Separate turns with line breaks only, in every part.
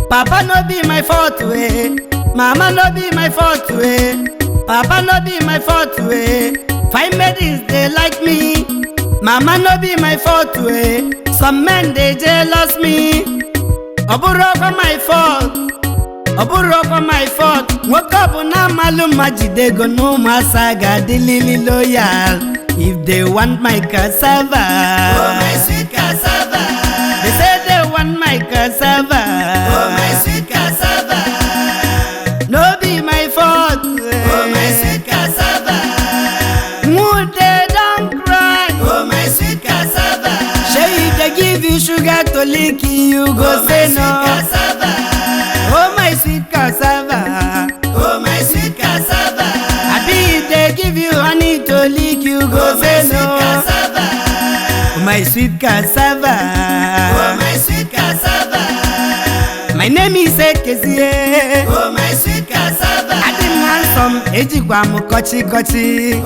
Papa no be my fault way. Mama no be my fault way. Papa no be my fault way. Fine ladies they like me. Mama no be my fault way. Some men they jealous me. Oburoko my fault. Oburoko my fault. Woke up na maluma jide go no masaga dilili loyal. If they want my cassava,
oh my sweet cassava.
They say they want my cassava,
oh my sweet cassava.
No be my fault,
oh my sweet cassava.
Mood they don't cry,
oh my sweet cassava.
Say if they give you sugar to lick you go
oh
say
my
no.
Sweet cassava.
Oh my sweet cassava,
oh my sweet cassava.
I be they give you honey to lick you go
oh
say
my
no.
Sweet cassava.
Oh my sweet cassava,
oh my sweet cassava.
My name is Chizzy.
oh my sweet cassava.
I didn't handsome, ejikwa mu kochi kochi.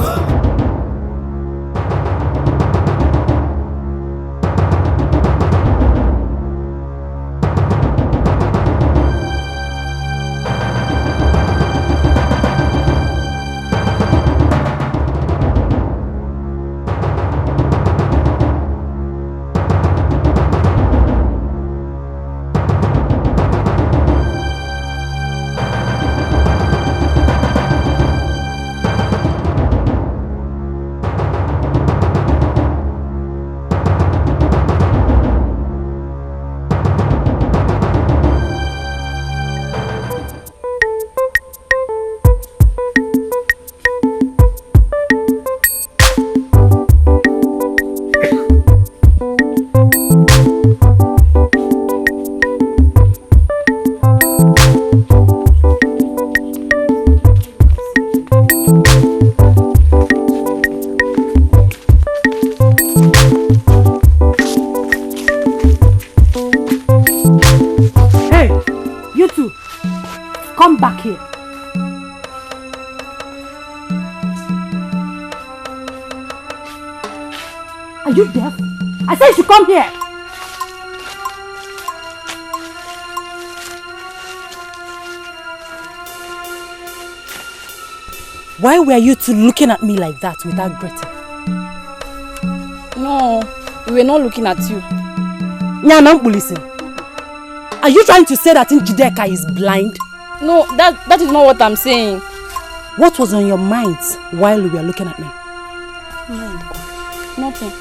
Back here. Are you deaf? I said you should come here. Why were you two looking at me like that without greeting?
No, we were not looking at you.
Listen. Are you trying to say that Njideka is blind?
No, that is not what I'm saying.
What was on your minds while you were looking at me?
Nothing.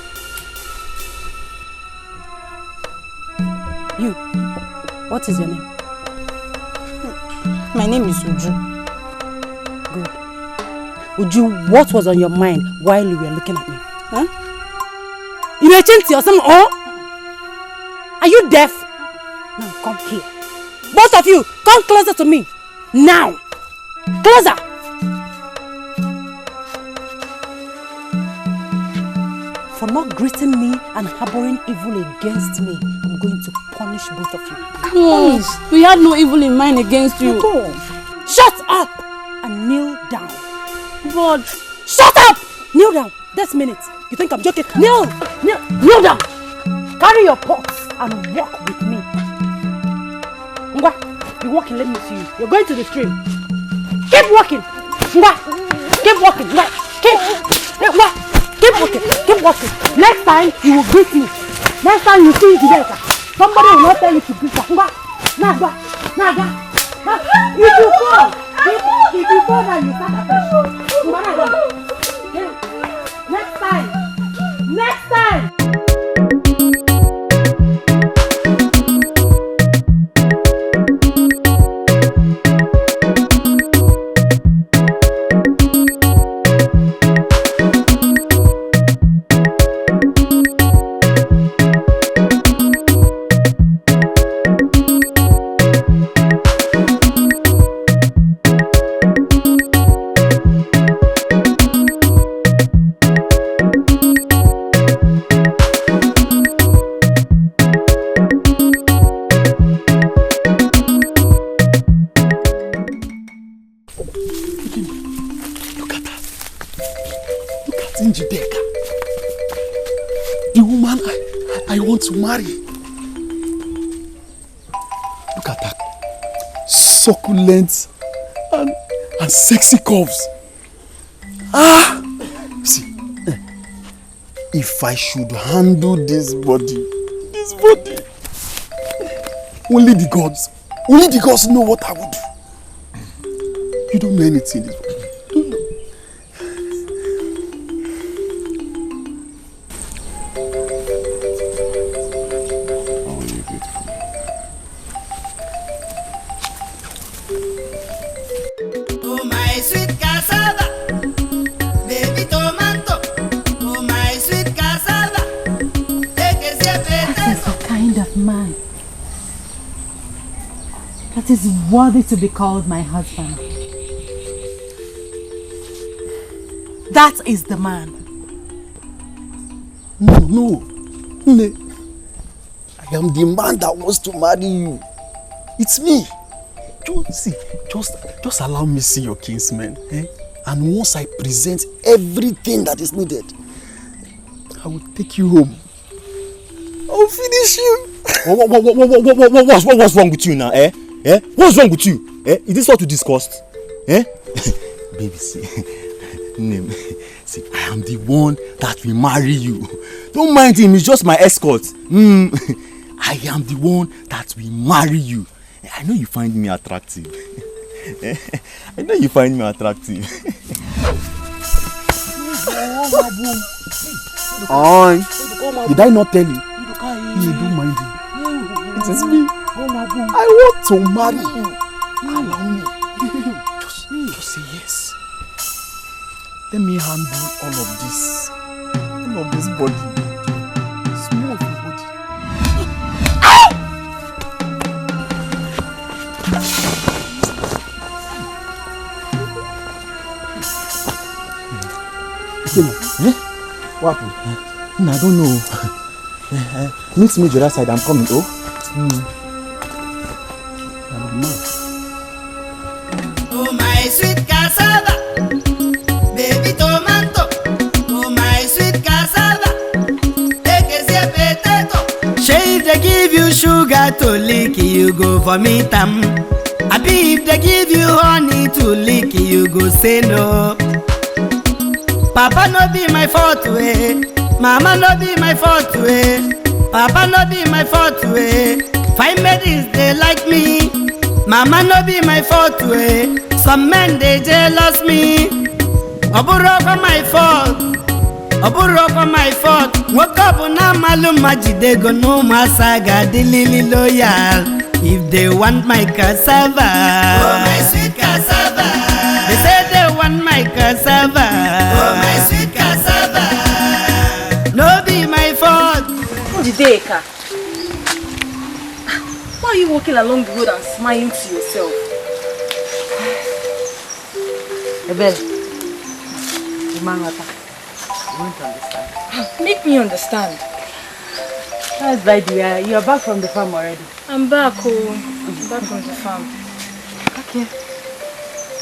You, what is your name?
My name is Uju.
Good. Uju, what was on your mind while you were looking at me?
Huh?
You may change or something, oh? Are you deaf? Now come here. Both of you, come closer to me. Now. Closer. For not greeting me and harboring evil against me, I'm going to punish both of you.
No, we had no evil in mind against you.
Shut up and kneel down.
But
shut up! Kneel down. This minute. You think I'm joking? Kneel down. Carry your pots and walk with me. Ngwa, be walking. Let me see you. You're going to the stream. Keep walking. Ngwa, keep walking. Ngwa, keep walking. Keep walking. Next time you will greet me. Next time you see Njideka, somebody will not tell you to greet her. Ngwa, Ngwa. If you fall, if you fall down, you start afresh. Ngwa, next time.
Njideka, the woman I want to marry. succulent and sexy curves. See, if I should handle this body, only the gods know what I would do. You don't know anything. Don't know.
Oh, you're beautiful.
Oh my sweet cassava, baby tomato. Oh my sweet cassava, take a step.
That is the kind of man that is worthy to be called my husband. That is the man.
No. I am the man that wants to marry you. It's me. Just allow me see your kinsmen. And once I present everything that is needed, I will take you home. I will finish you.
What's wrong with you now, What's wrong with you? Is this what we discussed? Baby, see, I am the one that will marry you. Don't mind him, he's just my escort. I am the one that will marry you. I know you find me attractive. I know you find me attractive.
Did I not tell you? You don't mind him. It is me. I want to marry you. Allow me. Just say yes. Let me handle all of this. All of this body. Smooth body.
What happened? I don't know. Meet me the other side, I'm coming,
Oh my sweet cassava, baby tomato. Oh my sweet cassava, take a step potato.
Say if they give you sugar to lick, you go for me tam. Abi if they give you honey to lick, you go say no. Papa no be my fault way, Mama no be my fault way, Papa no be my fault way. Fine ladies they like me, Mama no be my fault way. Some men they jealous me. Oburo for my fault, Oburo for my fault. Woke up na maluma jide go no masaga dilili loyal. If they want my cassava,
Oh my sweet cassava,
they say they want my cassava.
oh my sweet cassava.
No be my fault.
Jideka, why are you walking along the road and smiling to yourself?
Ebel, the man you won't understand.
Make me understand.
That's by the way, you're back from the farm already.
I'm back, I'm back from the farm.
Okay.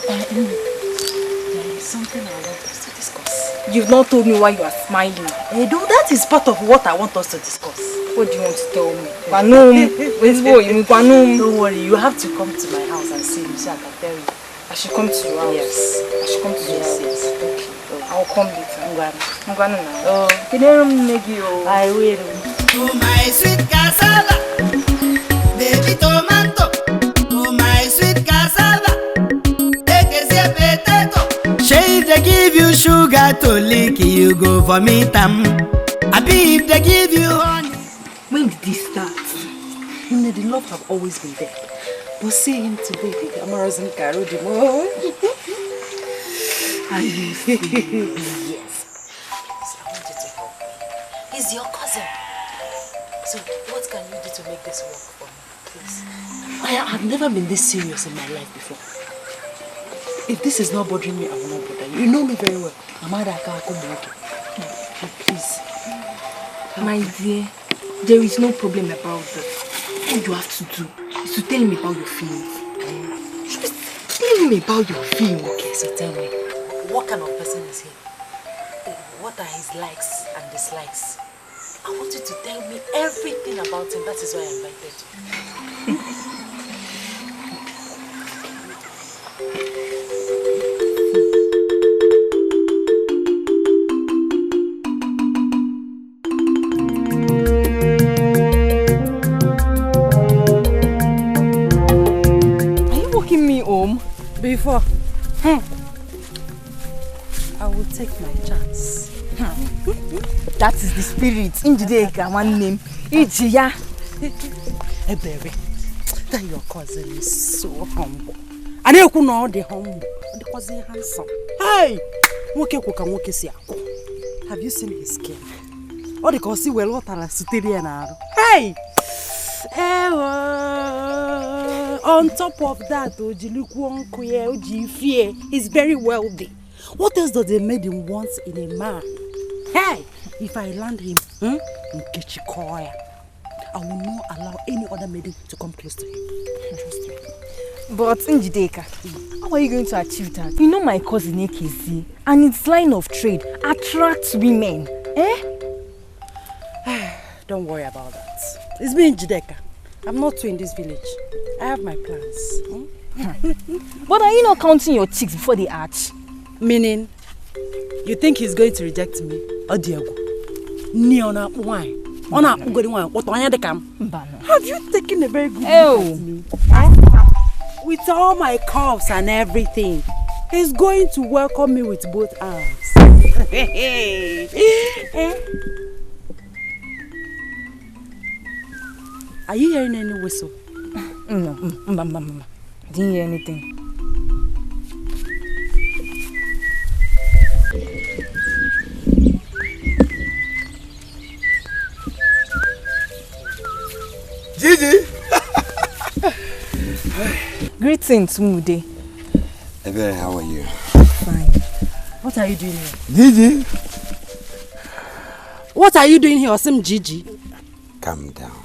There is something I want us to discuss.
You've not told me why you are smiling.
Edo, that is part of what I want us to discuss.
What do you want to tell me?
Don't worry, you have to come to my house and see me so I can tell you.
I should come to your house.
Yes.
I should come to your house.
Yes.
Okay. I'll come later. I'm going now.
Oh, I will.
Oh my sweet cassava, baby tomato. Oh my sweet cassava, take a step potato.
Say if they give you sugar to lick, you go for me tam. Abi if they give you honey.
When did this start? The love have always been there. But see him today, the Amaras and Caro de Mo. Yes. So I want you to help me. He's your cousin. So what can you do to make this work for me, please? I have never been this serious in my life before. If this is not bothering me, I will not bother you. You know me very well. Please.
My dear, there is no problem about that. All you have to do is to tell me about your feelings. Just tell me about your feelings.
Okay, so tell me, what kind of person is he? What are his likes and dislikes? I want you to tell me everything about him. That is why I invited you. Before, I will take my chance.
That is the spirit. Injideka, one name. Ichiya.
Hey baby, that your cousin is so humble. And you could know the humble. The cousin handsome. Hey! Have you seen his skin? Or the cousin well water Hey! On top of that, he's very wealthy. What else does a maiden want in a man? Hey! If I land him, I will not allow any other maiden to come close to him. Trust me.
But Njideka, how are you going to achieve that? You know my cousin Chizzy, and its line of trade attracts women.
Don't worry about that. It's me, Njideka. I'm not too in this village. I have my plans.
But are you not counting your chicks before they hatch?
Meaning, you think he's going to reject me? Or Diego? Niona, why? Have you taken a very good look at me? With all my coughs and everything, he's going to welcome me with both arms. Are you hearing any whistle?
No, I didn't hear anything.
Chizzy!
Greetings, Mude.
Ebe, how are you?
Fine. What are you doing here?
Chizzy!
What are you doing here, Osim Gigi?
Calm down,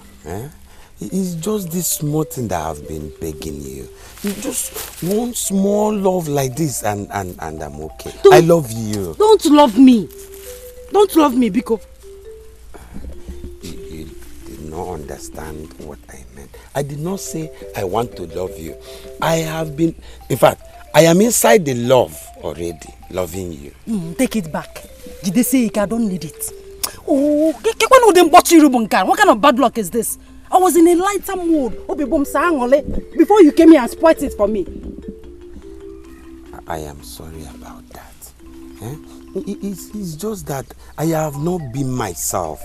It's just this small thing that I've been begging you. You just one small love like this and I'm okay. I love you.
Don't love me. Don't love me, Biko.
You did not understand what I meant. I did not say I want to love you. I have been, in fact, I am inside the love already, loving you.
Take it back. Did they say I don't need it? Oh, what kind of bad luck is this? I was in a lighter mood before you came here and spoiled it for me.
I am sorry about that. It's just that I have not been myself.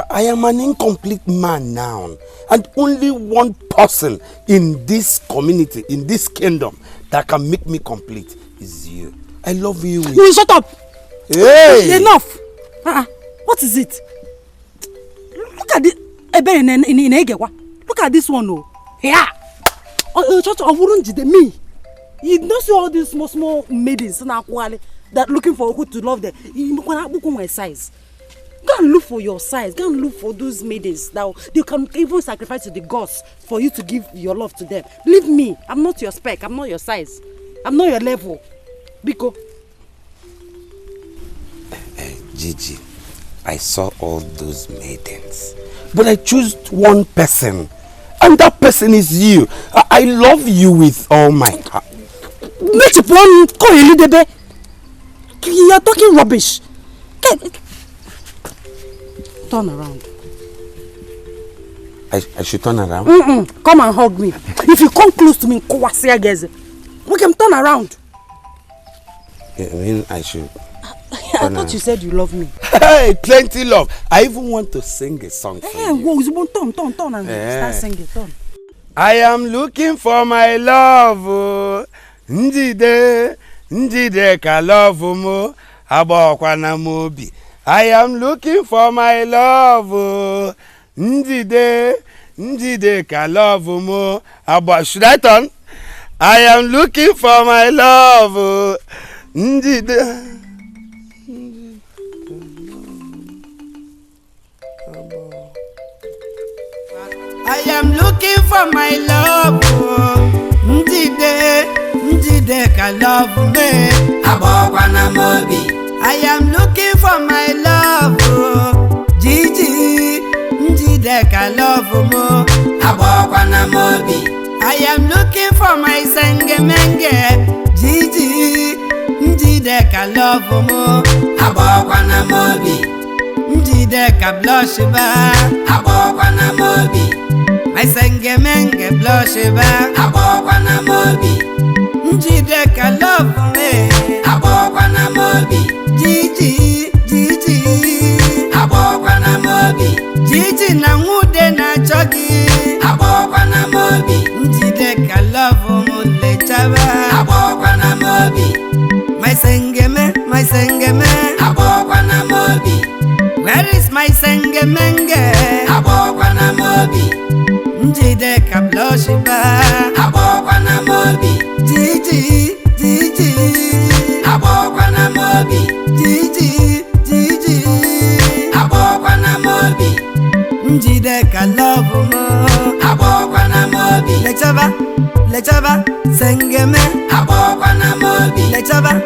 I am an incomplete man now. And only one person in this community, in this kingdom, that can make me complete is you. I love you.
You shut up!
Hey!
Enough! What is it? Look at this. Look at this one, oh. Yeah. Me. You don't see all these small maidens that looking for who to love them. You look my size. Go and look for your size. Go and look for those maidens that they can even sacrifice to the gods for you to give your love to them. Believe me, I'm not your spec. I'm not your size. I'm not your level. Biko.
Gigi, I saw all those maidens, but I chose one person, and that person is you. I love you with all my heart.
You are talking rubbish. Turn around.
I should turn around?
Come and hug me. If you come close to me, we can turn around.
I mean, I should.
I thought you said you love me.
Hey, plenty love. I even want to sing a song for you.
Turn and start singing. Turn.
I am looking for my love. Njide ka love mo. Abokwana mobi. I am looking for my love. Njide ka love mo. Should I turn? I am looking for my love. Njide.
I am looking for my love. Njide ka love me. Abokwana mobi. I am looking for my love. Gigi. Njide ka love mo. Abokwana mobi. I am looking for my sengemenge. Gigi. Njide ka love mo. Abokwana mobi. Njide ka blush ba. Abokwana mobi. My sengemenge blush ba. Abokwana mobi.
Njideka love me.
Abokwa na mobi.
Gigi, Gigi.
Abokwa na mobi.
Gigi na ngude na chogi.
Abokwa na mobi.
Njideka love mule chaba.
Abokwa na mobi.
My sengeme, my sengeme.
Abokwa na mobi.
Where is my sengemenge?
Abokwa na mobi.
Njideka bloshiba.
Abokwa na mobi.
Gigi, Gigi.
Abokwa na mobi.
Gigi, Gigi.
Abokwa na mobi.
Njideka love mo.
Abokwa na mobi.
Lechaba, lechaba, sengeme.
Abokwa na mobi.
Lechaba,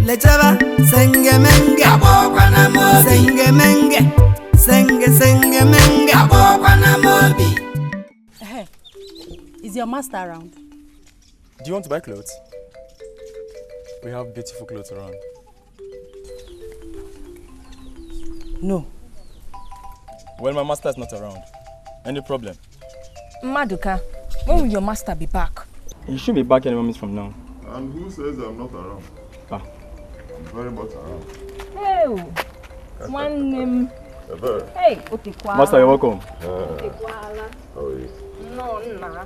lechaba, sengemenge.
Abokwa na mobi.
Sengemenge, sengemenge.
Abokwa na mobi.
Hey, is your master around?
Do you want to buy clothes? We have beautiful clothes around.
No.
Well, my master is not around. Any problem?
Maduka, when will your master be back?
He should be back any moment from now.
And who says I'm not around?
Ah.
I'm very much around.
Hey, one name. Hey, Otikwa.
Master, you're welcome.
How are you?
No, nah.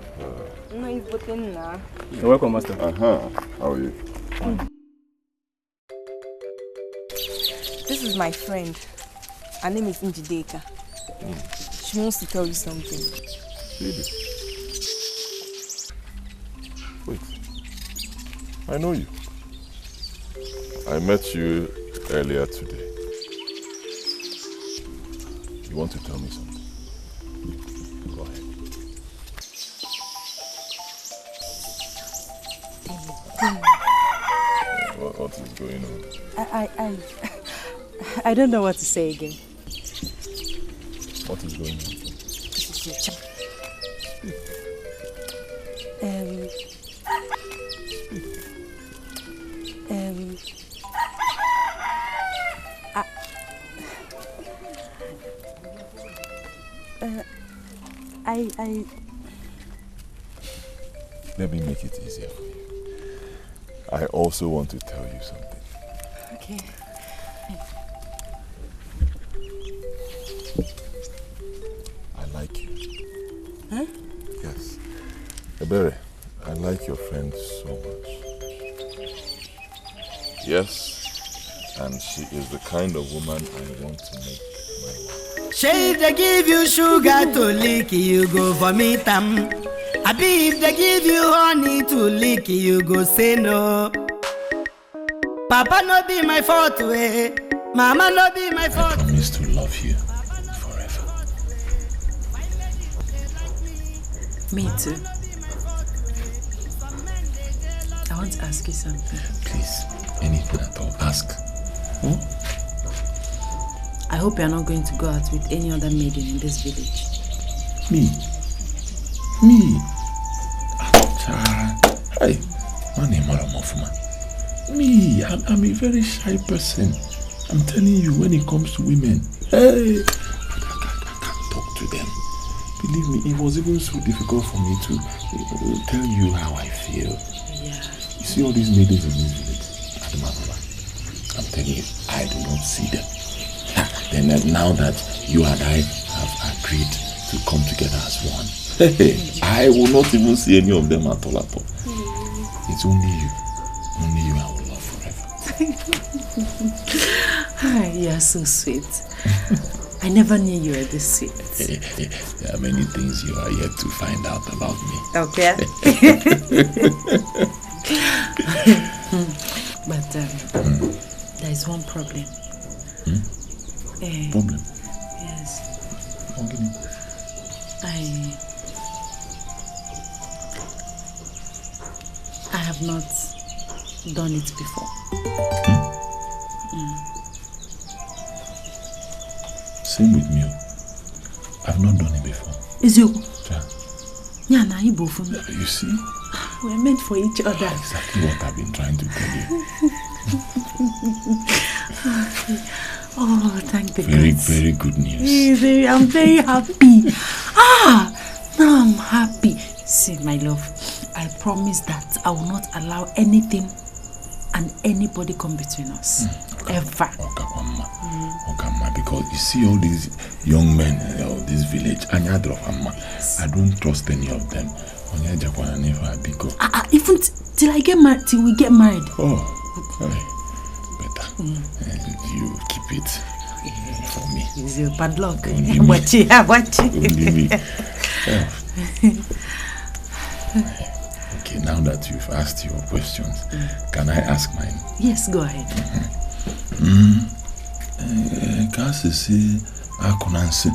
No, it's button nah.
You're welcome, Master.
How are you?
This is my friend. Her name is Njideka. She wants to tell you something.
Really? Wait. I know you. I met you earlier today. You want to tell me something? Go ahead. What is going on?
I don't know what to say again.
What is going on?
This is your chance.
Let me make it easier for you. I also want to tell you something.
Okay.
I like you.
Huh?
Yes. Ebere, I like your friend so much. Yes, and she is the kind of woman I want to make my wife.
If they give you sugar to lick, you go vomit them. Abi, if they give you honey to lick, you go say no. Papa no be my fault, way. Mama no be my fault.
I promise to love you forever.
Me too. I want to ask you something.
Please, anything at all, ask.
I hope you're not going to go out with any other maiden in this village.
Me? Hey, my name is Me, I'm a very shy person. I'm telling you, when it comes to women, hey, I can't talk to them. Believe me, it was even so difficult for me to tell you how I feel.
Yeah.
You see all these maidens in this village, I'm telling you, I do not see them. Then now that you and I have agreed to come together as one, I will not even see any of them at all. It's only you I will love forever.
You are so sweet. I never knew you were this sweet.
There are many things you are yet to find out about me.
Okay. But there is one problem.
Problem?
Yes.
Okay.
I have not done it before.
Same with me. I've not done it before.
Is you?
Yeah. You see?
We're meant for each other.
Exactly what I've been trying to tell you.
Oh, thank the
Very,
gods.
very good news.
I'm very happy. Now I'm happy. See, my love, I promise that I will not allow anything and anybody come between us. Ever.
Okay, because you see all these young men in this village, I don't trust any of them.
Even till I get married, till we get married.
Oh, better. You keep it for me.
It's a padlock.
Watch it. Okay, now that you've asked your questions, can I ask mine?
Yes, go ahead.
Can I say Akunansi?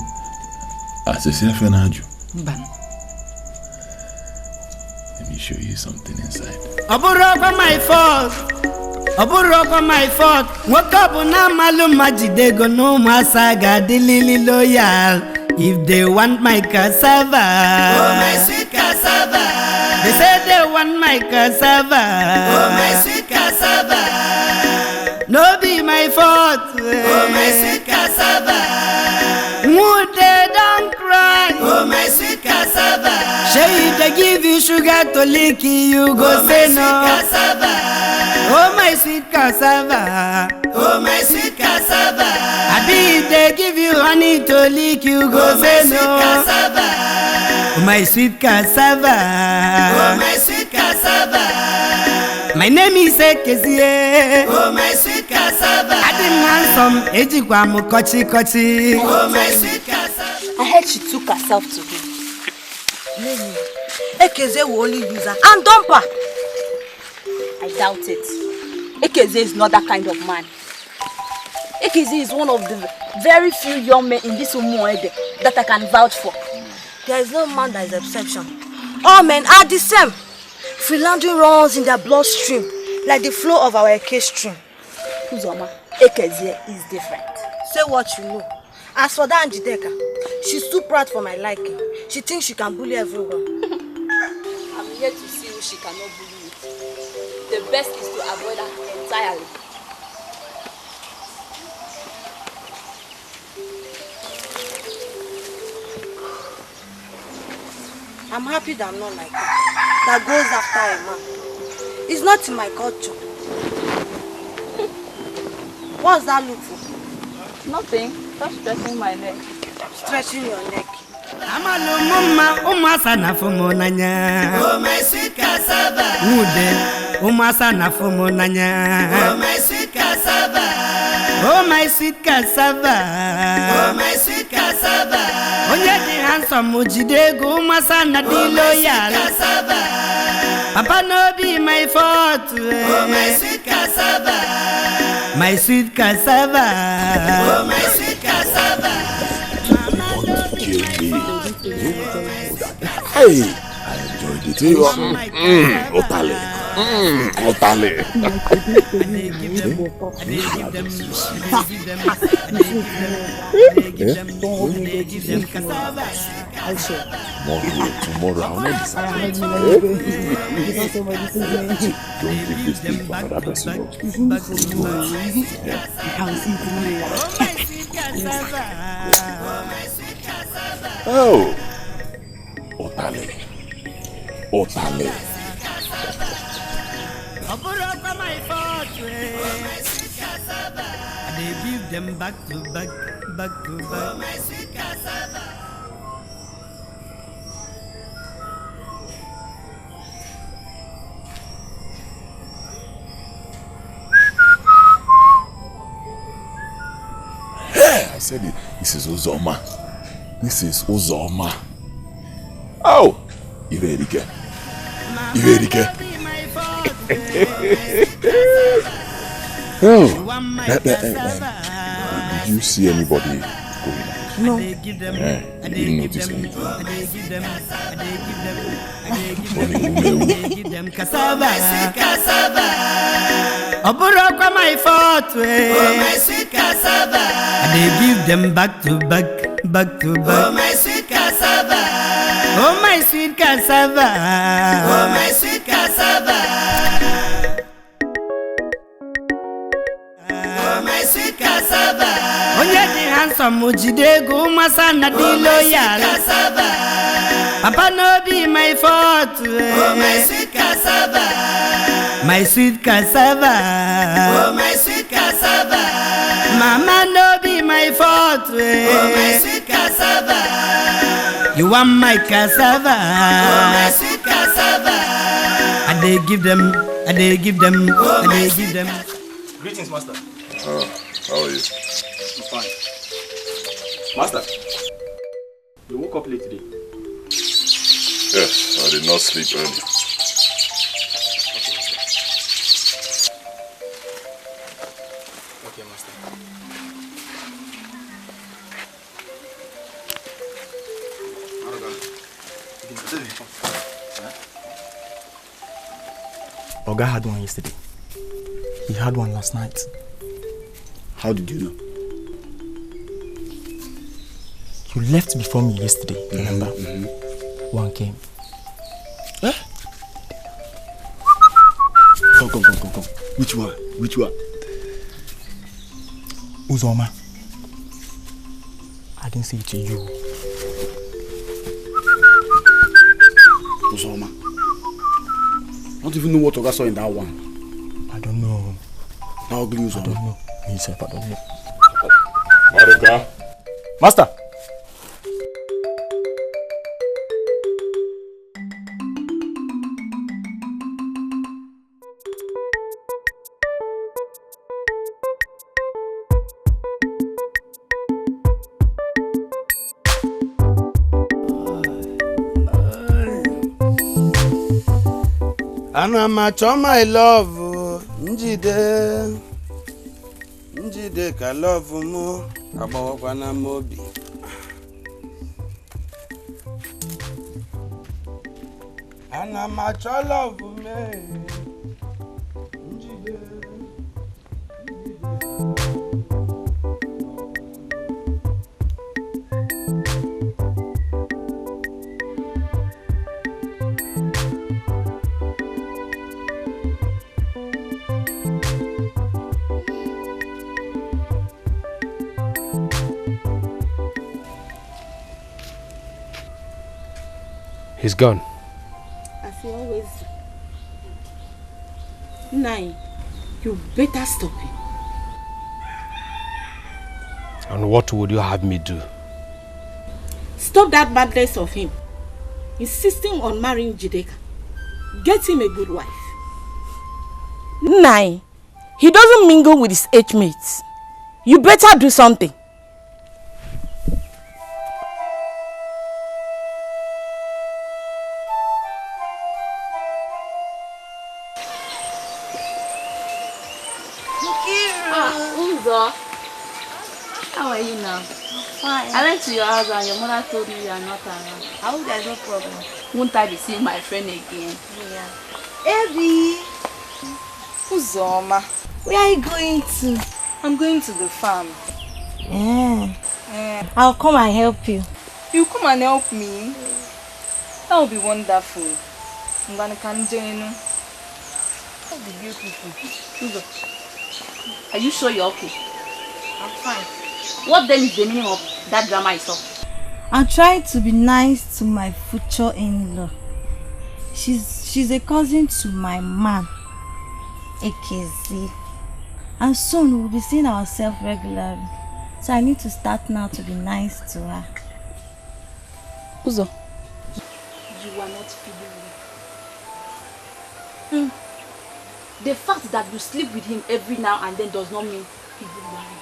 As I say Fenaju. Let me show you something inside.
Oburoba my fault. Woke up na maluma jidego no masaga dilili loyal. If they want my cassava,
oh my sweet cassava.
They say they want my cassava,
oh my sweet cassava.
No be my fault,
oh my sweet cassava.
Would they don't cry,
oh my sweet cassava.
Say they give you sugar to lick you go say no. Oh my sweet cassava,
oh my sweet cassava.
I be they give you honey to lick you go say no. Oh my sweet cassava,
oh my sweet cassava.
My name is Chizzy.
Oh my sweet cassava.
I didn't handsome ejikwamu kochi.
Oh my sweet cassava.
I heard she took herself to him. Really? Ekeze will only use her and dump her. I doubt it. Ekeze is not that kind of man. Ekeze is one of the very few young men in this Umuede that I can vouch for. There is no man that is an exception. All men are the same. Philandering runs in their bloodstream like the flow of our Eke stream. Uzoma, Ekeze is different. Say what you know. As for that Njideka, she's too proud for my liking. She thinks she can bully everyone.
I'm here to see who she cannot bully with. The best is to avoid her entirely.
I'm happy that I'm not like that. That goes after a man. It's not in my culture. What's that look for?
Nothing. Stop stretching my neck.
Stretching your neck.
Amalu mama umasa na fumo nanya.
Oh my sweet cassava.
Ude umasa na fumo nanya.
Oh my sweet cassava.
Oh my sweet cassava.
Oh my sweet cassava.
Onye di handsome ujidego umasa na di loyal.
Cassava.
Papa no be my fault.
Oh my sweet cassava.
My sweet cassava.
Oh my sweet cassava.
Kill me. Hey, I enjoyed it. Otale. Otale. Tomorrow I'll not decide. Don't give this thing for another person. Oh, Otale. Otale.
Oburoba my fault. They give them back to back.
I said it. This is Uzoma. This is Uzoma. Oh, Iverike. Oh, did you see anybody going out?
No.
You didn't notice anything.
Oburoba my fault.
Oh my sweet cassava.
They give them back to back.
Oh my sweet cassava.
Oh my sweet cassava.
Oh my sweet cassava. Oh my sweet cassava.
Onye di handsome ujidego umasa na di loyal.
Cassava.
Papa no be my fault.
Oh my sweet cassava.
My sweet cassava.
Oh my sweet cassava.
Mama no be my fault.
Oh my sweet cassava.
You want my cassava.
Oh my sweet cassava.
I dey give them. I dey give them.
Oh,
I dey give them.
Greetings, Master.
How are you?
I'm fine. Master, you woke up late today.
Yes, I did not sleep early.
Okay, Master. Oga had one yesterday. He had one last night.
How did you know?
You left before me yesterday, remember? One came.
Eh? Come. Which one?
Uzoma. I didn't say it to you.
Uzoma. I don't even know what Oga saw in that one.
I don't know.
How ugly Uzoma?
I don't know. Me self, I don't know.
Maruka?
Master!
Ana macho my love, njide ka love mo, abawakwa na mobi. Ana macho love me, njide.
He's gone.
As he always do. Nine, you better stop him.
And what would you have me do?
Stop that madness of him. Insisting on marrying Jideka. Get him a good wife. Nine, he doesn't mingle with his age mates. You better do something.
How are you now?
Fine.
I went to your house and your mother told me you are not around.
I hope there's no problem.
Won't I be seeing my friend again?
Yeah. Evie!
Uzoma,
Where are you going to?
I'm going to the farm.
I'll come and help you.
You come and help me? That will be wonderful. I'm going to come join you. That will be beautiful.
Uzo, are you sure you're okay?
I'm fine.
What then is the meaning of that drama I saw?
I'm trying to be nice to my future in-law. She's a cousin to my man, AKZ. And soon we'll be seeing ourselves regularly. So I need to start now to be nice to her.
Uzo, you are not feeling well. The fact that you sleep with him every now and then does not mean he will marry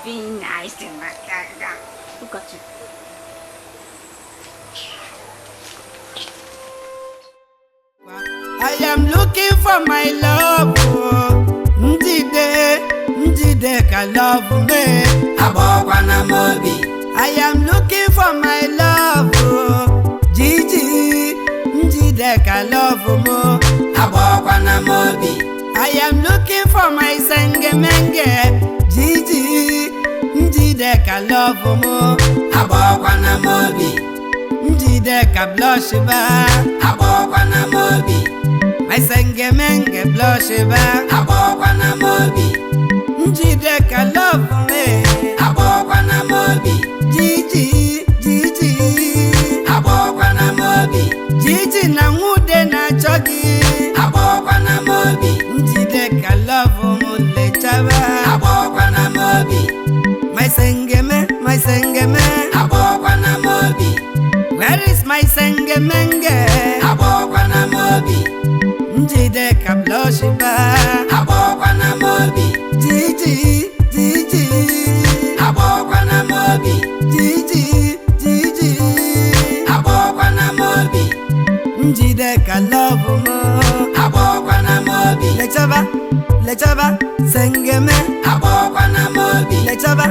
you. Being nice to my dad. Look at you.
I am looking for my love. Njide ka love me.
Abokwa na mobi.
I am looking for my love. Gigi, njide ka love mo.
Abokwa na mobi.
I am looking for my sengemenge. Gigi, njide ka love mo.
Abokwa na mobi.
Njide ka blush ba.
Abokwa na mobi.
My sengemenge blush ba.
Abokwa na mobi.
Njide ka love me.
Abokwa na mobi.
Gigi, Gigi. Chizzy na ngude na chogi.
Abokwa na mobi.
Njide ka love mo lechaba.
Abokwa na mobi.
My sengeme, my sengeme.
Abokwa na mobi.
Where is my sengemenge?
Abokwa na mobi.
Njide ka bloshiba.
Abokwa na mobi.
Chizzy, Chizzy.
Abokwa na mobi.
Chizzy, Chizzy.
Abokwa na mobi.
Njide ka love mo.
Abokwa na mobi.
Lechaba, lechaba, sengeme.
Abokwa na mobi.
Lechaba,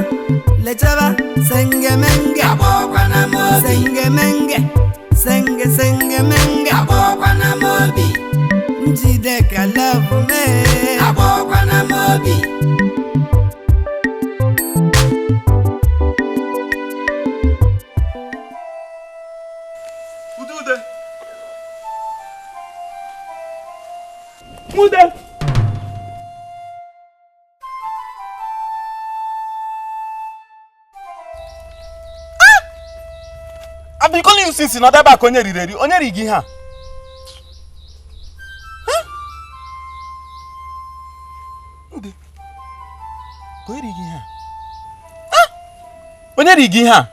lechaba, sengemenge.
Abokwa na mobi.
Sengemenge, sengemenge.
Abokwa na mobi.
Njide ka love me.
Abokwa na mobi.
Udude. Mude. I've been calling you since another back on your rigi ha. Mude. Ko rigi ha. Onye rigi ha.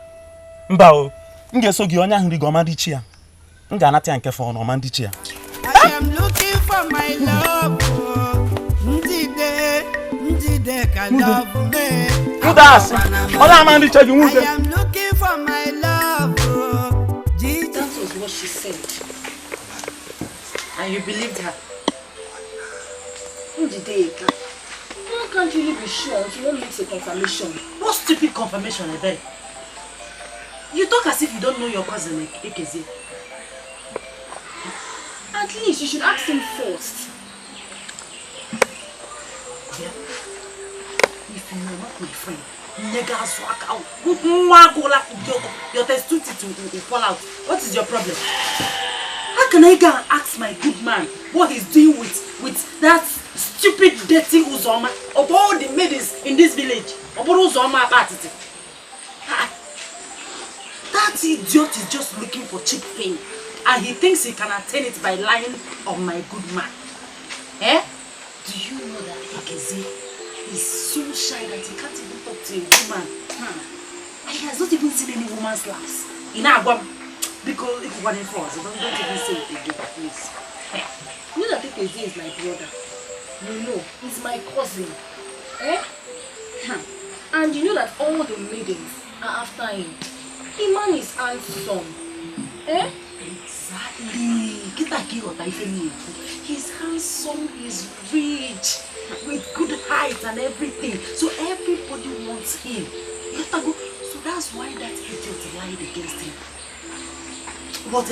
Mba o. Ngeso gi onya hiri go mandichi ya. Nga anata nke fo no mandichi ya.
I am looking for my love. Njide ka love me.
Mudas. Ola mandichi gi mude.
I am looking for my love.
That was what she said. And you believed her. Njide, how can't you really be sure until one makes a confirmation? What stupid confirmation, I bet? You talk as if you don't know your cousin, Ekeze. At least you should ask him first. Yeah. If you know not my friend, niggas walk out. Your testicles will fall out. What is your problem? How can I go and ask my good man what he's doing with that stupid dirty Uzoma of all the maidens in this village? Uzoma about it. That idiot is just looking for cheap fame, and he thinks he can attain it by lying on my good man. Eh? Do you know that Ekeze is so shy that he can't even talk to a woman? And he has not even seen any woman's laughs. In Agwam, because if one in force, don't even say it again, please. Eh? You know that Ekeze is my brother. You know, he's my cousin. Eh? And you know that all the maidens are after him. The man is handsome. Eh? Exactly. He's handsome, he's rich, with good height and everything. So everybody wants him. So that's why that idiot lied against him. But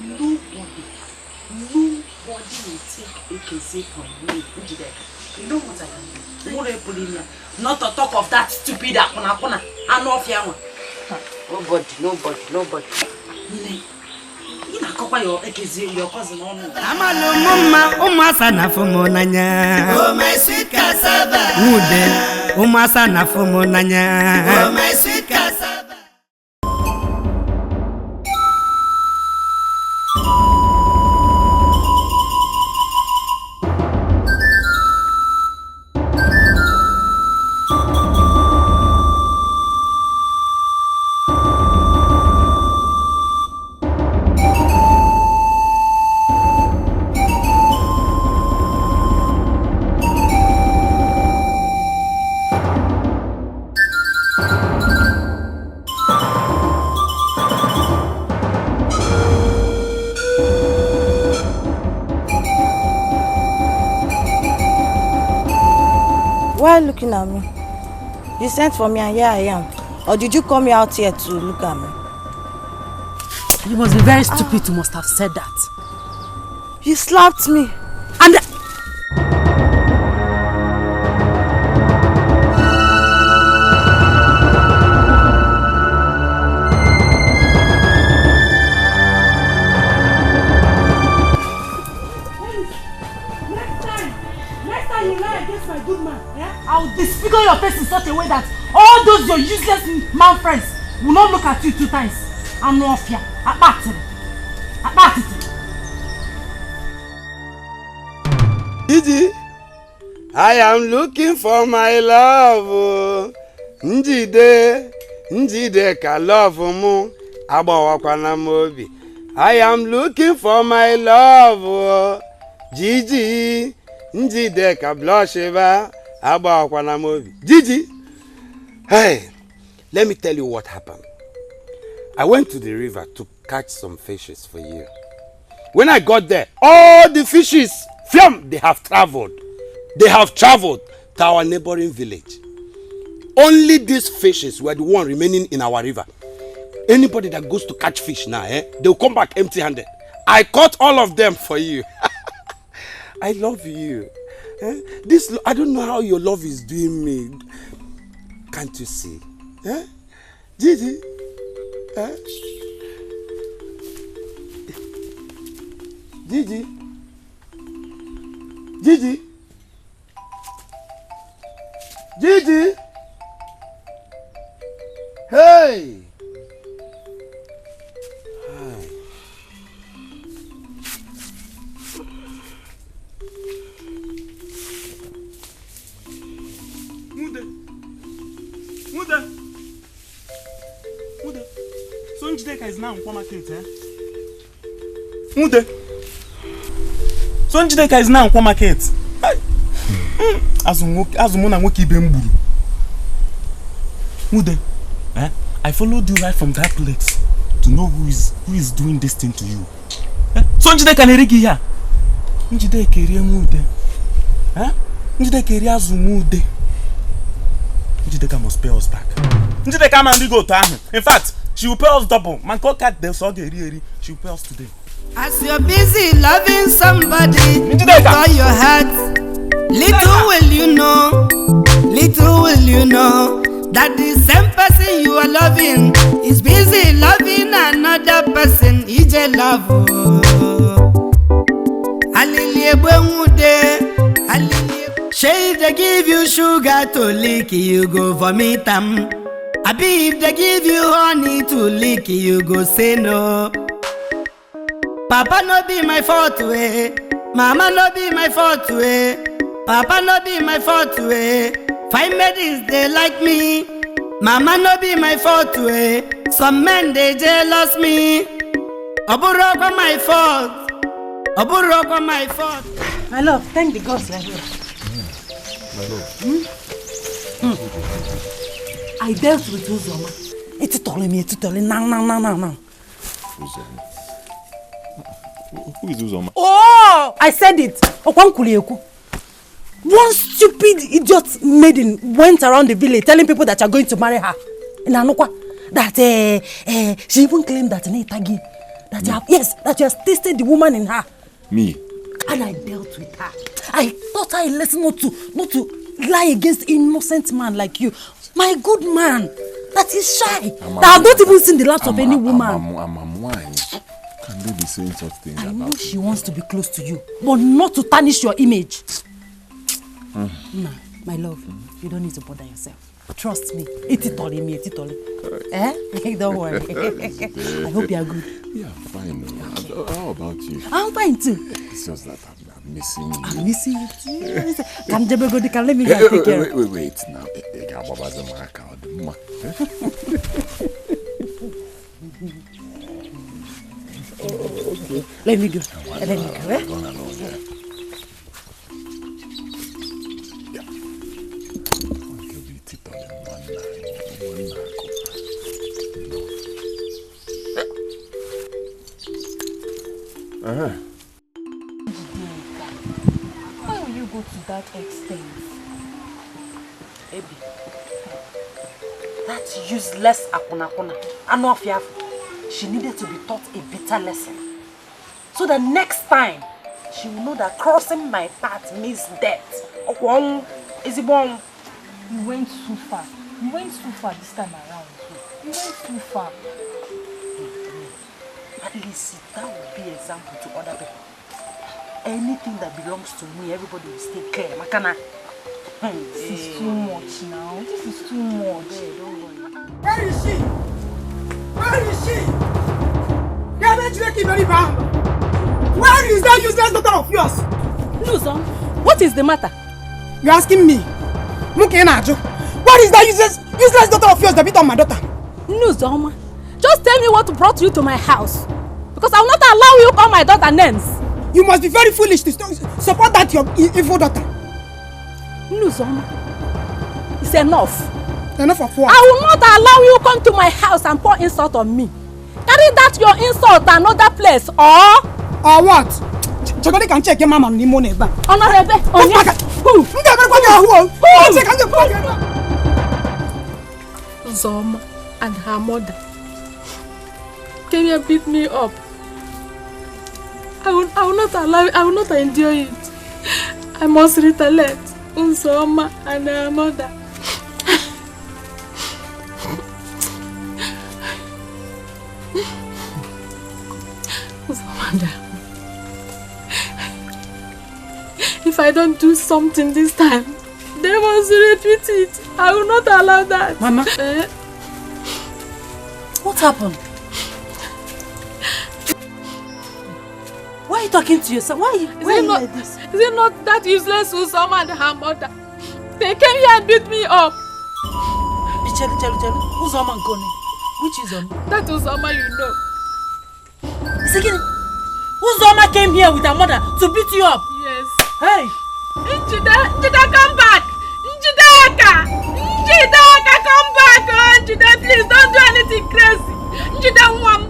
nobody will take Ekeze from me. You know what I can do? Not to talk of that stupid akuna. I know if you Nobody. You know, Papa, your cousin.
Amalo mama, umasa na fumo nanya.
Oh my sweet cassava.
Mude, umasa na fumo nanya.
Oh my sweet cassava.
Why are you looking at me? You sent for me and here I am. Or did you come out here to look at me?
You must be very stupid to must have said that.
You slapped me.
And I'll disfigure your face in such a way that all those your useless man friends will not look at you 2 times. I'm not fear. I
Chizzy, I am looking for my love. Njide ka love mu agbawakwana m obi. I am looking for my love. Gigi, njide ka blush ba agbawakwana m obi. Gigi, hey, let me tell you what happened. I went to the river to catch some fishes for you. When I got there, all the fishes, they have traveled. They have traveled to our neighboring village. Only these fishes were the one remaining in our river. Anybody that goes to catch fish now, they'll come back empty-handed. I caught all of them for you. I love you. This, I don't know how your love is doing me. Can't you see? Gigi? Gigi? Gigi? Gigi? Hey! Hi.
Mude. So Njideka is now in market, Mude. So Njideka is now in market. Azumuna nwoke ibe mburu. Mude. I followed you right from that place to know who is doing this thing to you. So Njideka neregi here. Njideka eri Mude. Njideka eri Azumude. Njideka must pay us back. Njideka man go to ahụ. In fact, she will pay us double. Man call cat the so eri. She will pay us today.
As you're busy loving somebody with all your heart, little will you know that the same person you are loving is busy loving another person. Ije love. If they give you sugar to lick, you go vomit them. Abi if they give you honey to lick, you go say no. Papa no be my fault way. Mama no be my fault way. Papa no be my fault way. Fine ladies they like me. Mama no be my fault way. Some men they jealous me. Oburoko my fault. Oburoko my fault.
My love, thank the gods you're here.
My love.
I dealt with Uzoma. It's telling me, now.
Who is Uzoma?
Oh, I said it. One stupid idiot maiden went around the village telling people that you're going to marry her. In Anokwa, that she even claimed that that you have tasted the woman in her.
Me?
And I dealt with her. I taught her a lesson not to lie against innocent man like you. My good man, that is shy. That I've not even seen the last of any woman.
I'm wine. Can they be saying such things about
know she wants to be close to you, but not to tarnish your image. No, my love, you don't need to bother yourself. Trust me. Ititoli. Don't worry. I hope you are good.
Yeah, fine. How about you?
I'm fine too.
It's just that I'm missing you.
I'm missing you too. Can let me go take care.
Wait now.
Okay. Let me go.
Why will you go to that extent?
Baby, that useless Akuna, she needed to be taught a bitter lesson. So the next time, she will know that crossing my path means death. Is it born?
You went too far. You went too far this time around. You went too far.
At least that will be an example to other people. Anything that belongs to me, everybody will stay clear. Makana.
This is too much now. This is too much.
Hey, don't worry.
Where is she? Where is that useless daughter of yours?
Luzon, What is the matter?
You're asking me? What is that useless daughter of yours that beat on my daughter?
No, Zoma. Just tell me what brought you to my house. Because I will not allow you to call my daughter names.
You must be very foolish to support that your evil daughter.
No, Zoma. It's enough.
Enough of what?
I will not allow you to come to my house and pour insult on me. Carry that your insult to another place, or
what? Chagodi can check your mama on the money back.
Honorable. Who? Zoma and her mother came here and beat me up. I will not allow it. I will not endure it. I must retaliate. Zoma and her mother. Zoma, if I don't do something this time, they must repeat it. I will not allow that.
Mama, what happened? Why are you talking to yourself? Why are you like this?
Is it not that useless Usama and her mother? They came here and beat me up.
Usama Nkone? Which Usama?
That Usama you know.
Second, Usama came here with her mother to beat you up?
Yes.
Hey!
Njida, come back! Njideka, come back! Oh, Njida, please don't do anything crazy. Njida, mom.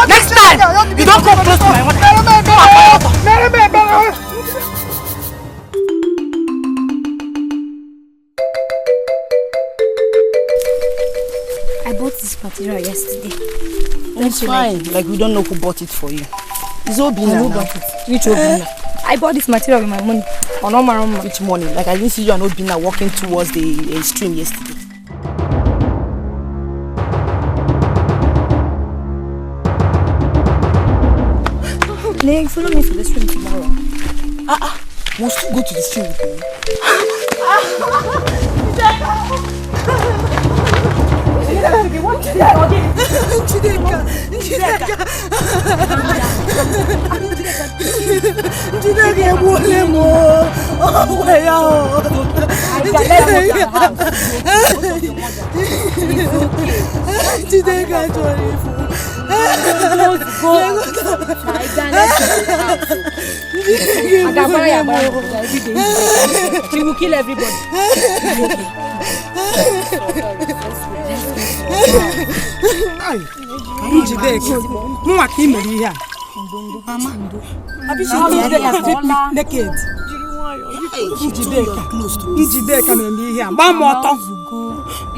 Next time, you don't come close to my mother.
I bought this material yesterday.
It's fine. Like we don't know who bought it for you. It's Obina.
Who bought it? Which Obina? I bought this material with my money.
Which money? Like I didn't see you and Obina walking towards the stream yesterday.
Nay, follow me to the stream tomorrow.
We'll still go to the stream with you.
She will kill everybody.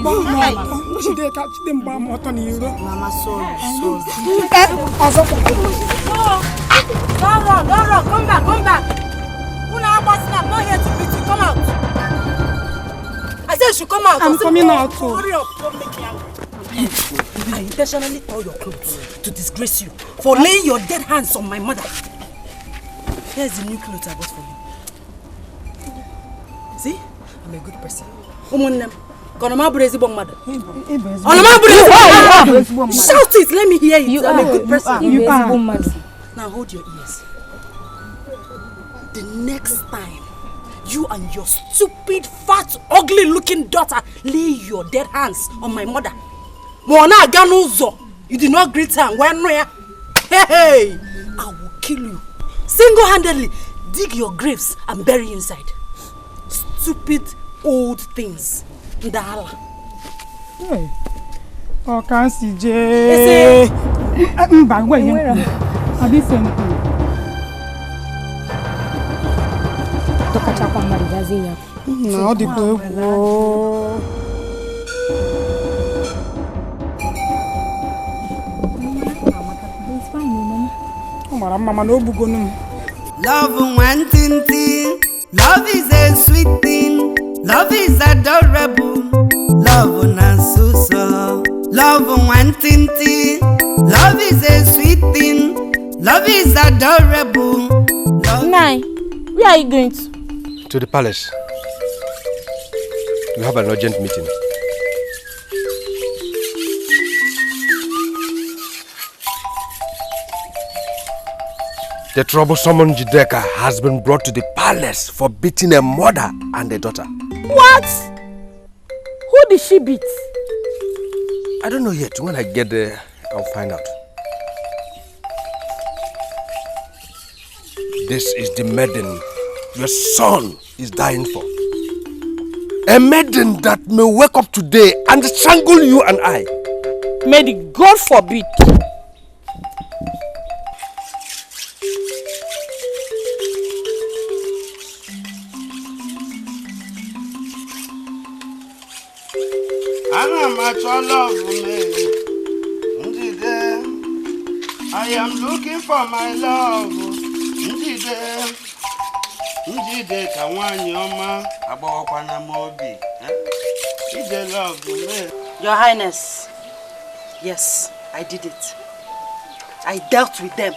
Don't run, come back. I'm not here to beat you, come out. I said you should come out.
I'm coming out.
Hurry up, don't make me angry.
I intentionally tore your clothes to disgrace you for laying your dead hands on my mother. Here's the new clothes I bought for you. See? I'm a good person. Shout it, let me hear it. I'm a good person. Now hold your ears. The next time you and your stupid, fat, ugly looking daughter lay your dead hands on my mother, you did not greet her. Hey, I will kill you. Single-handedly dig your graves and bury you inside. Stupid old things. Ndala.
Hey. Oh, can't see Jay. Now the go. Mama no bugonum.
Love one thing. Love is a sweet thing. Love is adorable. Love na so. Love one thing. Love is a sweet thing. Love is adorable.
Nai, where are you going to?
To the palace. We have an urgent meeting. The troublesome Jideka has been brought to the palace for beating a mother and a daughter.
What? Who did she beat?
I don't know yet. When I get there, I'll find out. This is the maiden your son is dying for. A maiden that may wake up today and strangle you and I.
May the God forbid.
I am looking for my love.
Your Highness, yes, I did it. I dealt with them.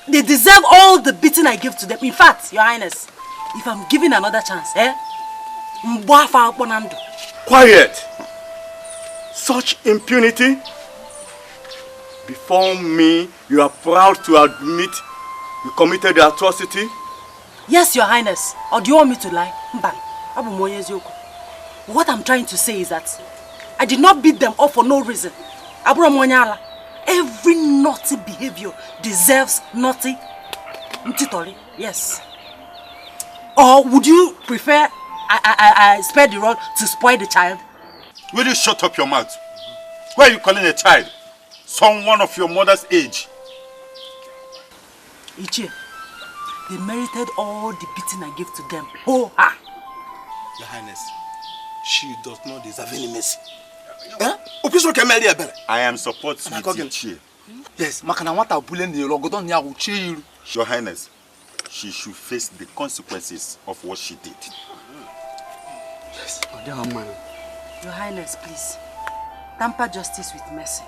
They deserve all the beating I give to them. In fact, Your Highness, if I'm given another chance,
Quiet! Such impunity? Before me, you are proud to admit you committed the atrocity?
Yes, Your Highness. Or do you want me to lie? What I'm trying to say is that I did not beat them up for no reason. Every naughty behavior deserves naughty ntitoli. Yes. Or would you prefer I spare the rod to spoil the child?
Will you shut up your mouth? Why are you calling a child? Someone of your mother's age.
Ichie, they merited all the beating I gave to them. Oh, ha!
Your Highness, she does not deserve any mercy.
I am supporting Ichie.
Yes,
Your Highness, she should face the consequences of what she did.
Yes,
Your Highness, please, tamper justice with mercy.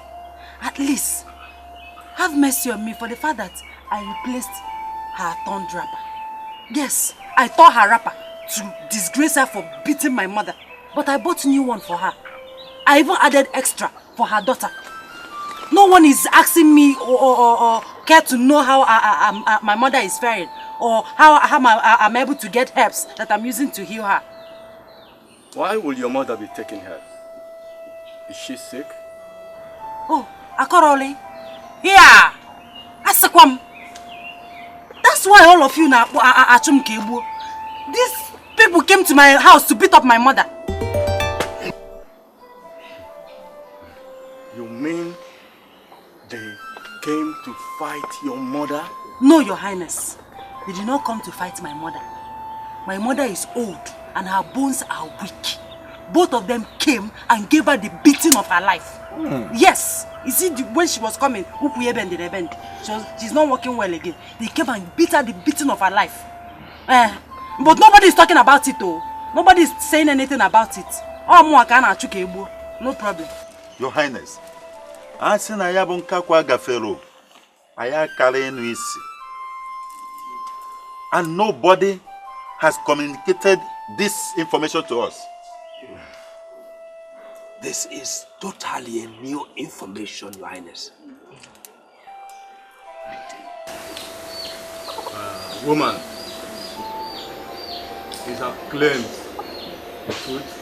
At least, have mercy on me for the fact that I replaced her turned rapper. Yes, I tore her rapper to disgrace her for beating my mother, but I bought a new one for her. I even added extra for her daughter. No one is asking me or care to know how my mother is faring or how I'm able to get herbs that I'm using to heal her.
Why will your mother be taking her? Is she sick?
Oh, Akoroli. Yeah. Asakwam. That's why all of you now are Achumkebu. These people came to my house to beat up my mother.
You mean they came to fight your mother?
No, Your Highness. They did not come to fight my mother. My mother is old and her bones are weak. Both of them came and gave her the beating of her life. Yes. You see, when she was coming, she's not working well again. They came and beat her the beating of her life. But nobody is talking about it though. Nobody is saying anything about it. No problem.
Your Highness, I seen I have unkakwa gafero. I am carrying isi. And nobody has communicated this information to us.
This is totally a new information, Your Highness.
Woman, is her claims the truth?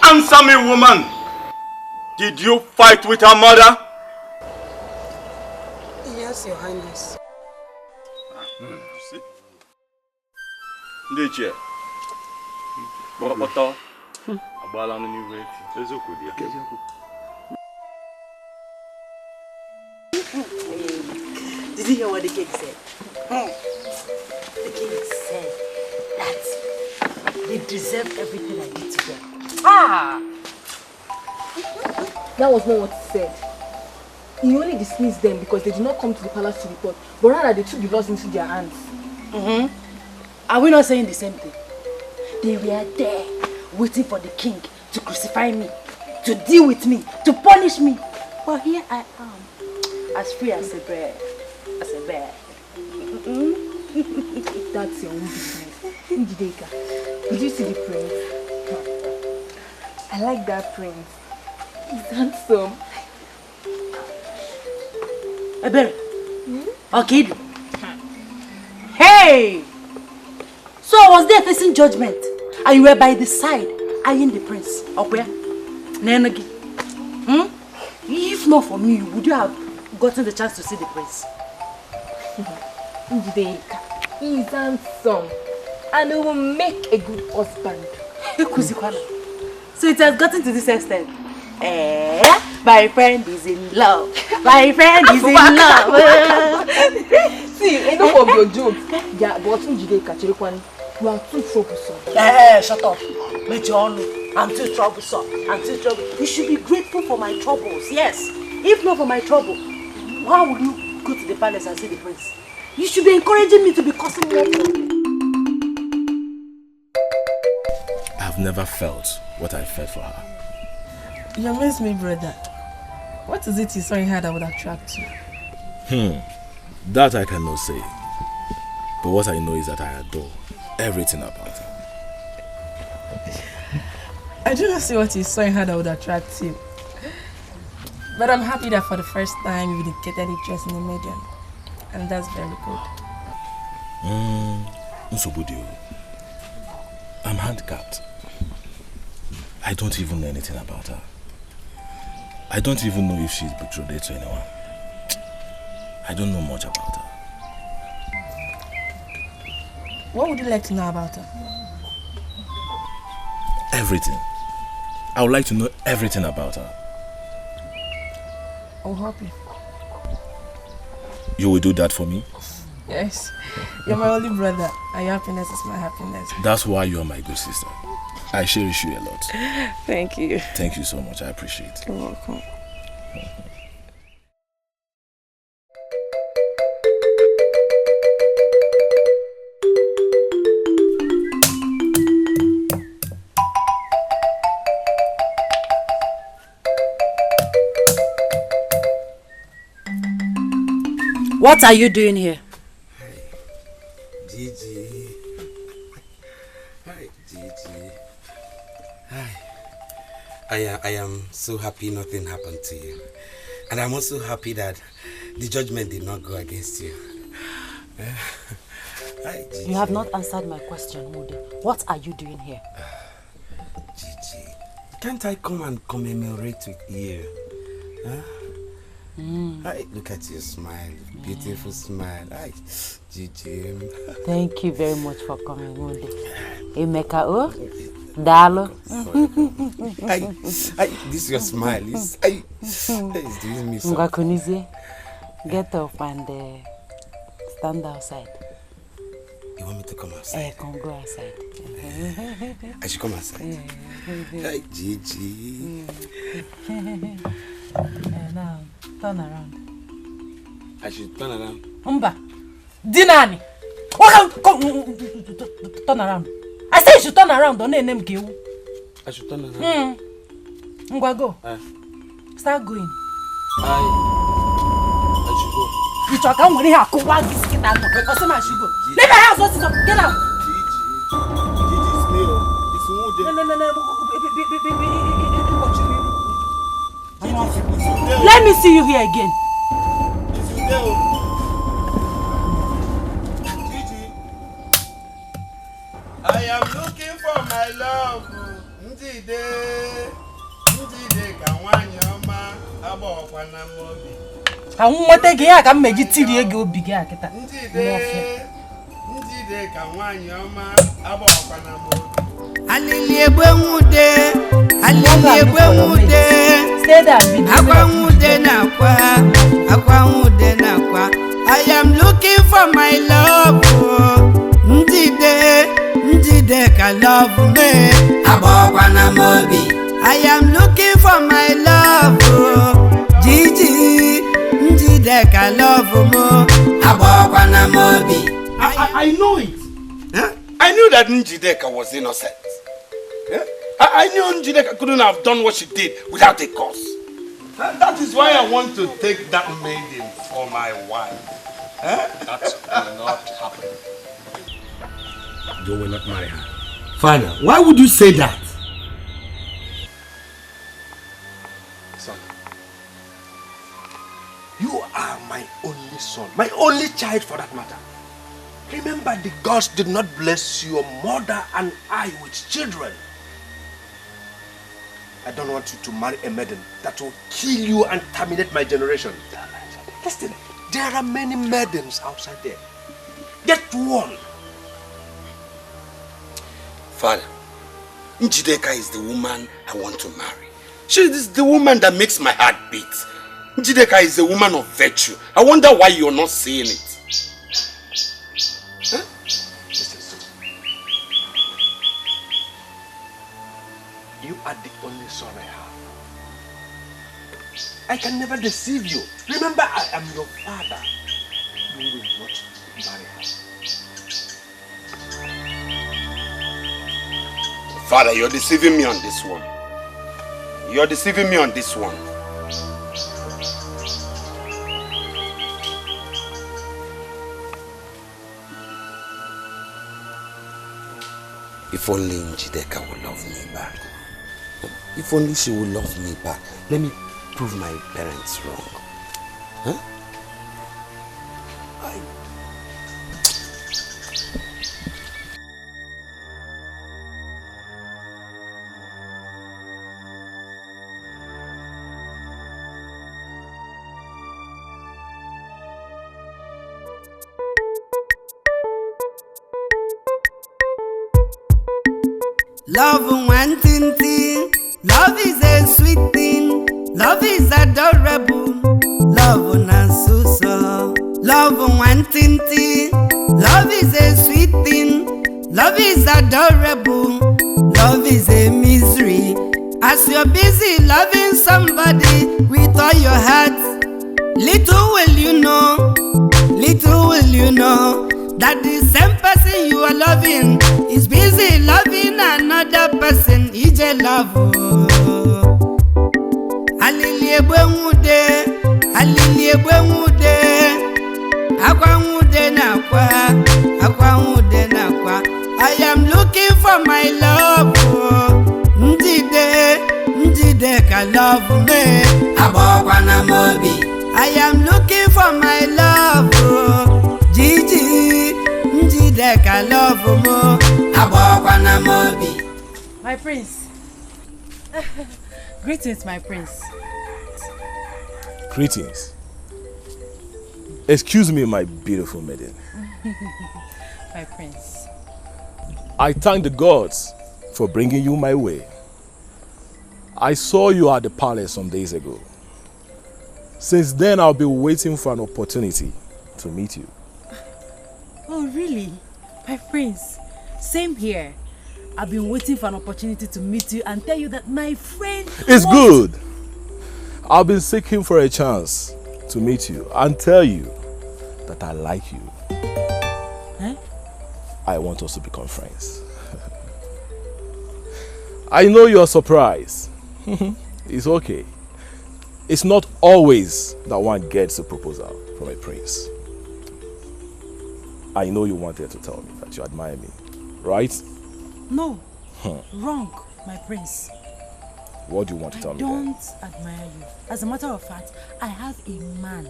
Answer me, woman! Did you fight with her mother?
Yes, Your Highness.
See? Ndeche. Borokoto. Abala no new way. Ezoku dia.
Did you hear what the king said? The king said that they deserve everything I did to them.
That was not what he said. He only dismissed them because they did not come to the palace to report, but rather they took the laws into their hands.
Are we not saying the same thing? They were there waiting for the king to crucify me, to deal with me, to punish me. But here I am, as free as a bird. As a bear.
That's your own business. Njideka, did you see the prince? I like that prince. He's handsome.
Ebere. Okay. Hey! So I was there facing judgment, and you were by the side, eyeing the prince. Okay? Nenagi. If not for me, would you have gotten the chance to see the prince?
Njideka, he's handsome. And he will make a good husband.
So it has gotten to this extent. My friend is in love. My friend is in love.
See, enough of your jokes. Yeah, but Njideka, you are too troublesome.
Shut up. I'm too troublesome. I'm too troublesome. You should be grateful for my troubles. Yes. If not for my trouble, why would you go to the palace and see the prince? You should be encouraging me to be causing more trouble.
I've never felt what I felt for her.
You amaze me, brother. What is it you saw in her that would attract you?
That I cannot say. But what I know is that I adore everything about her.
I do not see what you saw in her that would attract you. But I'm happy that for the first time you dedicated interest in a medium. And that's very good.
Nsobudio, I'm handicapped. I don't even know anything about her. I don't even know if she's betrothed to anyone. I don't know much about her.
What would you like to know about her?
Everything. I would like to know everything about her.
I'll help you.
You will do that for me?
Yes. You're my only brother, and your happiness is my happiness.
That's why you are my good sister. I cherish you a lot.
Thank you.
Thank you so much. I appreciate it.
You're welcome.
What are you doing here?
Gigi. Hi, Gigi. Hi. I am so happy nothing happened to you. And I'm also happy that the judgment did not go against you. Hi, Gigi.
You have not answered my question, Mude. What are you doing here?
Gigi, can't I come and commemorate with you? Huh? Hi, look at your smile, beautiful smile. Hi, Gigi.
Thank you very much for coming, Mude. Emeka, oh, Dalo.
This is your smile. It's doing me so.
Ngakunize, get up and stand outside.
You want me to come outside?
Come go outside.
I should come outside. Hi, Gigi.
Now, turn around.
I should turn around.
Umba, Dinani. Turn around. I said you should turn around. Don't name you.
I should turn around.
Ngwa, go. Start going.
I should go.
You talk on when you have to go out this kid. I should go. Leave my house, what's it? Get out. Let me see you here again.
I am looking for my love. Njide kawanyoma abokwana mobi.
Ka nwote gị ya ka mmeji tiri ego obi gị akịta.
Njide kawanyoma abokwana mobi.
Alili egbe nwude. Akwa nwude nakwa. I am looking for my love. Njide ka love me. Abokwana mobi. I am looking for my love. Gigi. Njide ka love mo. Abokwana mobi.
I know it. I knew that Njideka was innocent. I knew Njideka couldn't have done what she did without a cause. That is why I want to take that maiden for my wife.
That will not happen.
You will not marry her. Father, why would you say that?
Son, you are my only son, my only child for that matter. Remember, the gods did not bless your mother and I with children. I don't want you to marry a maiden that will kill you and terminate my generation. Listen, there are many maidens outside there. Get one.
Father, Njideka is the woman I want to marry. She is the woman that makes my heart beat. Njideka is a woman of virtue. I wonder why you're not saying it. Huh?
Listen, son. You are the only son I have. I can never deceive you. Remember, I am your father. You will not marry her.
Father, you're deceiving me on this one. You're deceiving me on this one. If only Njideka will love me back. If only she will love me back. Let me prove my parents wrong. Huh?
Love one thing, love is a sweet thing, love is adorable, love nasuso. Love one thing, love is a sweet thing, love is adorable, love is a misery. As you're busy loving somebody with all your heart, little will you know that the same person you are loving is busy loving another person. Ije love. Alili egbe nwude. Akwa nwude nakwa. I am looking for my love. Njide ka love me. Abokwana mobi. I am looking for my love. Gigi. Njide ka love mo. Abokwana mobi.
My prince. Greetings, my prince.
Greetings. Excuse me, my beautiful maiden.
My prince.
I thank the gods for bringing you my way. I saw you at the palace some days ago. Since then, I've been waiting for an opportunity to meet you.
Oh, really? My prince, same here. I've been waiting for an opportunity to meet you and tell you that my friend...
It's good. I've been seeking for a chance to meet you and tell you that I like you.
Huh?
I want us to become friends. I know you're surprised. It's okay. It's not always that one gets a proposal from a prince. I know you wanted to tell me that you admire me, right?
No. Wrong, my prince.
What do you want to tell me
I don't admire you. As a matter of fact, I have a man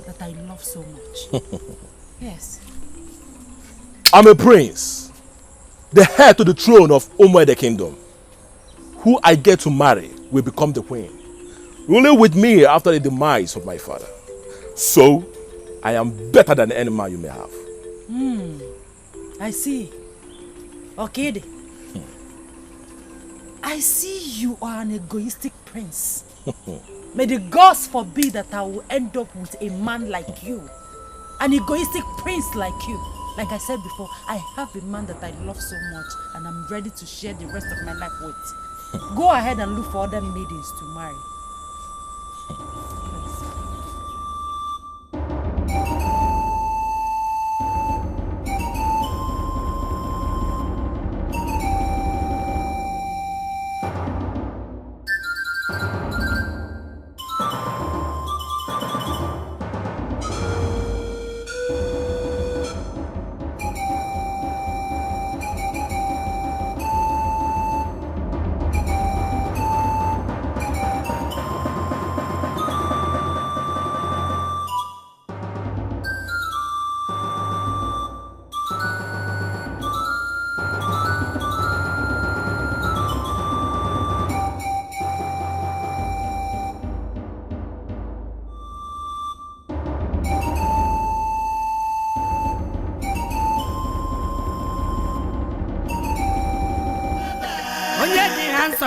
that I love so much. Yes.
I'm a prince, the heir to the throne of the kingdom. Who I get to marry will become the queen, ruling with me after the demise of my father. So, I am better than any man you may have.
I see. Okay. I see you are an egoistic prince. May the gods forbid that I will end up with a man like you. An egoistic prince like you. Like I said before, I have a man that I love so much and I'm ready to share the rest of my life with. Go ahead and look for other maidens to marry.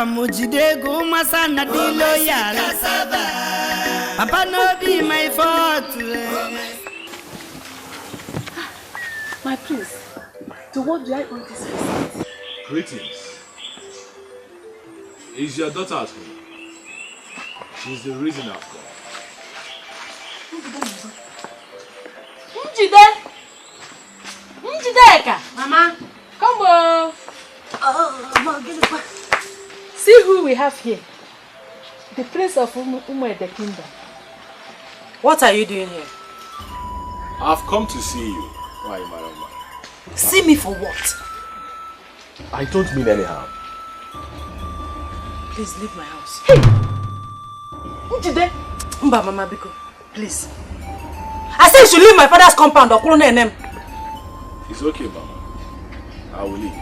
Mujidego masana dilo yara. Papa no be my fault.
My prince, to what do I owe this visit?
Greetings. Is your daughter at home? She's the reason I've come.
Njideka! Mama, come on! See who we have here. The prince of the kingdom.
What are you doing here?
I've come to see you. Why, Marama?
See me for what?
I don't mean any harm.
Please leave my house.
Hey! Njide!
Mba, Mama Biko, please. I said you should leave my father's compound or call name.
It's okay, Mama. I will leave.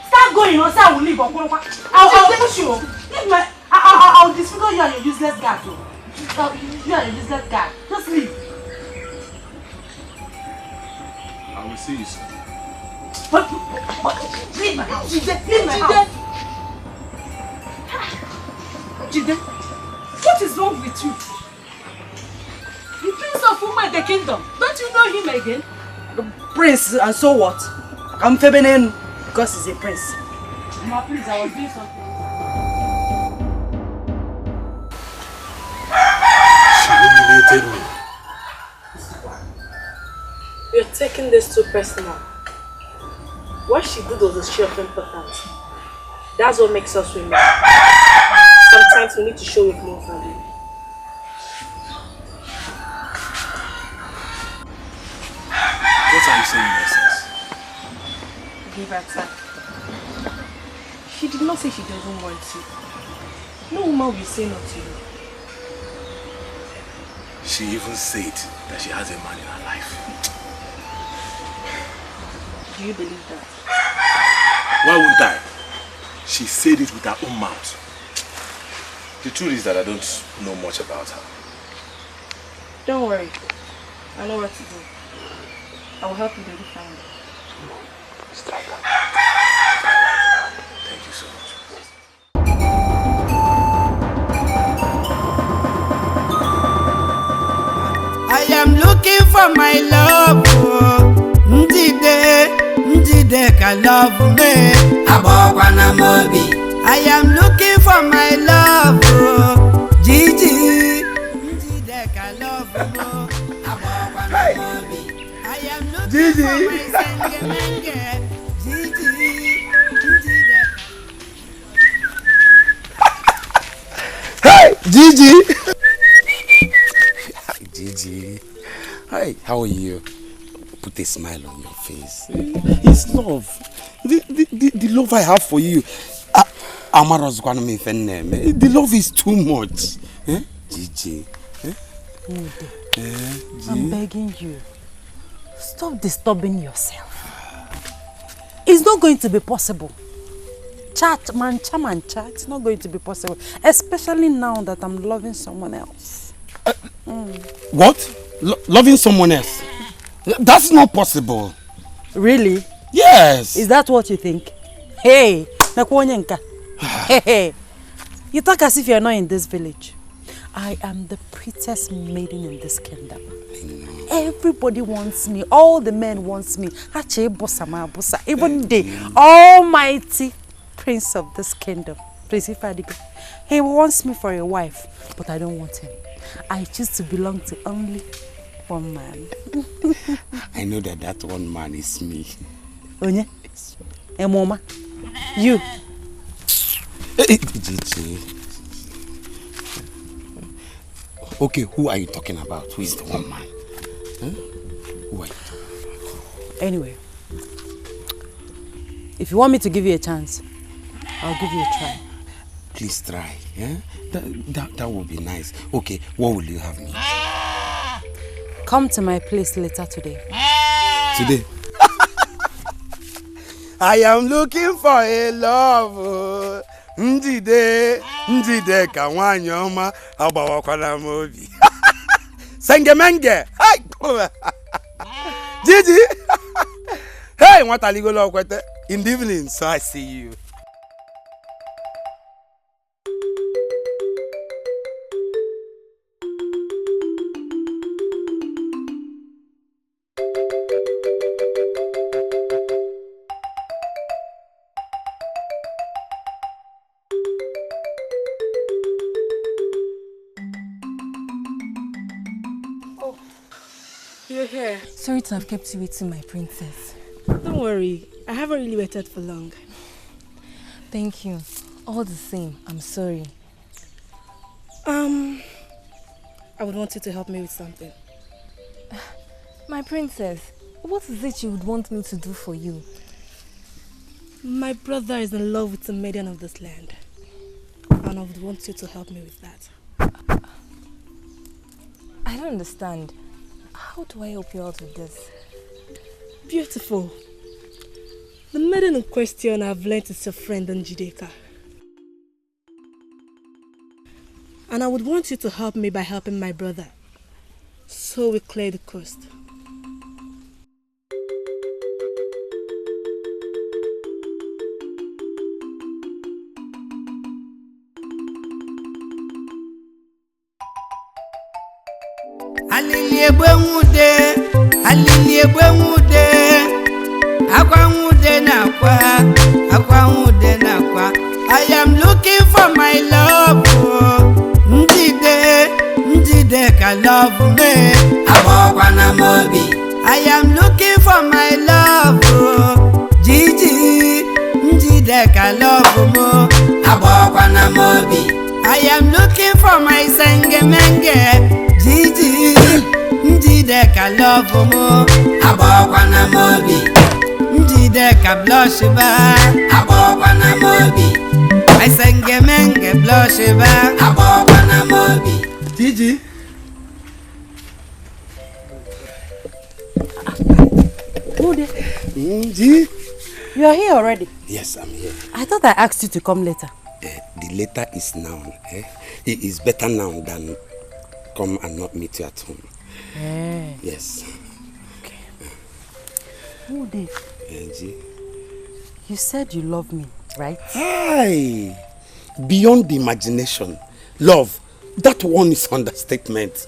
Start going, or say I will leave. I'll push you. Leave my. I'll disfigure you and your useless guy. You and your useless guy. Just leave.
I will see you soon.
But leave my house. Leave my house.
Jide, what is wrong with you? The prince of the kingdom. Don't you know him again?
The prince, and so what? I'm feminine because he's a prince.
Mama, please, I was doing something.
She humiliated me.
You're taking this too personal. What she did was a show of importance. That's what makes us women. Sometimes we need to show with more value.
What are you saying, Essence?
Give her time. She did not say she doesn't want to. No woman will say no to you.
She even said that she has a man in her life.
Do you believe that?
Why wouldn't I? She said it with her own mouth. The truth is that I don't know much about her.
Don't worry. I know what to do. I will help you to find it.
Thank you so much.
I am looking for my love. Njide ka love me. Abokwana mobi. I am looking for my love. Gigi. Njide ka love me. Abokwana mobi. I am looking for my senge. Gigi. Njide.
Gigi! Gigi. Hi, how are you? Put a smile on your face. It's love. The love I have for you. The love is too much. Eh? Gigi. Eh?
I'm begging you. Stop disturbing yourself. It's not going to be possible. Chat, it's not going to be possible. Especially now that I'm loving someone else.
What? Loving someone else? That's not possible.
Really?
Yes.
Is that what you think? Hey, hey, you talk as if you're not in this village. I am the prettiest maiden in this kingdom. Everybody wants me. All the men wants me. Even the almighty prince of this kingdom, Prince Ifadigo. He wants me for a wife, but I don't want him. I choose to belong to only one man.
I know that one man is me.
Onye? Mama, you.
Okay, who are you talking about? Who is the one man? Huh? Who are you talking about?
Anyway, if you want me to give you a chance, I'll give you a try.
Please try. Yeah? That would be nice. Okay, what will you have me?
Come to my place later today.
Today? I am looking for a love. Njide kawanyoma abawakwana mobi. Sengemenge. Gigi. Hey, what are you going to in the evening? So I see you.
You're here.
Sorry to have kept you waiting, my princess.
Don't worry. I haven't really waited for long.
Thank you. All the same, I'm sorry.
I would want you to help me with something.
My princess, what is it you would want me to do for you?
My brother is in love with a maiden of this land. And I would want you to help me with that.
I don't understand. How do I help you out with this?
Beautiful. The maiden in question I've learnt is your friend Njideka. And I would want you to help me by helping my brother. So we clear the coast.
Alili egbe nwude akwa nwude na kwa I am looking for my love. Njide ka love me abokwana mobi. I am looking for my love. Gigi njide ka love mo abokwana mobi. I am looking for my sengemenge. Gigi njide ka love mo abokwana mobi. Njide ka blush ba abokwana mobi. I sengemenge blush ba abokwana mobi.
Gigi.
Who there?
Gigi.
You are here already?
Yes, I'm here.
I thought I asked you to come later.
The later is now. It is better now than come and not meet you at home. Yes.
Okay. Who there?
Gigi.
You said you love me, right?
Hi. Beyond the imagination. Love. That one is understatement.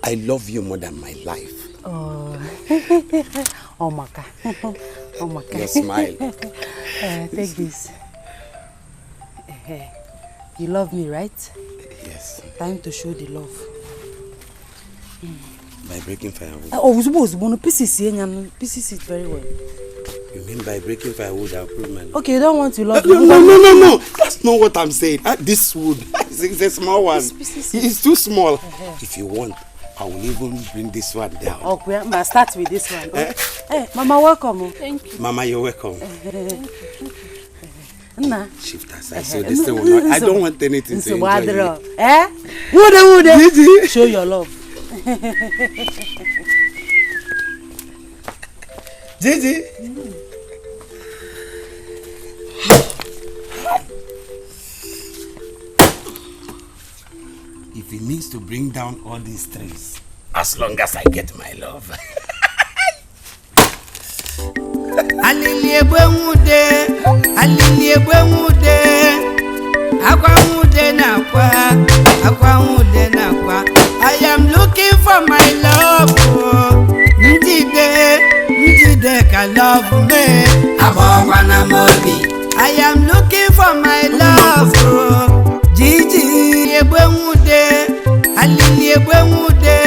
I love you more than my life.
Oh. Oh my God. Oh my God.
Your smile.
Take this. You love me, right?
Yes.
Time to show the love.
By breaking firewood.
Oh, pieces it very well.
You mean by breaking firewood, I'll prove my love?
Okay, you don't want to love
me. No. not what I'm saying. This wood, it's a small one. It's too small. If you want, I will even bring this one down.
Okay, I'm gonna start with this one. Hey, Mama, welcome.
Thank you.
Mama, you're welcome.
Nah.
Shift aside. So this thing will not. I don't want anything to enjoy you.
Eh? Woody. Show your love.
Gigi. If it means to bring down all these trees, as long as I get my love.
Alilie gbenwude, alilie gbenwude, akwa nwude na kwa. I am looking for my love. Njide ka love me. Abokwa na mobi. I am looking for my love. Gigi gbenwude, alilie gbenwude,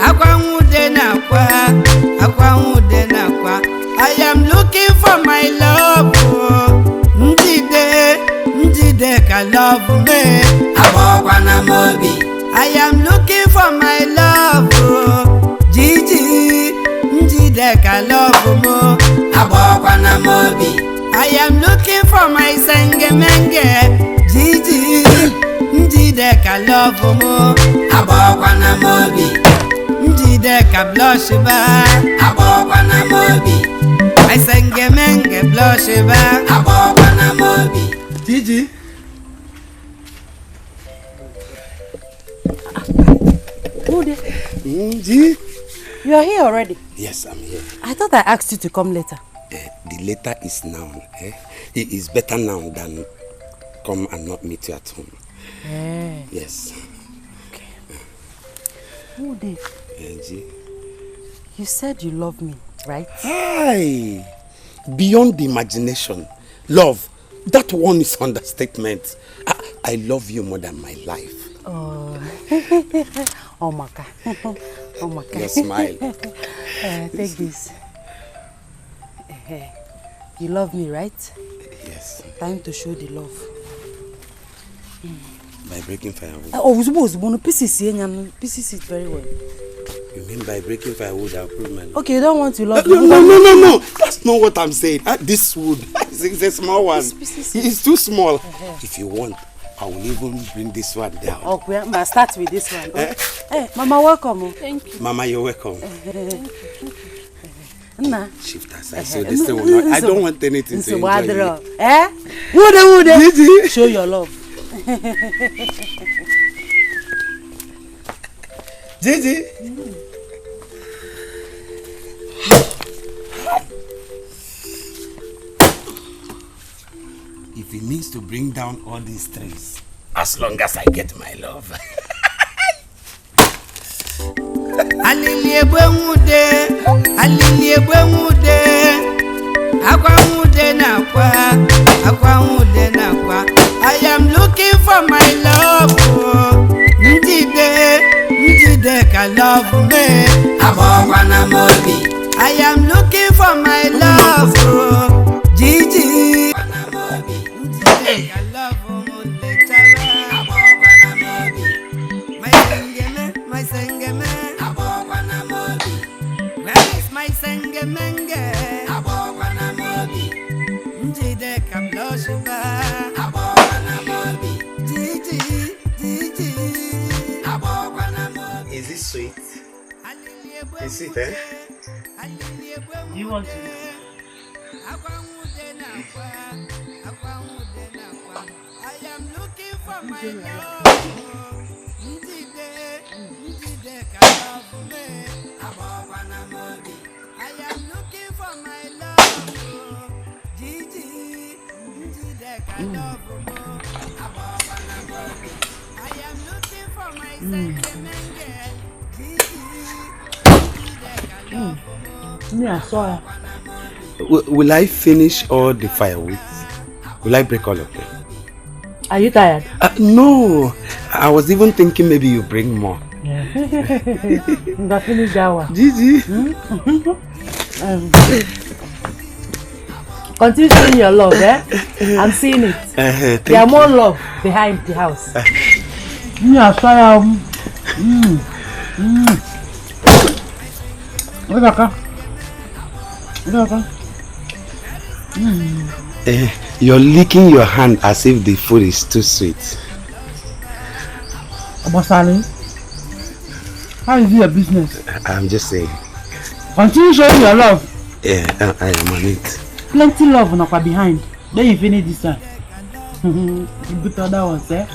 akwa nwude na kwa. I am looking for my love. Njide ka love me. Abokwa na mobi. I am looking for my love. Gigi, njide ka love mo. Abokwa na mobi. I am looking for my sengemenge. Gigi, njide ka love mo. Abokwa na mobi. Njide ka blush ba. Abokwa na mobi. My sengemenge blush ba. Abokwa na mobi.
Gigi. Gigi.
You are here already?
Yes, I'm here.
I thought I asked you to come later.
The later is now. It is better now than come and not meet you at home. Yes.
Okay. Woody.
Gigi.
You said you love me, right?
Hi. Beyond the imagination. Love. That one is understatement. I love you more than my life.
Oh. Oh my God. Oh my God.
Your smile.
Take this. You love me, right?
Yes.
Time to show the love.
By breaking firewood.
Oh, we supposed to pieces it very well.
You mean by breaking firewood, I'll prove my love?
Okay, you don't want to love
me.
me.
No. That's not what I'm saying. This wood, it's a small one. It's too small. If you want, I will even bring this one down.
Okay, I'm gonna start with this one. Hey, Mama, welcome.
Thank you.
Mama, you're welcome.
Nah.
Shift aside. So this thing will not. I don't want anything to enjoy you.
Woody. Show your love.
Gigi. If it means to bring down all these trees, as long as I get my love.
Alilie gbenwude, akwa nwude na kwa. I am looking for my love. Njide ka love me. Abokwa na mobi. I am looking for my love. Gigi. Njide ka love mo letara. Abokwa na mobi. My sengeme. Abokwa na mobi. Where is my sengemenge? Abokwa na mobi. Njide ka blush ba. Abokwa na mobi. Gigi. Abokwa na mobi.
Is this sweet? Is it, eh?
Do you want to?
I am looking for my love. I am looking for my love. Gigi, I am looking for my
Me, I saw her.
Will I finish all the firewood? Will I break all of them?
Are you tired?
No. I was even thinking maybe you bring more.
Yeah. I finished that one.
Gigi.
Continue showing your love, eh? I'm seeing it. There are more love behind the house.
Yeah, sorry.
You're licking your hand as if the food is too sweet.
Obasani, how is your business?
I'm just saying.
Continue showing your love.
Yeah, I am on it.
Plenty love not behind. Then you finish this one. You put other ones, eh?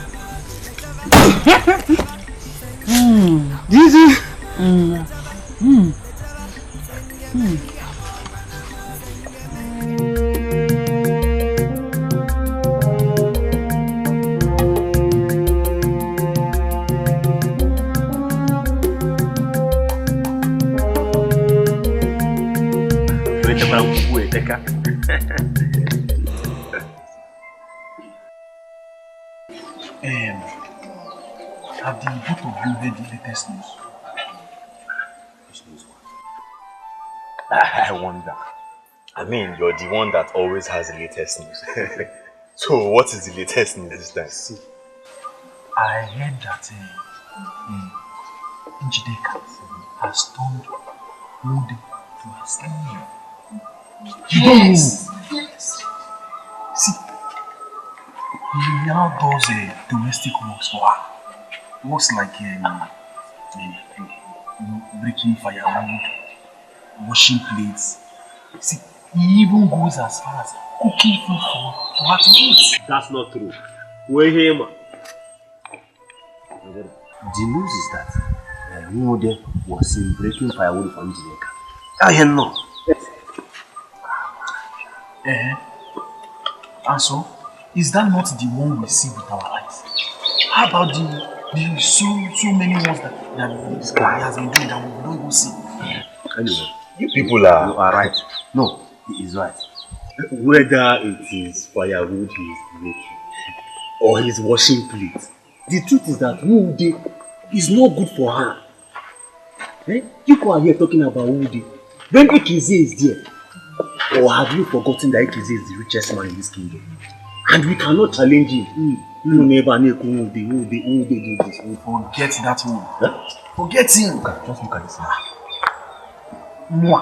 Chizzy.
Have the both of you heard the latest news?
I wonder. I mean, you're the one that always has the latest news. So, what is the latest news this time?
See, I heard that Njideka has turned Wode to a slave. Yes! Yes! See, he now does domestic works for her. Works like breaking firewood, washing plates. See, he even goes as far as cooking food for her to eat.
That's not true. We're him.
The news is that Wode was in breaking firewood for Njideka. I know.
And so, is that not the one we see with our eyes? How about the so many ones that this guy has been doing that we don't even see?
Anyway,
you people are...
You are right. No, he is right.
Whether it is firewood he is breaking or he's washing plates, the truth is that Wode is not good for her. You are here talking about Wode. When Chizzy is there, or have you forgotten that Chizzy is the richest man in this kingdom? And we cannot challenge him. You never know Wode do this.
Forget that one. Huh? Forget him.
Just look at this now.
Moi.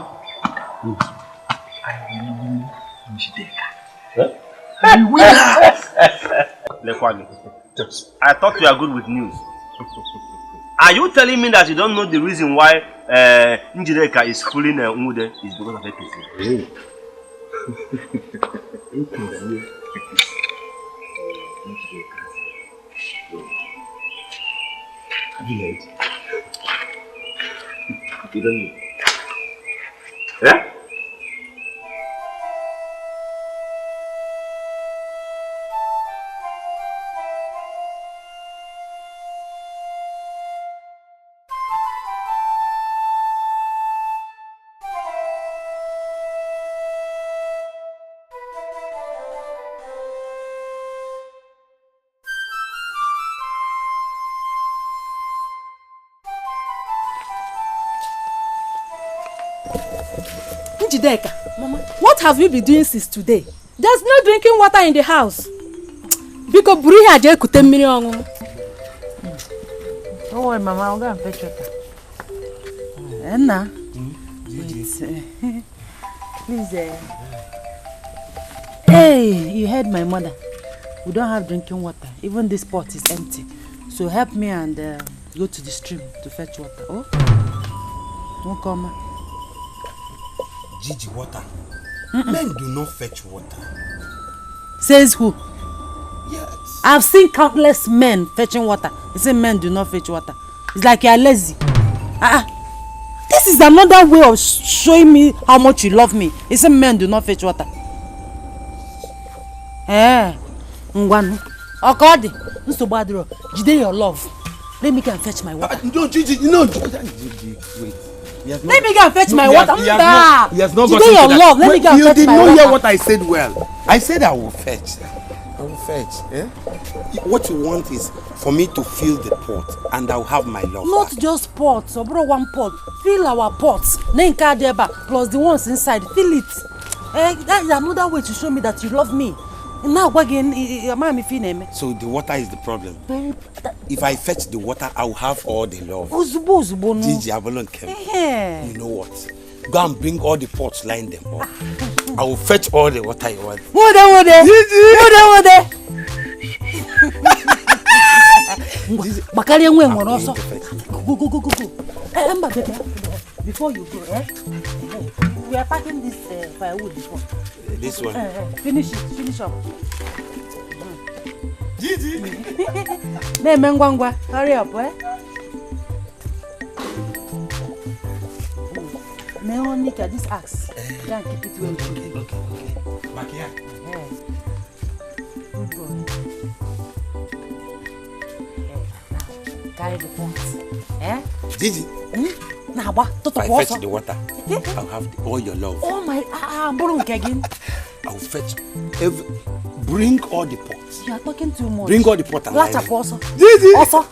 I will win Njideka.
I thought you are good with news. Are you telling me that you don't know the reason why Njideka is fooling Wode is because of APC?
Really? Have you heard? You don't know. Yeah?
Njideka, Mama, what have you been doing since today? There's no drinking water in the house. Because Buri had just cut me on.
Don't worry, Mama, I'll go and fetch water. Anna, please, hey, you heard my mother. We don't have drinking water. Even this pot is empty. So help me and go to the stream to fetch water. Oh, won't come.
Gigi, water. Men do not fetch water.
Says who?
Yes.
I've seen countless men fetching water. They say men do not fetch water. It's like you are lazy. This is another way of showing me how much you love me. They say men do not fetch water. Ngwanu. Okodi. Nsobadro. Jide your love. Let me go and fetch my water.
No, Gigi, no. Gigi, wait.
Let me go and fetch my water.
He has not
Today your love. Let me go and fetch my water.
You did not hear what I said well. I said I will fetch. I will fetch. Eh? What you want is for me to fill the pot and I will have my love.
Not back. Just pots, or bro, one pot. Fill our pots. Nenka deba plus the ones inside. Fill it.
That's another way to show me that you love me. Now again,
so the water is the problem. If I fetch the water, I will have all the love. Gigi, you know what? Go and bring all the pots, line them up. I will fetch all the water you want.
Go. Before you go, we are packing this firewood before.
This one?
Finish up.
Gigi!
Hurry up, Nika, this axe. Can't keep it well.
Okay. Back here.
Good boy. Carry the pot.
Gigi.
Now what?
If I fetch the water, I'll have all your love.
Oh my, again.
I'll fetch bring all the pots.
You are talking too much.
Bring all the pots and line them.
Gigi. Also.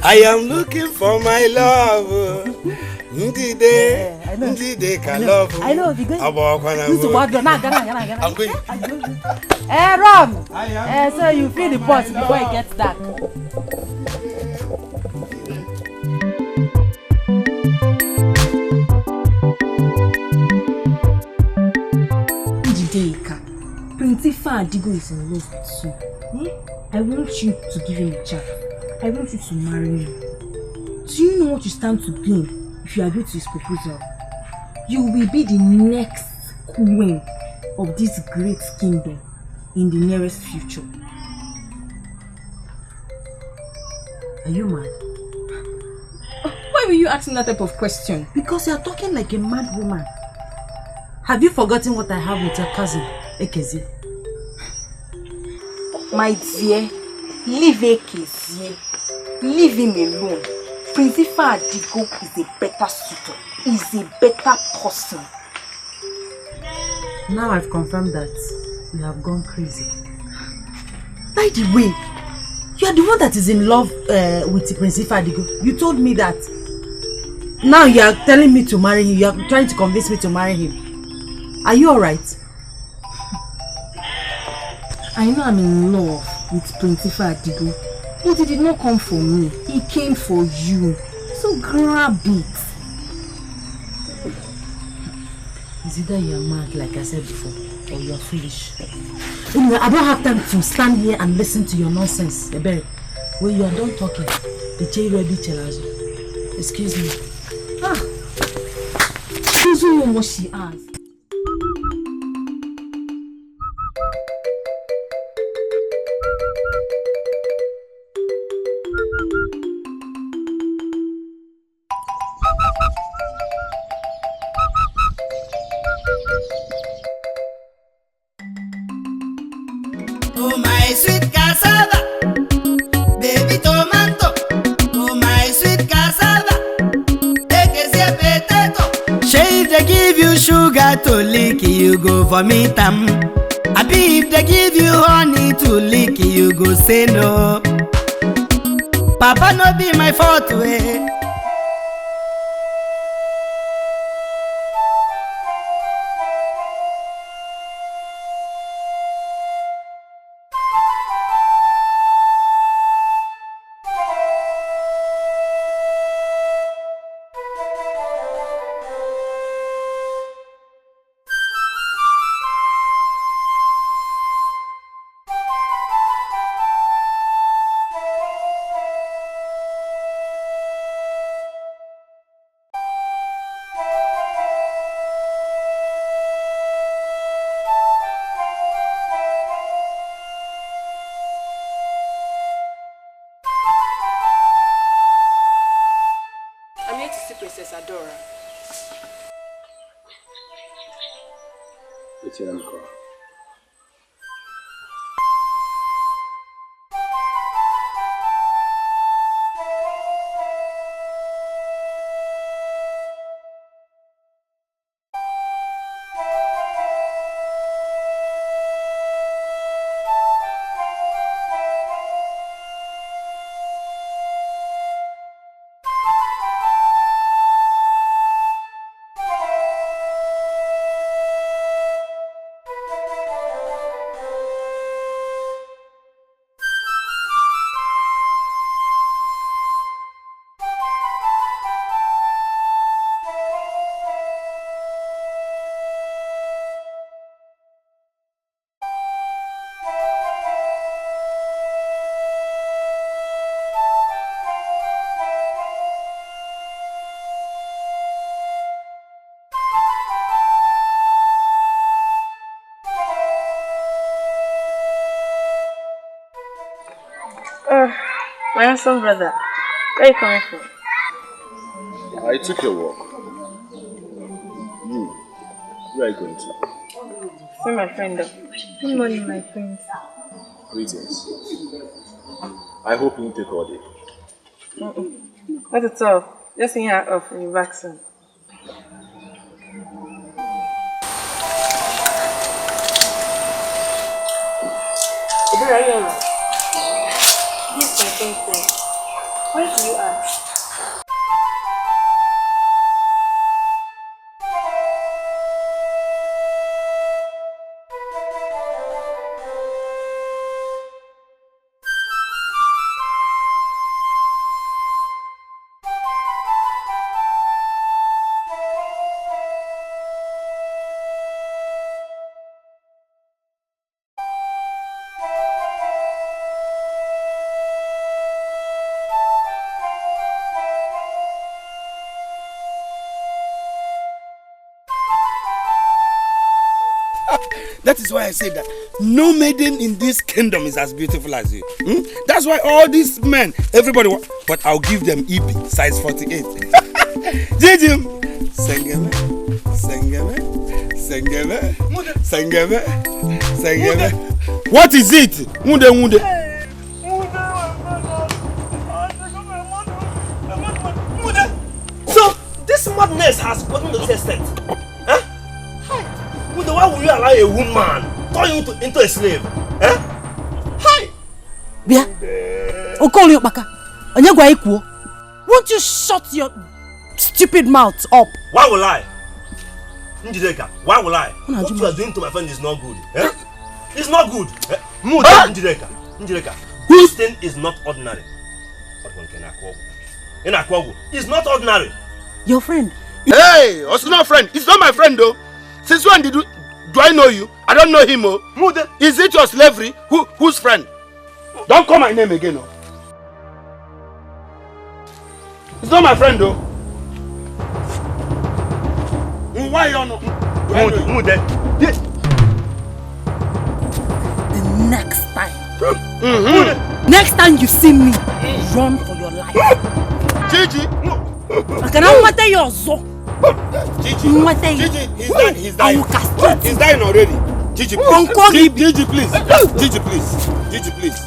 I am looking for my love. Ndide can love.
I know. I'm
going.
Ram. So you fill the pot before it gets dark.
Printifa Adigo is in love with you. I want you to give him a chance. I want you to marry him. Do you know what you stand to gain if you agree to his proposal? You will be the next queen of this great kingdom in the nearest future. Are you mad?
Why were you asking that type of question?
Because you are talking like a mad woman. Have you forgotten what I have with your cousin, Ekezi?
My dear, leave Ekezi. Leave him alone. Printifa Adigo is a better suitor. Is a better person.
Now I've confirmed that you have gone crazy.
By the way, you are the one that is in love with Printifa Adigo. You told me that. Now you are telling me to marry him. You are trying to convince me to marry him. Are you alright?
I know I'm in love with Printifa Adigo, but he did not come for me. He came for you. So grab it.
Is either you are mad, like I said before, or you are foolish. Anyway, I don't have time to stand here and listen to your nonsense, Ebere. When you are done talking, the chair ready chelazo. Excuse me.
She doesn't know what she has.
Oh my sweet cassava, baby tomato. Oh my sweet cassava, take a potato. If they give you sugar to lick, you go vomit 'em. Abi if they give you honey to lick, you go say no. Papa no be my fault way.
It's your uncle.
My handsome brother, where are you coming from?
I took a walk. You, where are you going to?
See my friend. Good morning, my friends.
Greetings. I hope you won't take all day.
Not at all. Just seeing her off in the back soon. Are you alright? Yes, my friend said. Why do you ask?
That is why I say that no maiden in this kingdom is as beautiful as you. That's why all these men, everybody, but I'll give them EP, size 48. Jijim, Sengeme, Sengeme, Sengeme, Sengeme, Sengeme. What is it? Munde, munde.
So, this madness has gotten to this extent. Why would you allow a woman turn you into a slave? Hi!
Bia, Okoli Okpaka, Onyegwa Ikwo, won't you shut your stupid mouth up?
Why will I? Njideka, why will I? What you are doing to my friend is not good. It's not good. Njideka, this thing is not ordinary. It's not ordinary.
Your friend?
Hey, it's not friend. It's not my friend though. Since when do I know you? I don't know him. Oh. Is it your slavery? Whose friend? Don't call my name again. Oh. It's not my friend though. Why you know?
The next time. Next time you see me, run for your life.
Gigi.
I cannot matter your zo.
Gigi, he's dying. He's dying already. Gigi, please. Gigi, please. Gigi, please. Gigi, please.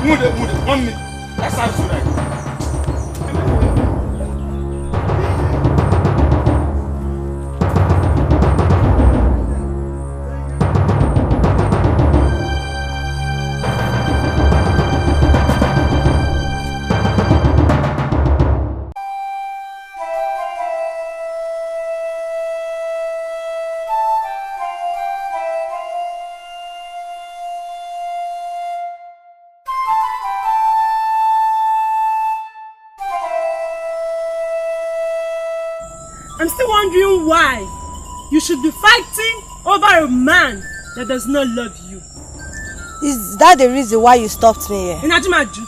Mude, 1 minute. That sounds right.
I'm still wondering why you should be fighting over a man that does not love you.
Is that the reason why you stopped me here?
Inajimaju,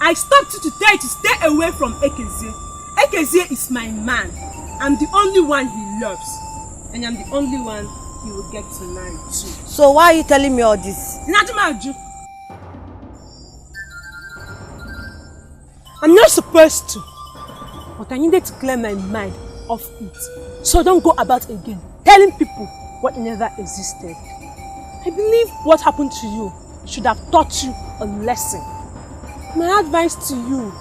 I stopped you to tell you to stay away from Ekezie. Ekezie is my man. I'm the only one he loves. And I'm the only one he will get to marry too.
So why are you telling me all this?
Inajimaju, I'm not supposed to, but I needed to clear my mind of it. So don't go about again telling people what never existed. I believe what happened to you should have taught you a lesson. My advice to you,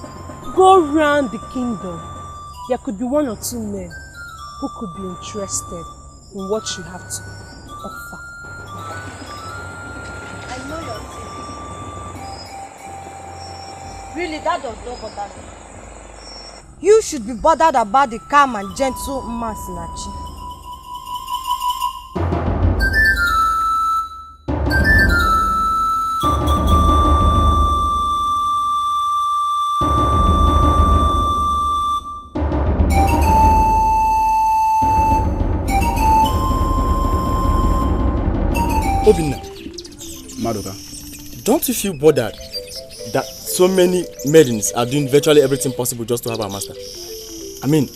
go round the kingdom. There could be 1 or 2 men who could be interested in what you have to offer.
I know your thing. Really, that does not bother me. You should be bothered about the calm and gentle Masinachi.
Obinna, Madoka, don't you feel bothered that so many maidens are doing virtually everything possible just to have our master? I mean,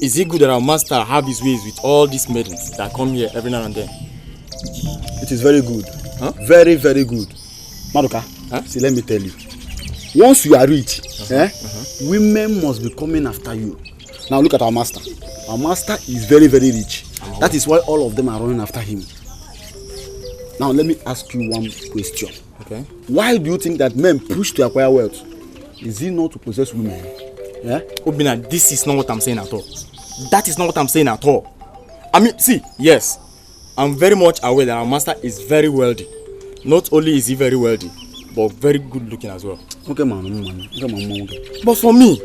is it good that our master have his ways with all these maidens that come here every now and then?
It is very good. Huh? Very, very good. Madoka, see, let me tell you. Once you are rich, women must be coming after you. Now look at our master. Our master is very, very rich. That is why all of them are running after him. Now let me ask you one question. Okay. Why do you think that men push to acquire wealth? Is it not to possess women? Yeah?
Obina, this is not what I'm saying at all. That is not what I'm saying at all. I mean, see, yes, I'm very much aware that our master is very wealthy. Not only is he very wealthy, but very good looking as well.
Okay, man.
But for me,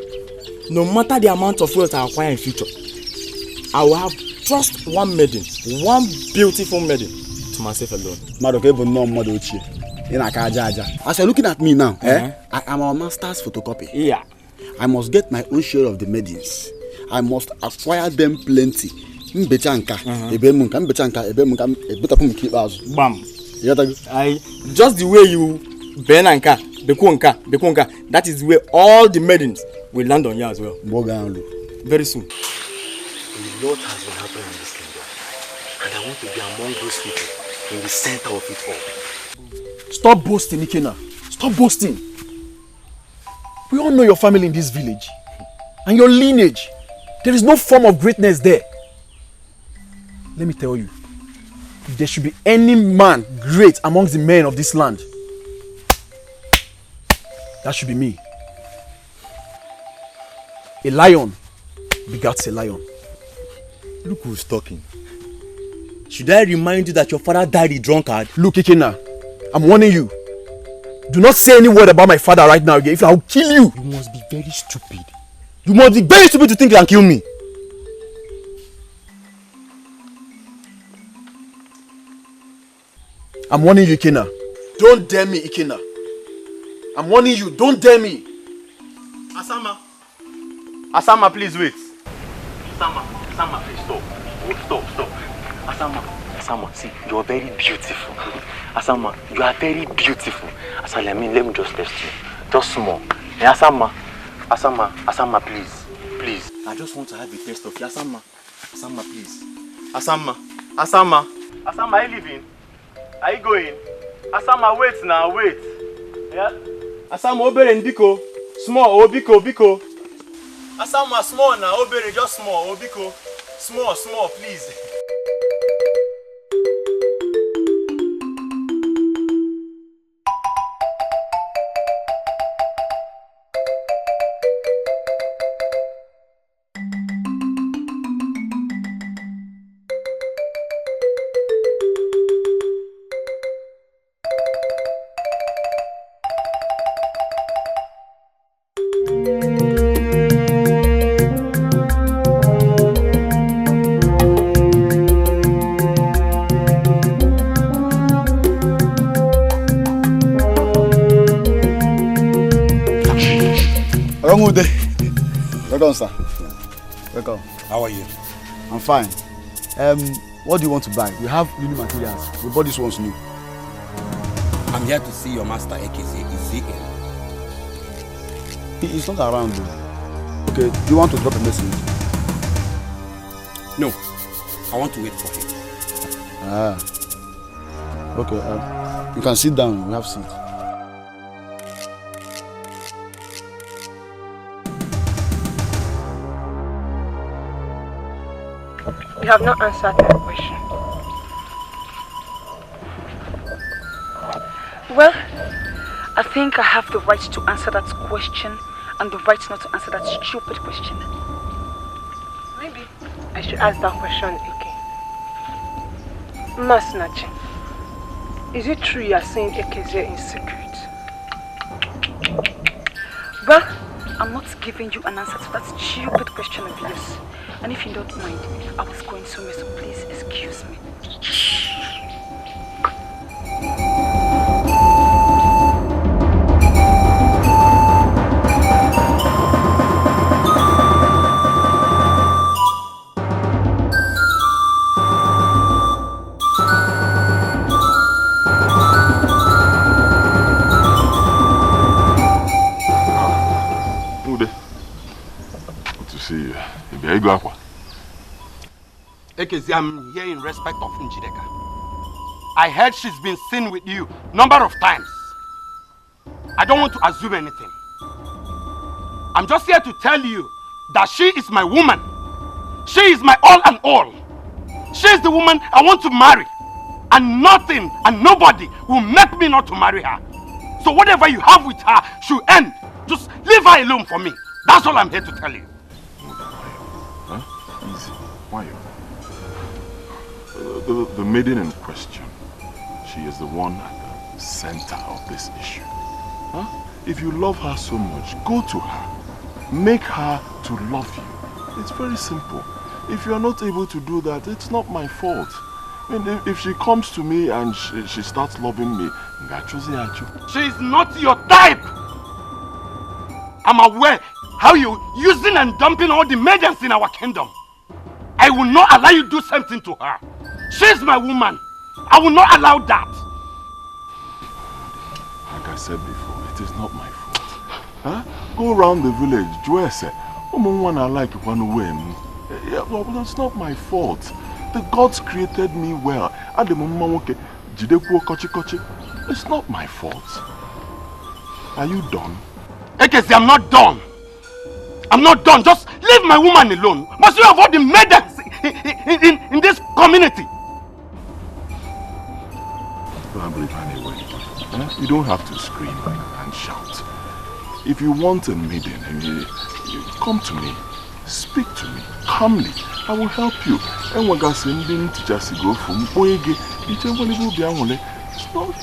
no matter the amount of wealth I acquire in future, I will have just one maiden, one beautiful maiden to myself alone.
As you're looking at me now, I am our master's photocopy.
Yeah.
I must get my own share of the maidens. I must acquire them plenty. Bam.
Just the way you Benanka, Bekunka, that is the way all the maidens will land on you as well. Very soon.
A lot has been happening in this kingdom, and I want to be among those people in the center of it all.
Stop boasting, Ikena. Stop boasting. We all know your family in this village and your lineage. There is no form of greatness there. Let me tell you, if there should be any man great amongst the men of this land, that should be me. A lion begats a lion.
Look who's talking. Should I remind you that your father died a drunkard?
Look, Ikena, I'm warning you. Do not say any word about my father right now again. If I will kill you.
You must be very stupid.
You must be very stupid to think you can kill me. I'm warning you, Ikena. Don't dare me, Ikena. I'm warning you, don't dare me.
Asama, please wait. Asama, please stop. Stop. Asama, see, you are very beautiful. Asama, you are very beautiful. Asama, let me just test you. Just small. Hey, Asama, please. I just want to have a taste of you. Asama, please. Asama, are you leaving? Are you going? Asama, wait now, wait. Yeah? Asama, obere ndiko. Small, biko. Asama, small now, obere, just small, biko. Small, please.
Welcome, sir. Welcome.
How are you?
I'm fine. What do you want to buy? We have new materials. We bought this one's new.
I'm here to see your master, AKC. Is he in?
He's not around though. Okay, do you want to drop a message?
No. I want to wait for him.
Okay, you can sit down. We have seats.
You have not answered my question. Well, I think I have the right to answer that question and the right not to answer that stupid question. Maybe I should ask that question again. Masnachi, is it true you are saying Ekeze in secret? Well, I'm not giving you an answer to that stupid question of yours. And if you don't mind, I was going somewhere, so please excuse me.
Ekezi, I'm here in respect of Njideka. I heard she's been seen with you number of times. I don't want to assume anything. I'm just here to tell you that she is my woman. She is my all and all. She is the woman I want to marry. And nothing and nobody will make me not to marry her. So whatever you have with her should end. Just leave her alone for me. That's all I'm here to tell you.
Huh? Easy. Why? The maiden in question, she is the one at the center of this issue. Huh? If you love her so much, go to her. Make her to love you. It's very simple. If you are not able to do that, it's not my fault. I mean, if she comes to me and she starts loving me,
she is not your type. I'm aware how you're using and dumping all the maidens in our kingdom. I will not allow you to do something to her. She's my woman. I will not allow that.
Like I said before, it is not my fault. Huh? Go around the village, Joese. I like one way. Yeah, but that's not my fault. The gods created me well. It's not my fault. Are you done?
Ekesi, I'm not done. I'm not done. Just leave my woman alone. Must you avoid the maidens in this community?
Anyway, you don't have to scream and shout. If you want a maiden, you come to me. Speak to me calmly. I will help you. And when God sends me to just go from Boyege, you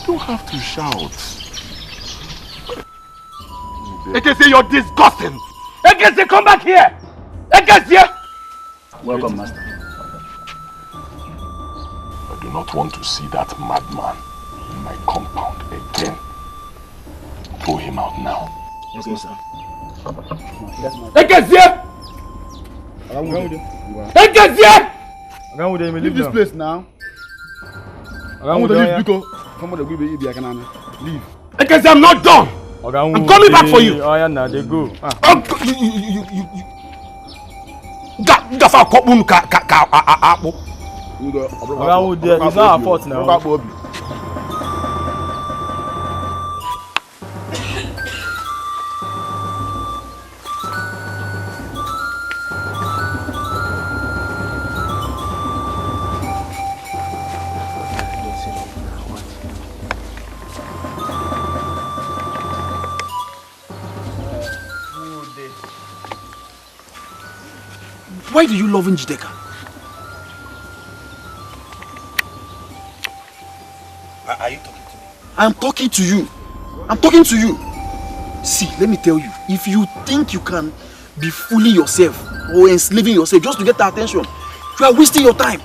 don't have to shout.
Ekesi, you're disgusting. Ekesi, come back here. Ekesi.
Welcome, Master.
I do not want to see that madman in my compound again. Throw him out now.
Yes, Master.
Ekesi.
Leave this place now. Leave.
Ekesi, I'm not done. I'm coming back for you.
Oh yeah, now they go.
That's our courtroom.
It's not our fault now.
Why do you love Njideka?
Are you talking to me?
I'm talking to you. I'm talking to you. See, let me tell you, if you think you can be fooling yourself or enslaving yourself just to get the attention, you are wasting your time.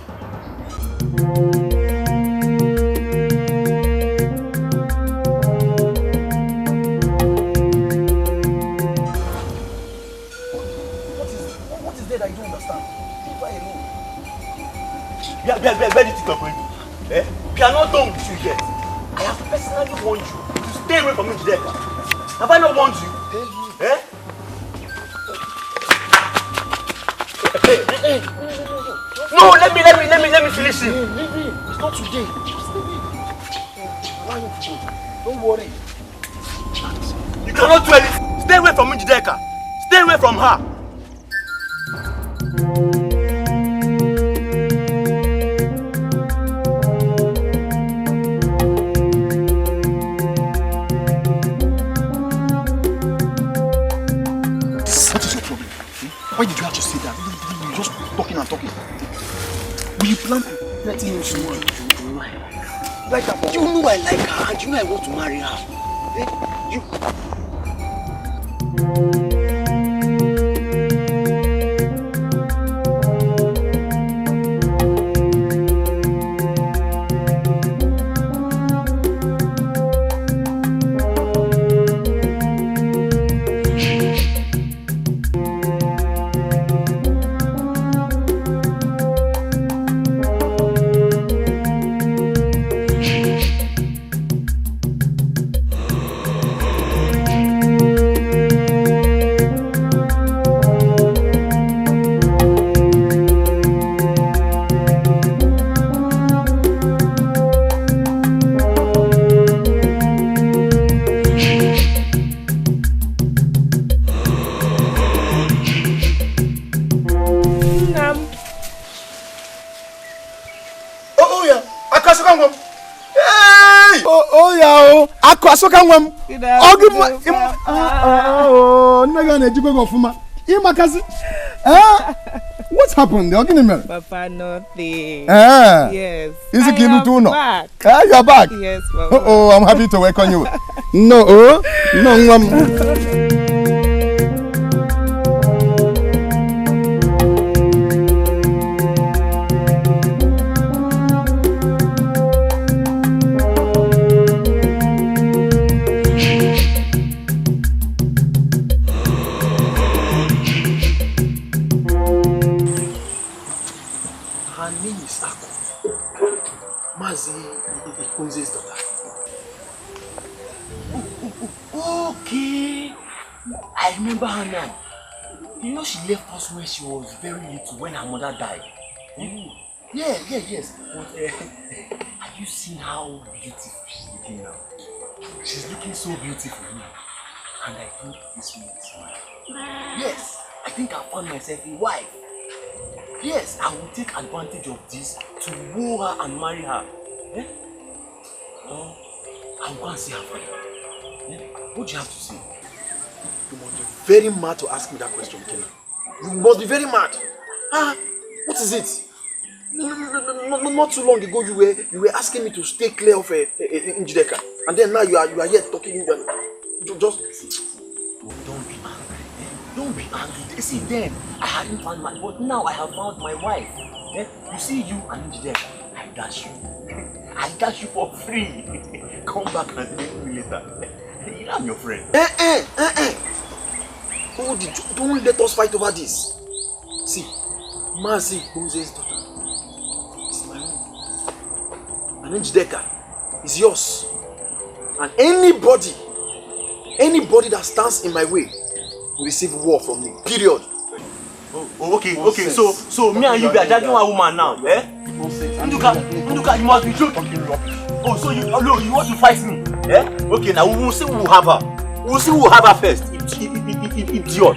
Where did you come from? We are not done with you yet. I have personally warned you to stay away from Njideka. Have I not warned you? No, let me finish it.
It's not today. Don't worry.
You cannot do anything. Stay away from Njideka. Stay away from her.
Why did you have to say that? You're just talking and talking. Will you plan letting him see you? Like that? You know I like her and you know I want to marry her. Hey! Oh yeah, akwasoka nwam. Ogi nnaga na ejikwa go fuma. Imakazi. What's happened?
Papa, nothing.
Yes. Is it you too? No. You are back.
Yes, Papa.
Oh, I'm happy to welcome you. No, no,
Okay, I remember her now. You know she left us when she was very little, when her mother died. Yes. But have you seen how beautiful she's looking now? She's looking so beautiful now. And I think this will is mine. Yes, I think I found myself a wife. Yes, I will take advantage of this to woo her and marry her. No, I'll go and see her father. What do you have to say?
You must be very mad to ask me that question, Kenna. You must be very mad. What is it? Not too long ago you were asking me to stay clear of Njideka, and then now you are here talking. Just
don't be angry. Don't be angry. See, then I hadn't found my, but now I have found my wife. You see, you and Njideka, I dash you. I dash you for free. Come back and thank me later. I'm your friend.
Don't let us fight over this. See, Mazi Moses' daughter is my own. And Njideka is yours. And anybody that stands in my way will receive war from me. Period.
Okay. So me and you are dragging one woman now, Nduka, you must be joking. Oh, so you want to fight me? Okay, now we will see who will have her. We will see who will have her first. Idiot.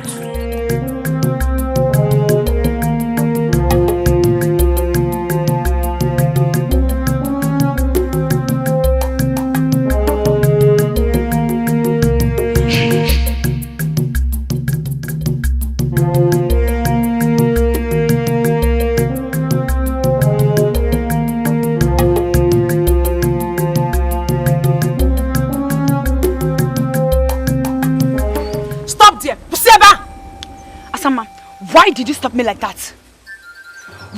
Why did you stop me like that?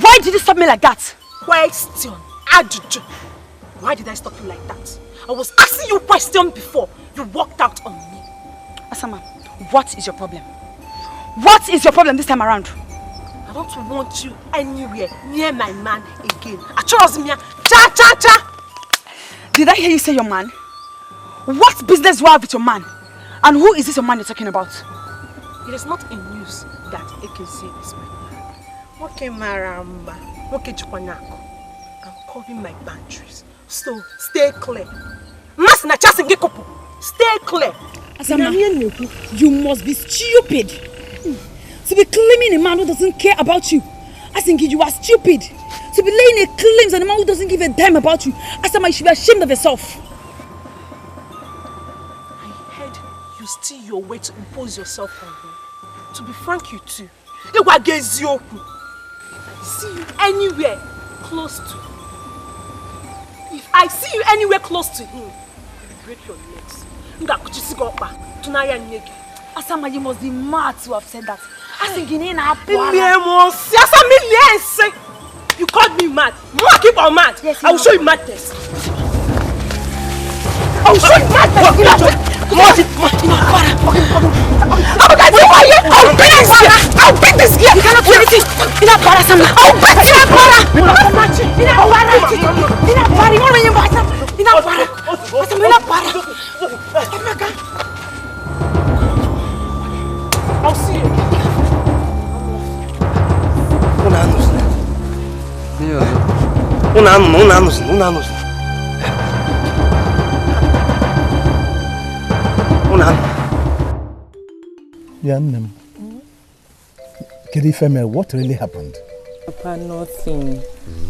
Why did you stop me like that?
Question. Ajuju. Why did I stop you like that? I was asking you a question before. You walked out on me.
Asama, what is your problem? What is your problem this time around?
I don't want you anywhere near my man again. I chose me. Cha.
Did I hear you say your man? What business do you have with your man? And who is this your man you're talking about?
It is not in news that AKC is my man. Okay, Maramba. Okay, Chukwanyako. I'm covering my boundaries. So, stay clear. Stay clear.
Asama, you must be stupid to be claiming a man who doesn't care about you. I think you are stupid to be laying a claims on a man who doesn't give a damn about you. Asama, you should be ashamed of yourself.
I heard you steal your way to impose yourself on me. To be frank, you too. If I see you anywhere close to him, you break your legs.
Asama, you must be mad to have said that. I think you need
You called me mad. Keep on mad. Yes, I will show you madness. I will show you madness. I'll beat this girl. You cannot do anything. I'll beat I'll see you.
Yeah, Kedifeme, what really happened?
Papa, nothing.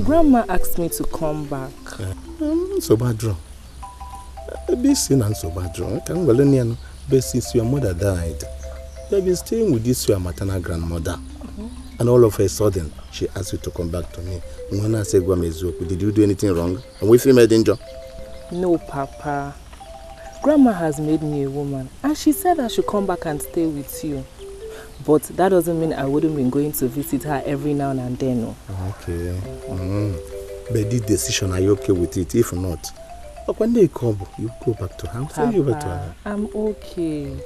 Grandma asked me to come back.
So bad draw. Be seen and so bad draw. Can well but since your mother died, you've been staying with this your maternal grandmother. And all of a sudden, she asked you to come back to me. When I said, did you do anything wrong? And we feel made danger?
No, Papa. Grandma has made me a woman. And she said I should come back and stay with you. But that doesn't mean I wouldn't be going to visit her every now and then. No.
Okay. But this decision, are you okay with it? If not, when they come, you go back to her. I'll send you back to her.
I'm okay.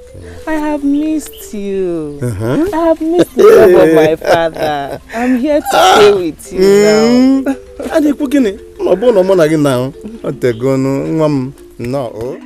I have missed you. I have missed the love of my father. I'm here to stay with you now.
And you're cooking it. I'm going again now. I'm going to no.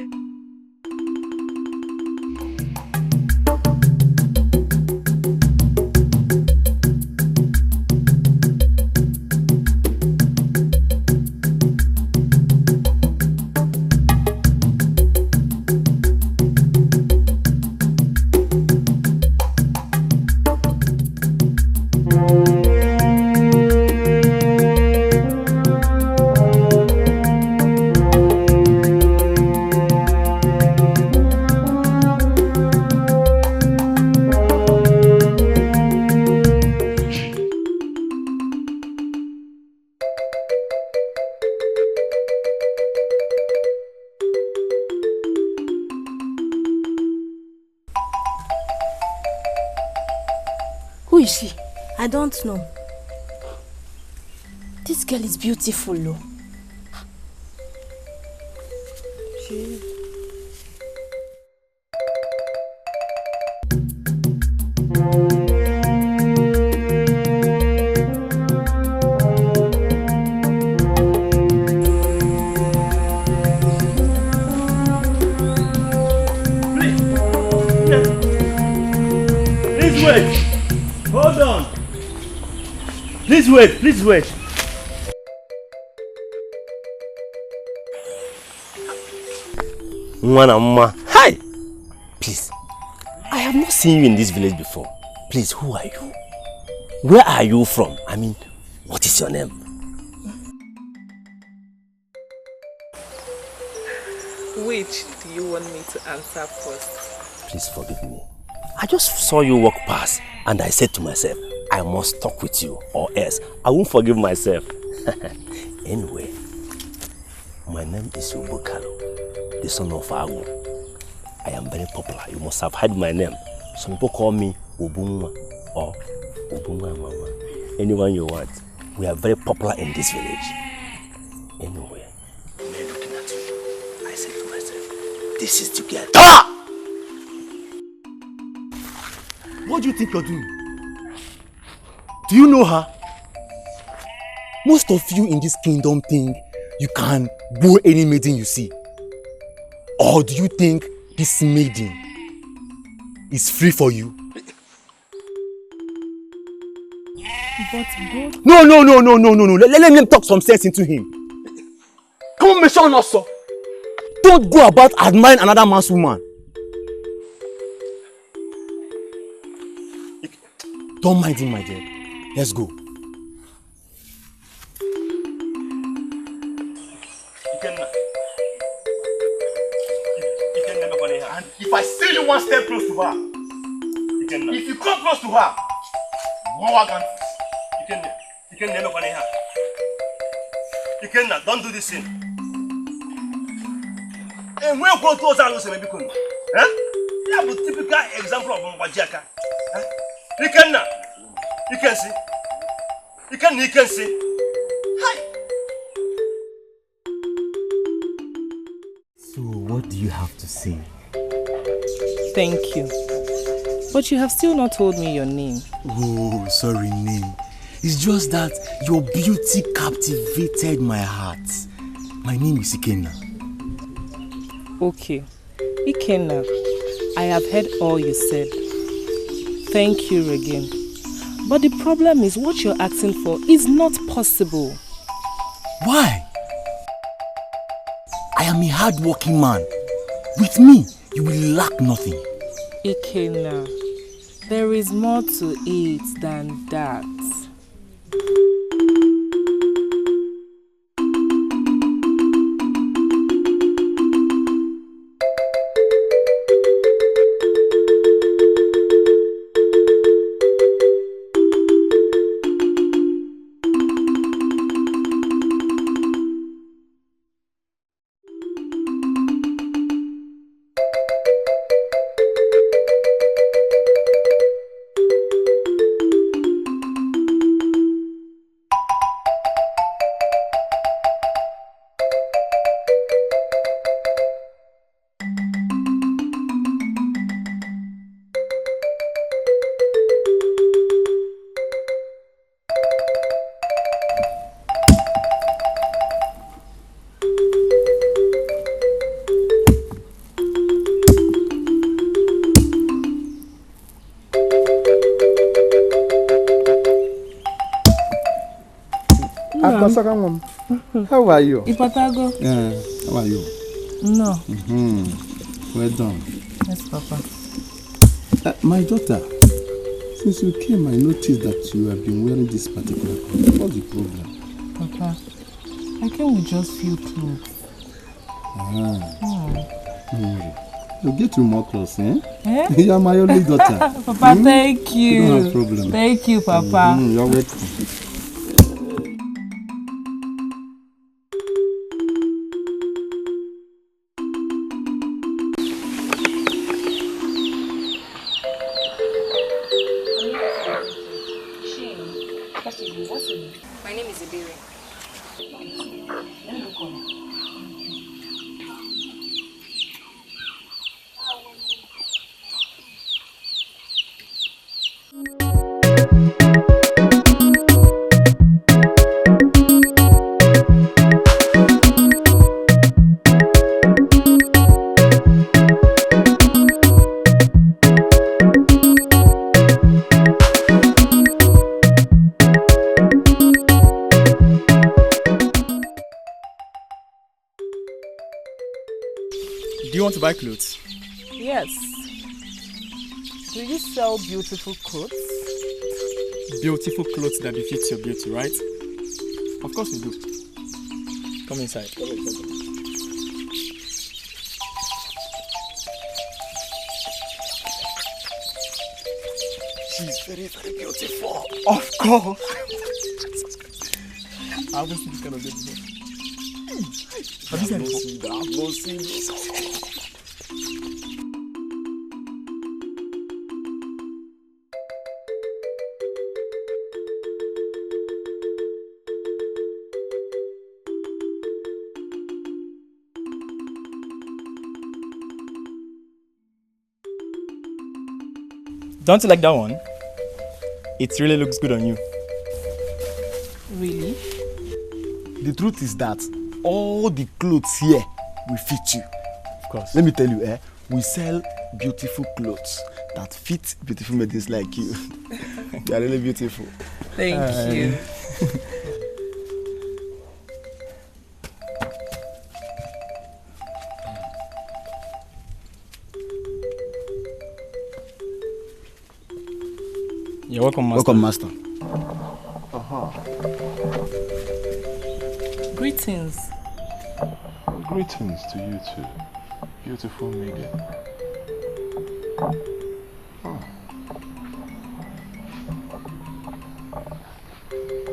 Who is she? I don't know. This girl is beautiful, though. She...
Please wait. Hold on. Please wait, please wait. Mwanamma. Hi! Please. I have not seen you in this village before. Please, who are you? Where are you from? I mean, what is your name?
Which do you want me to answer first?
Please forgive me. I just saw you walk past and I said to myself, I must talk with you or else I won't forgive myself. Anyway, my name is Obokalo, the son of Agu. I am very popular. You must have heard my name. Some people call me Obunwa or Obunwa Mama. Anyone you want. We are very popular in this village. Anyway, when looking at you, I said to myself, this is to get. Ah! What do you think you're doing? Do you know her?
Most of you in this kingdom think you can go any maiden you see. Or do you think this maiden is free for you?
But both...
No. Let me talk some sense into him. Come on, Mission also. Don't go about admiring another man's woman. Don't mind him, my dear. Let's go.
And if I see you one step close to her, if you come close to her, don't do this thing. And when you go to us, maybe you have a typical example of Mwajaka. You can see. You can see. Hi.
So what do you have to say?
Thank you. But you have still not told me your name.
Oh, sorry, name. It's just that your beauty captivated my heart. My name is Ikenna.
Okay. Ikenna, I have heard all you said. Thank you again. But the problem is what you're asking for is not possible.
Why? I am a hard-working man. With me, you will lack nothing.
Ikenna, there is more to it than that.
How are you?
Ipatago.
Yeah, how are you?
No.
Well done.
Yes, Papa.
My daughter, since you came, I noticed that you have been wearing this particular clothes. What's the problem?
Papa, I came with just few clothes.
Don't worry. You'll get you more clothes, eh? You are my only daughter.
Papa, thank you.
You don't have problem.
Thank you, Papa.
You're welcome.
My name is Ibiri. Let me look on.
Do you want to buy clothes?
Yes. Do you sell beautiful clothes?
Beautiful clothes that befit your beauty, right? Of course we do. Come inside.
She's very, very beautiful.
Of course. I haven't seen this kind of lady before. Have you seen it before?
I've not seen this.
Don't you like that one? It really looks good on you.
Really?
The truth is that all the clothes here will fit you.
Of course.
Let me tell you, we sell beautiful clothes that fit beautiful maidens like you. They are really beautiful.
Thank you.
You're welcome, Master.
Welcome, Master.
Greetings.
Greetings to you too, beautiful maiden.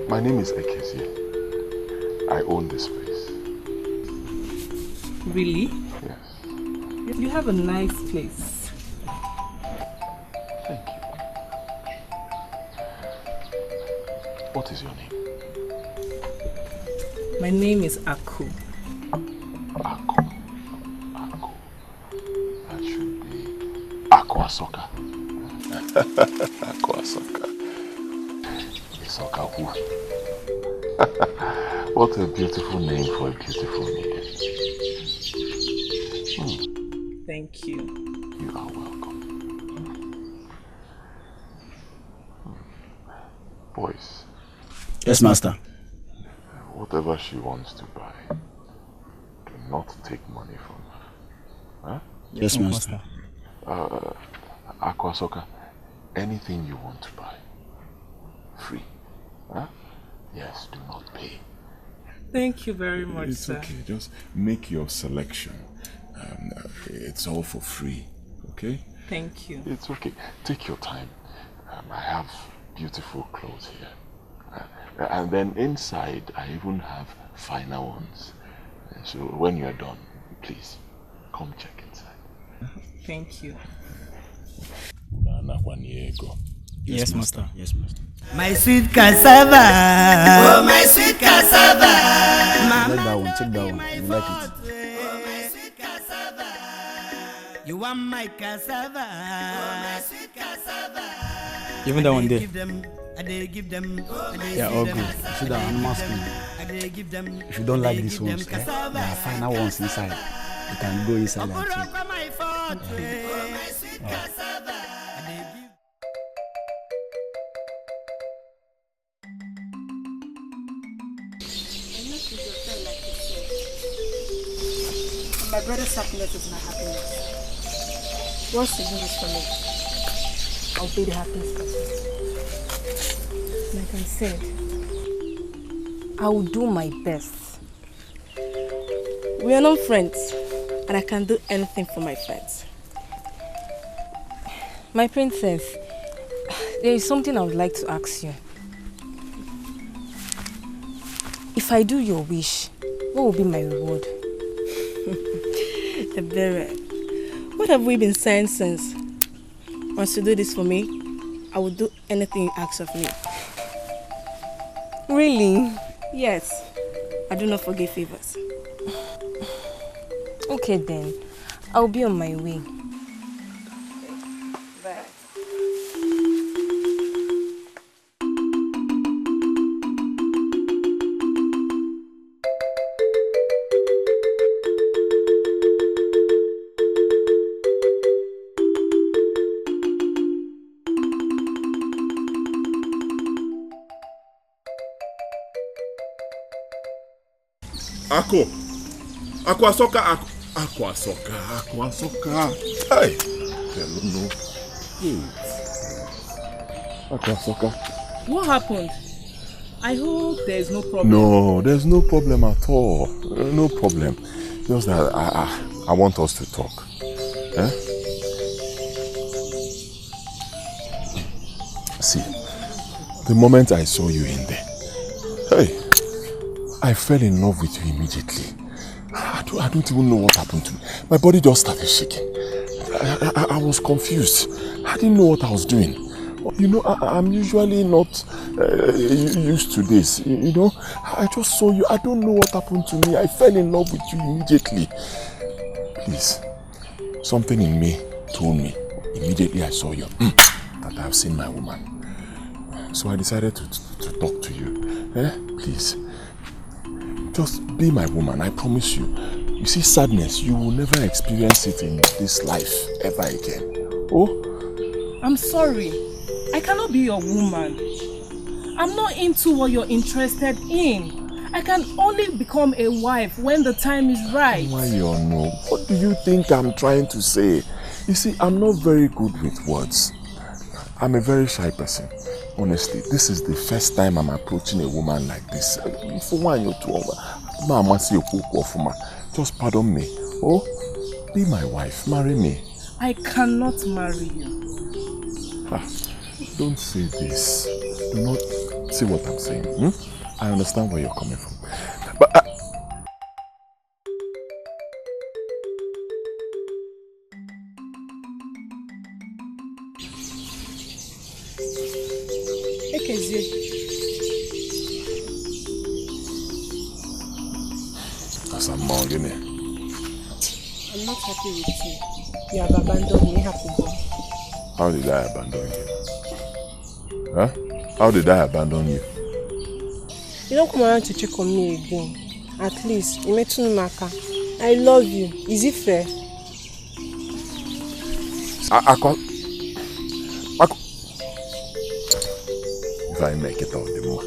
My name is Chizzy. I own this place.
Really?
Yes.
You have a nice place.
Thank you. What is your name?
My name is Aku.
That should be Aquasoka. Aquasoka. Isoka who? What a beautiful name for a beautiful maiden.
Thank you.
You are welcome. Boys.
Yes, Master.
Whatever she wants to buy, do not take money from her. Huh?
Yes, Master.
Aquasoka, anything you want to buy, free. Huh? Yes, do not pay.
Thank you very much,
It's
sir.
okay. Just make your selection. It's all for free. Okay?
Thank you.
It's okay. Take your time. I have beautiful clothes here. And then inside, I even have finer ones. So when you're done, please, come check inside.
Thank you.
Yes, master. Yes, master.
My sweet cassava. Oh, my sweet cassava.
Check that one. Check that one. You like it?
Oh, my sweet cassava. You want my cassava. Oh, my sweet cassava.
Even that one there.
Give them.
Yeah, all good. You see that animal skin? If you don't like these ones, there are finer ones inside. You can go inside and check.
My brother's happiness is my happiness. He wants to do this for me. I'll be the happiest person. Like I said, I will do my best. We are not friends, and I can do anything for my friends. My princess, there is something I would like to ask you. If I do your wish, what will be my reward? Ebere, what have we been saying since? Once you do this for me, I will do anything you ask of me. Really? Yes. I do not forgive favors. Okay then, I'll be on my way. Bye.
Aquasoka. Hey, no. Aquasoka.
What happened? I hope there is no problem.
No, there's no problem at all. No problem. Just that I want us to talk. Eh? See, the moment I saw you in there, hey, I fell in love with you immediately. I don't even know what happened to me. My body just started shaking. I was confused. I didn't know what I was doing. You know, I'm usually not used to this. You know, I just saw you. I don't know what happened to me. I fell in love with you immediately. Please, something in me told me immediately I saw you that I've seen my woman. So I decided to talk to you. Please. Just be my woman, I promise you. You see, sadness, you will never experience it in this life ever again. Oh?
I'm sorry. I cannot be your woman. I'm not into what you're interested in. I can only become a wife when the time is right.
Why you know? What do you think I'm trying to say? You see, I'm not very good with words. I'm a very shy person. Honestly, this is the first time I'm approaching a woman like this. For one, you two, just pardon me. Oh, be my wife, marry me.
I cannot marry you.
Don't say this. Do not see what I'm saying. I understand where you're coming from. But
I'm not happy with you. You have abandoned me. Have to go.
How did I abandon you? Huh? How did I abandon you?
You don't come around to check on me again. At least, you met Maka. I love you. Is it fair?
If I make it out the more.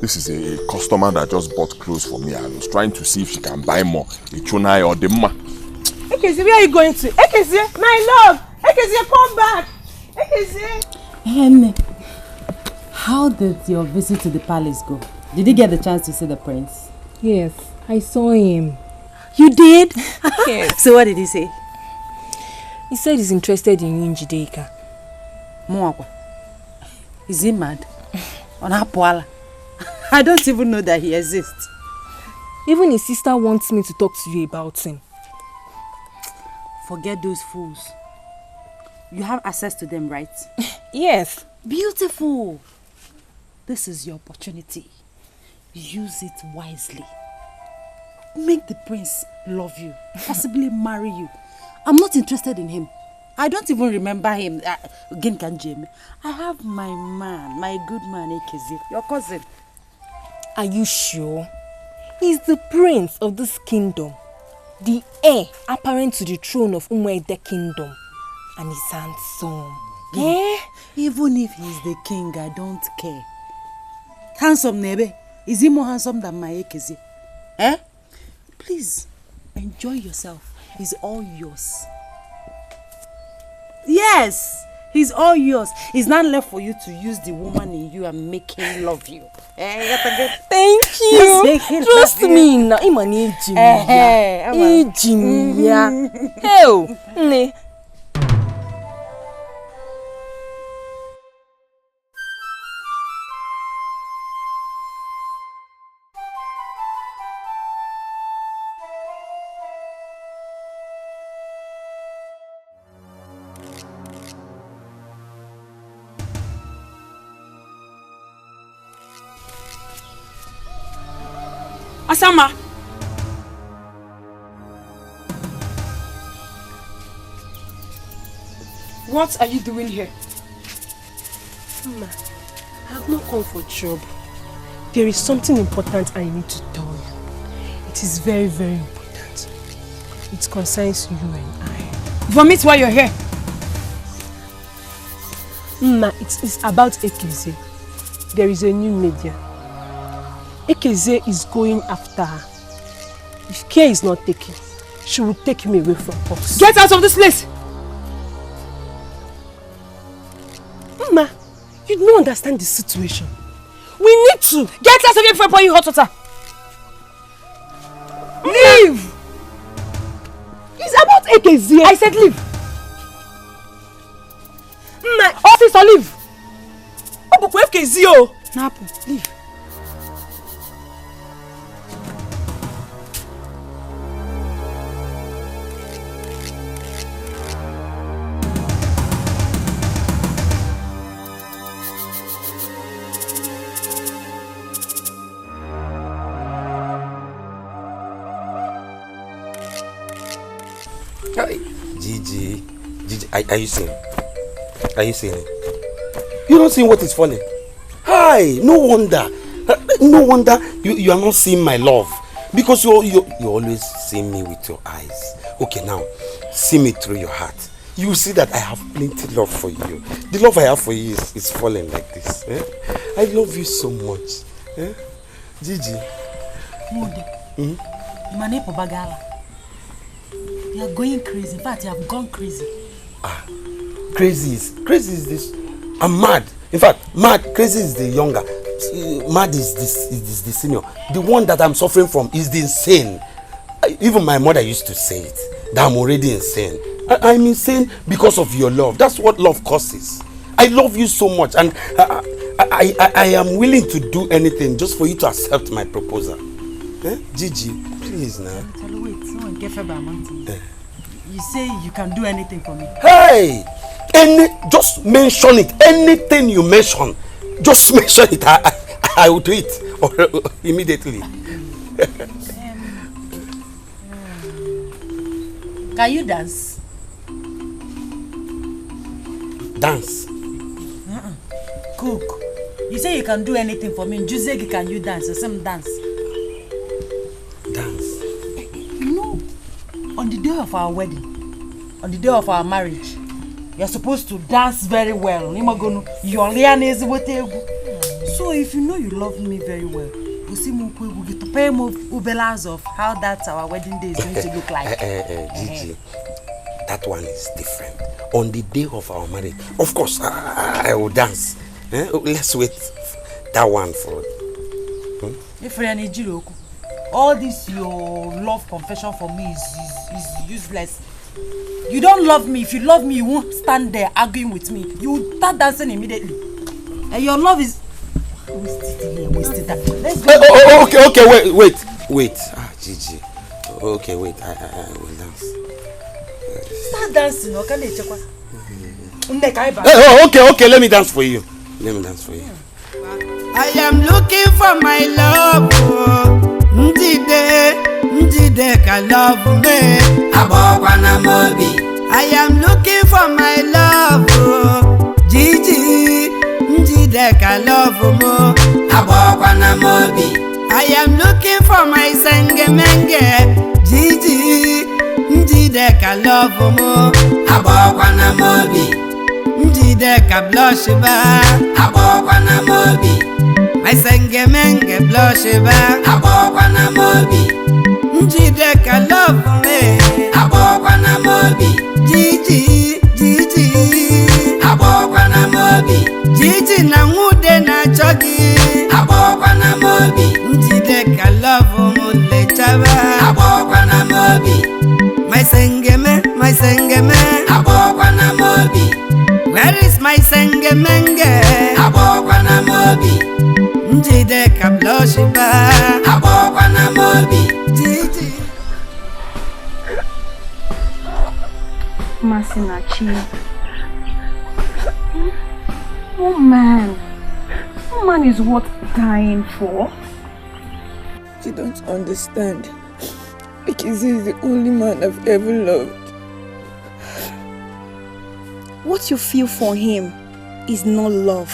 This is a customer that just bought clothes for me. I was trying to see if she can buy more. Ichunai or the ma.
Ekezie, where are you going to? Ekezie, my love! Ekezie, come back! Ekezie!
How did your visit to the palace go? Did you get the chance to see the prince?
Yes, I saw him.
You did?
Yes.
So what did he say?
He said he's interested in you, Njideka.
Mwakwa. Is he mad? Onapuala. I don't even know that he exists.
Even his sister wants me to talk to you about him.
Forget those fools. You have access to them, right?
Yes.
Beautiful. This is your opportunity. Use it wisely. Make the prince love you, possibly marry you. I'm not interested in him. I don't even remember him. I have my man, my good man, Ekezi, your cousin.
Are you sure? He's the prince of this kingdom, the heir apparent to the throne of Umuede kingdom, and he's handsome.
Even if he's the king, I don't care. Handsome, Nebe. Is he more handsome than my Ekezi? Please, enjoy yourself. He's all yours. Yes, he's all yours. It's not left for you to use the woman in you and make him love you.
Thank you. Trust me now. Imani Jimmy. Hey,
Asama! What are you doing here?
Mama, I have not come for trouble. There is something important I need to tell you. It is very, very important. It concerns you and I.
Vomit while you're here.
Mama, it is about Ekeze. There is a new media. Ekeze is going after her. If care is not taken, she will take me away from us.
Get out of this place!
Mama, you don't understand the situation. We need to.
Get out of here before I pour you hot water! Leave!
It's about Ekeze.
I said leave!
Mama,
officer, leave! Ekeze, Napu, leave.
Gigi, are you seeing? Are you seeing it? You don't see what is falling? Hi, no wonder you are not seeing my love, because you always see me with your eyes. Okay, now see me through your heart. You see that I have plenty of love for you. The love I have for you is falling like this. I love you so much. Gigi.
You are going crazy. In fact, you have gone crazy.
Crazy is this. I'm mad. In fact, mad, crazy is the younger. Mad is the senior. The one that I'm suffering from is the insane. Even my mother used to say it, that I'm already insane. I'm insane because of your love. That's what love causes. I love you so much, and I am willing to do anything just for you to accept my proposal. Gigi, please now.
Wait, someone get fed by a mountain. You say you can do anything for me.
Hey! Just mention it. Anything you mention, just mention it. I will do it immediately.
Can you dance?
Dance?
Cook. You say you can do anything for me. Juzegi, can you dance? The same dance.
Dance?
You know, on the day of our wedding, on the day of our marriage, you're supposed to dance very well. So if you know you love me very well, you see we get to pay more ubelas of how that our wedding day is going to look like.
Gigi, that one is different. On the day of our marriage, of course, I will dance. Let's wait that one for
If you're an Ejiro, all this your love confession for me is useless. You don't love me. If you love me, you won't stand there arguing with me. You start dancing immediately. And your love is wasted that. Let's go.
Okay, wait. Gigi. Okay, wait. I will dance.
Start dancing, okay?
Okay, let me dance for you.
I am looking for my love. Ndide ka love me. Abokwana mobi. I am looking for my love. Gigi. Ndide ka love mo. Abokwana mobi. I am looking for my sengemenge. Gigi. Ndide ka love mo. Abokwana mobi. Ndide ka blush ba. Abokwana mobi. My sengemenge blush ba. Abokwana mobi. Ndide ka love me. Abokwana mobi. Gigi. Abokwana mobi. Gigi na ngude na chogi. Abokwana mobi. Ndide ka love mo le chaba. Abokwana mobi. My sengeme. Abokwana mobi. Where is my sengemenge? Abokwana mobi. Ndide ka blush ba. Abokwana mobi. Gigi.
Masinachi. Oh man is worth dying for.
You don't understand. Because he's the only man I've ever loved.
What you feel for him is not love,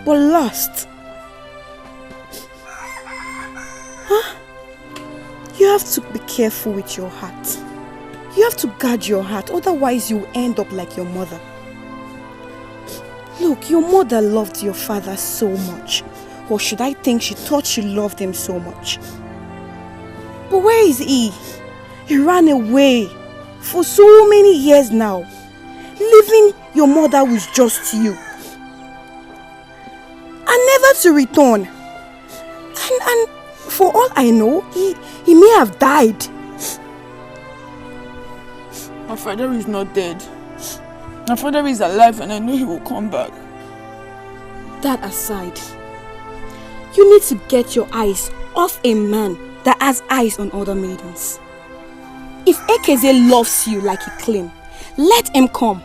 but lust. Huh? You have to be careful with your heart. You have to guard your heart, otherwise you will end up like your mother. Look, your mother loved your father so much. Or should I think she thought she loved him so much? But where is he? He ran away for so many years now, leaving your mother with just you. And never to return. And for all I know, he may have died.
My father is not dead. My father is alive and I know he will come back.
That aside, you need to get your eyes off a man that has eyes on other maidens. If Ekeze loves you like he claims, let him come.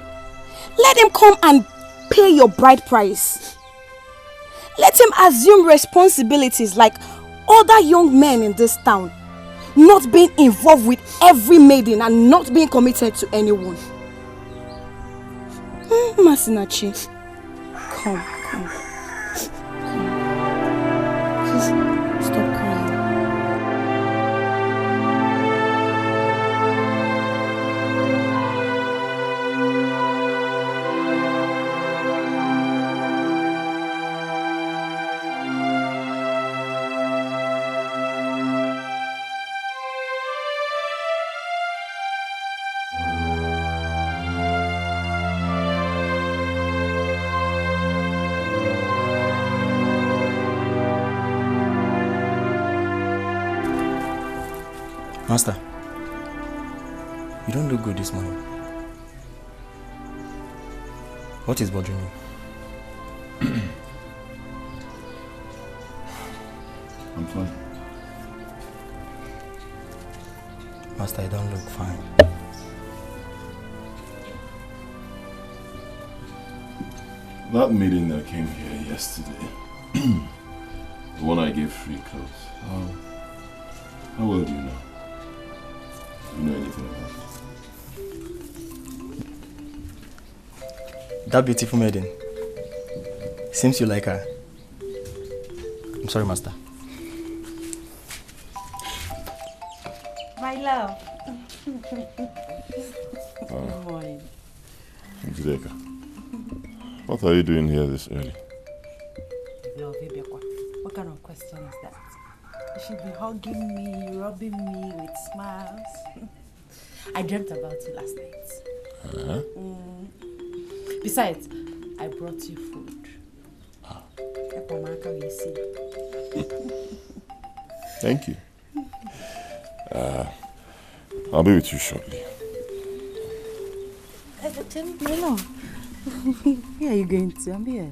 Let him come and pay your bride price. Let him assume responsibilities like other young men in this town, not being involved with every maiden and not being committed to anyone. Masinachi, come. Please stop crying.
Master, you don't look good this morning. What is bothering you?
I'm fine.
Master, I don't look fine.
That meeting that came here yesterday, the one I gave free clothes, how well do you know? Do you know anything about it?
That beautiful maiden. Seems you like her. I'm sorry, Master.
My love.
Good morning. Njideka, what are you doing here this early?
Love, what kind of question is that? You should be hugging me, rubbing me with smiles. I dreamt about you last night. Besides, I brought you food.
Thank you. I'll be with you shortly.
Where are you going to? I'm here.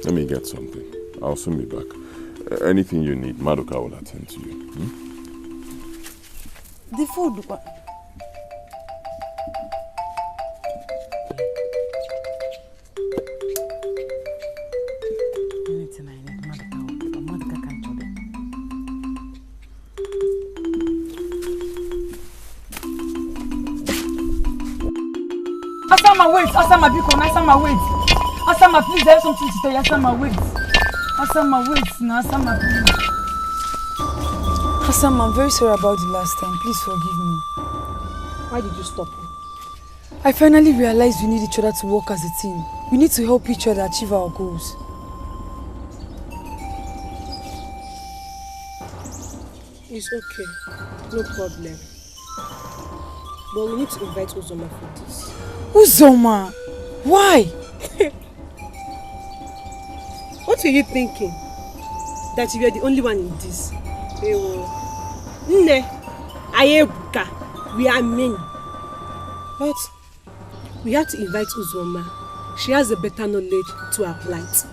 Let me get something. I'll soon be back. Anything you need, Maduka will attend to you.
The food.
Asama, wait. Asama, Biko. Asama, wait. Asama, please, I have something to tell you. Asama, wait. Asama, wait. No, Asama, please.
Asama, I'm very sorry about the last time. Please forgive me.
Why did you stop?
I finally realized we need each other to work as a team. We need to help each other achieve our goals.
It's okay. No problem. But we need to invite Uzoma for this.
Uzoma? Why?
What were you thinking? That you were the only one in this? Nne, Ayebuka, we are many. But we have to invite Uzoma. She has a better knowledge to our plight.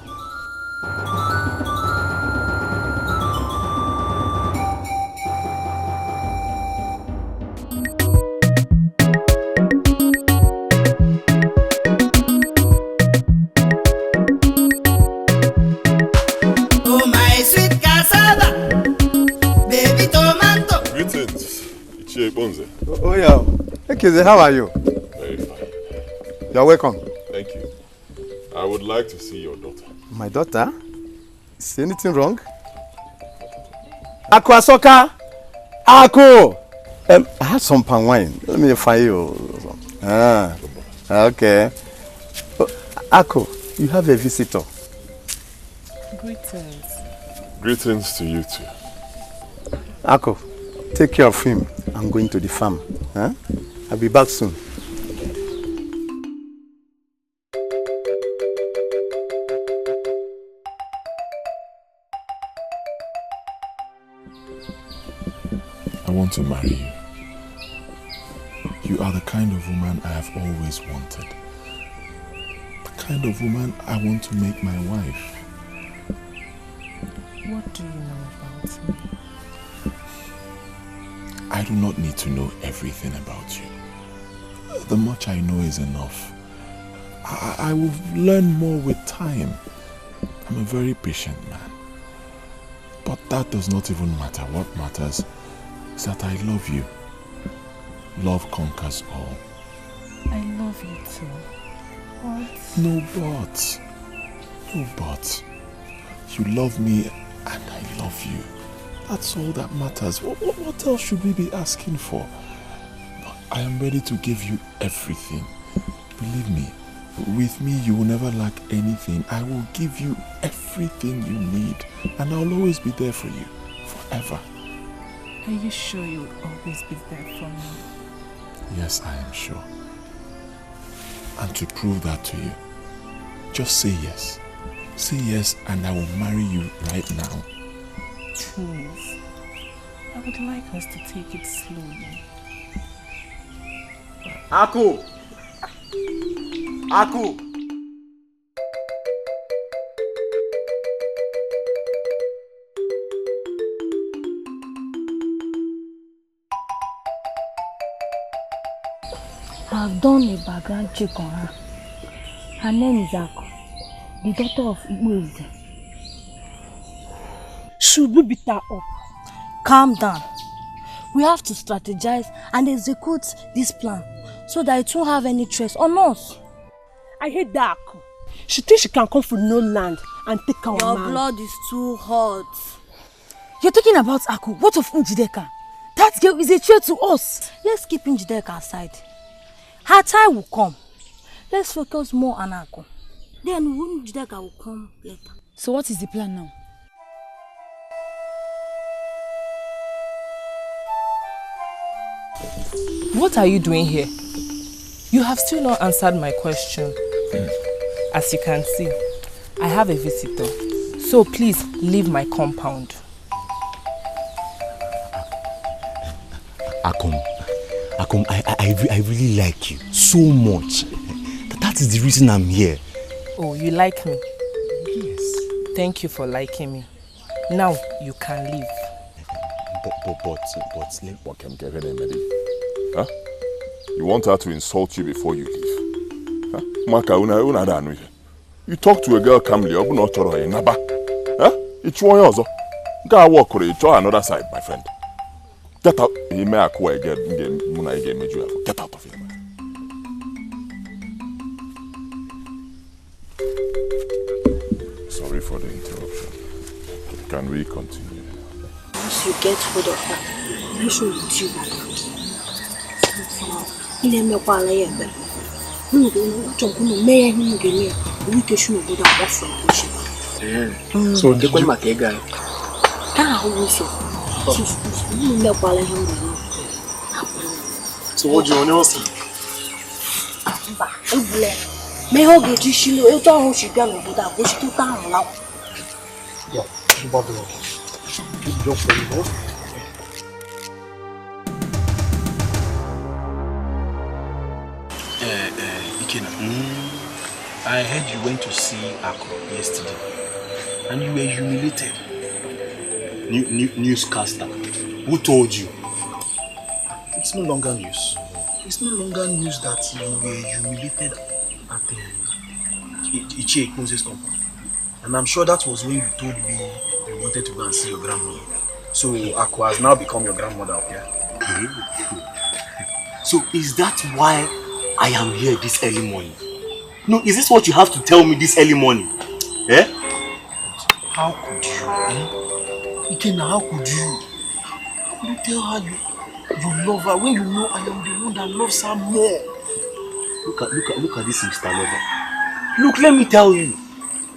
Oh yeah. Hey Chizzy, how are you?
Very fine.
You're welcome.
Thank you. I would like to see your daughter.
My daughter? Is anything wrong? Aku Asoka! Aku! I had some palm wine. Let me find you. Okay. Aku, you have a visitor.
Greetings.
Greetings to you too.
Aku, take care of him. I'm going to the farm. I'll be back soon.
I want to marry you. You are the kind of woman I have always wanted. The kind of woman I want to make my wife.
What do you know about me?
I do not need to know everything about you. The much I know is enough. I will learn more with time. I'm a very patient man. But that does not even matter. What matters is that I love you. Love conquers all.
I love you too. What?
No but. No but. You love me and I love you. That's all that matters. What else should we be asking for? I am ready to give you everything. Believe me, with me you will never lack anything. I will give you everything you need and I'll always be there for you, forever.
Are you sure you will always be there for me?
Yes, I am sure. And to prove that to you, just say yes. Say yes and I will marry you right now.
Please, I would like us to take it slowly.
Aku! Aku!
I've done a background check on her. Her name is Aku, the daughter of Igbo.
Should we beat her up?
Calm down. We have to strategize and execute this plan so that it won't have any trace on us.
I hate that Aku. She thinks she can come from no land and take our
Your
man.
blood is too hot.
You're talking about Aku. What of Njideka? That girl is a threat to us.
Let's keep Njideka aside. Her time will come. Let's focus more on Aku. Then Njideka will come later.
So what is the plan now?
What are you doing here? You have still not answered my question. As you can see, I have a visitor. So please leave my compound.
Akom, I really like you so much. That is the reason I'm here.
Oh, you like me?
Yes.
Thank you for liking me. Now you can leave.
But huh? You want her to insult you before you leave? Huh? You talk to a girl calmly, huh? It's one other. Go walk or another side, my friend. Get out. Get out of here. Sorry for the interruption. Can we continue?
Once you get hold of her, make sure you do that.
So the one make guy. So what do you want to say?
May hold the tissue, you don't should go without which to town now.
Yeah, but Ikena, I heard you went to see Ako yesterday and you were humiliated. Newscaster, who told you? It's no longer news. It's no longer news that you were humiliated at Ichie Ikunze's compound. And I'm sure that was when you told me you wanted to go and see your grandmother. So Ako has now become your grandmother up here.
So is that why I am here this early morning? No, is this what you have to tell me this early morning? Eh?
How could you? Ikena, how could you? How could you tell her you love her when you know I am the one that loves her more?
Look at this Mr. Lover. Look, let me tell you,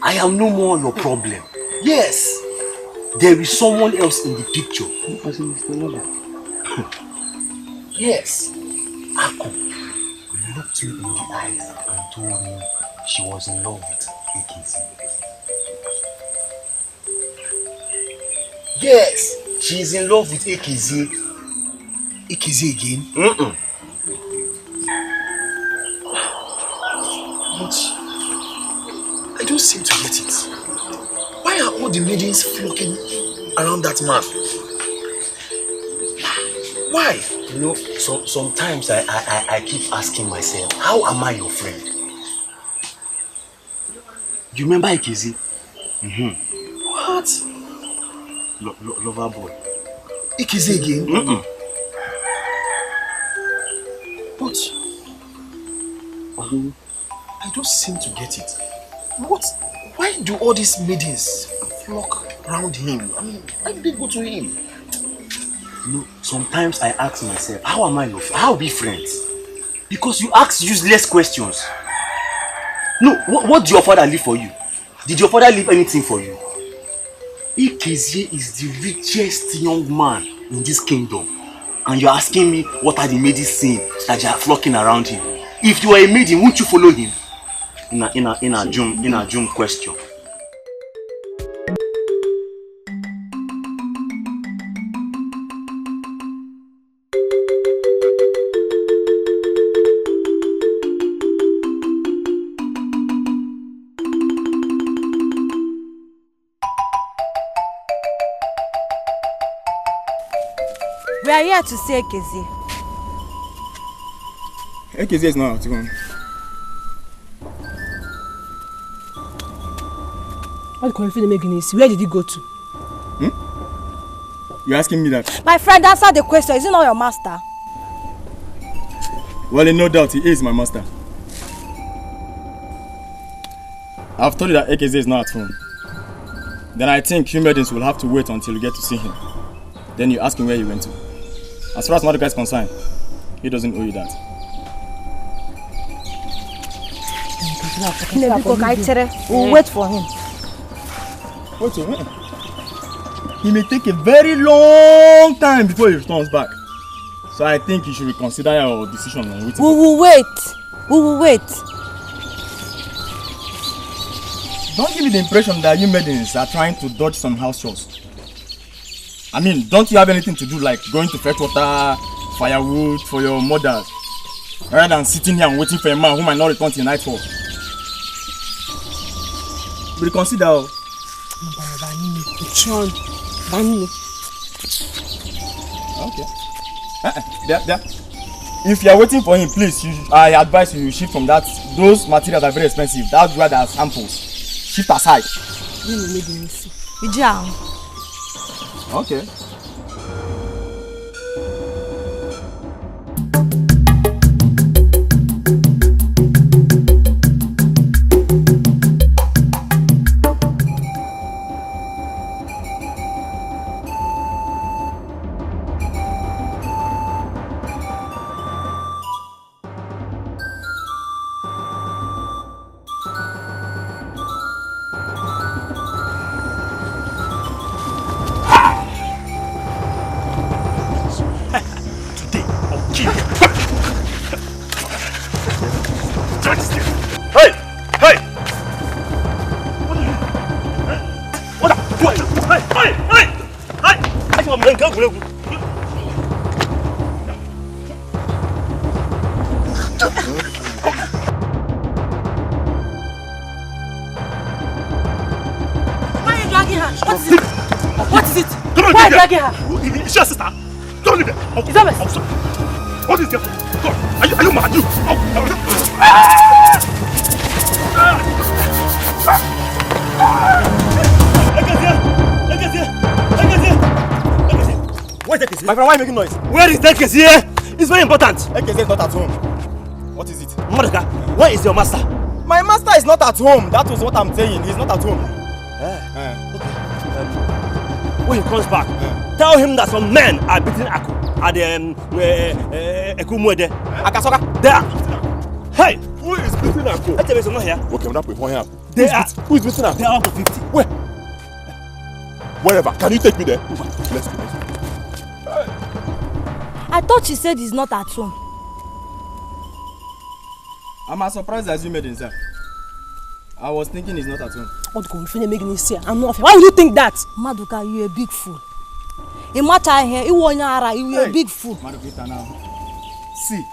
I am no more your problem. Yes, there is someone else in the picture. Mr. Lover. Yes, Ako looked me in the eyes and told me she was in love with Chizzy. Yes, she is in love with Chizzy.
Chizzy again? But I don't seem to get it. Why are all the maidens flocking around that man? Why?
You know, sometimes I keep asking myself, how am I your friend? You remember Chizzy?
What?
Lover boy.
Chizzy again? But I don't seem to get it. Why do all these maidens flock around him? I mean, why do they go to him?
You know, sometimes I ask myself, how am I your friend? How are we friends? Because you ask useless questions. No, what did your father leave for you? Did your father leave anything for you? Chizzy is the richest young man in this kingdom. And you're asking me what are the maidens saying that they are flocking around him. If you are a maiden, won't you follow him? In a June question.
We are here to see Chizzy.
Chizzy is not out.
What confidence making is? Where did he go to?
You're asking me that?
My friend, answer the question. Is he not your master?
Well, no doubt he is my master. I've told you that Chizzy is not at home. Then I think you maidens will have to wait until you get to see him. Then you ask him where he went to. As far as Mordecai is concerned, he doesn't owe you that.
We'll wait for him.
He may take a very long time before he returns back. So I think you should reconsider your decision on waiting.
We will wait. We will wait.
Don't give me the impression that you maidens are trying to dodge some house chores. I mean, don't you have anything to do like going to fetch water, firewood for your mothers, rather than sitting here and waiting for a man who might not return till nightfall? But consider. Okay. There. If you are waiting for him, please, I advise you shift from that. Those materials are very expensive. That's why there are samples. Shift aside. Okay.
It's your sister. Don't leave her. It's always. What is there? Are you mad?
Where's Edochie? My friend, why are you making noise? Where is Edochie? It's very important.
Edochie is not at home. What is it?
Madoka, where is your master?
My master is not at home. That was what I'm saying. He's not at home.
Okay. When he comes back, tell him that some men are beating Aku at the Ekumwede. Akasoka, there. Hey!
Who is beating Aku?
Edochie is not here.
Okay, I'm not with him.
Who is beating Aku? They are up to 50.
Where? Wherever. Can you take me there? Let's go.
I thought she said he's not at home.
I'm as surprised as you made himself. I was thinking he's not at home.
I'm not. Why would you think that?
Maduka, you're a big fool. In my time here, you're a big fool.
See,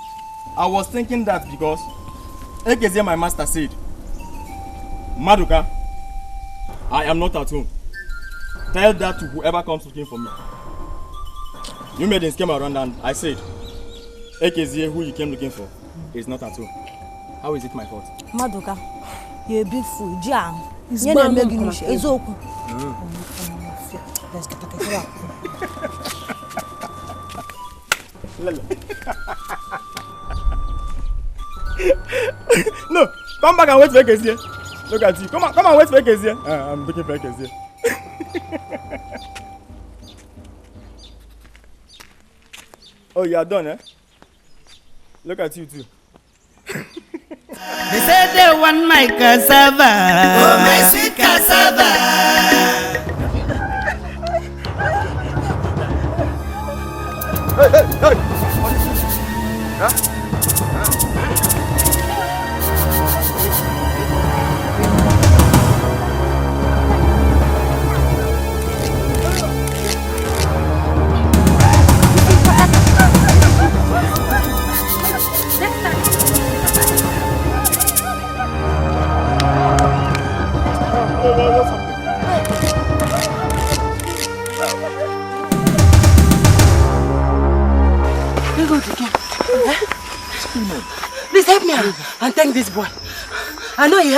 I was thinking that because Edochie, my master, said, Maduka, I am not at home. Tell that to whoever comes looking for me. You made him came around and I said, Edochie, who you came looking for, is not at home. How is it my fault?
Maduka, you're a big fool. Jam.
It's
You're
bad.
It's open.
Let's get the
No, come back and wait for Edochie. Look at you. Come and wait for Edochie. I'm looking for Edochie. Oh, you are done, eh? Look at you too.
They said they want my cassava. Oh, my sweet cassava.
Hey! Huh?
Please help me and thank this boy. I know he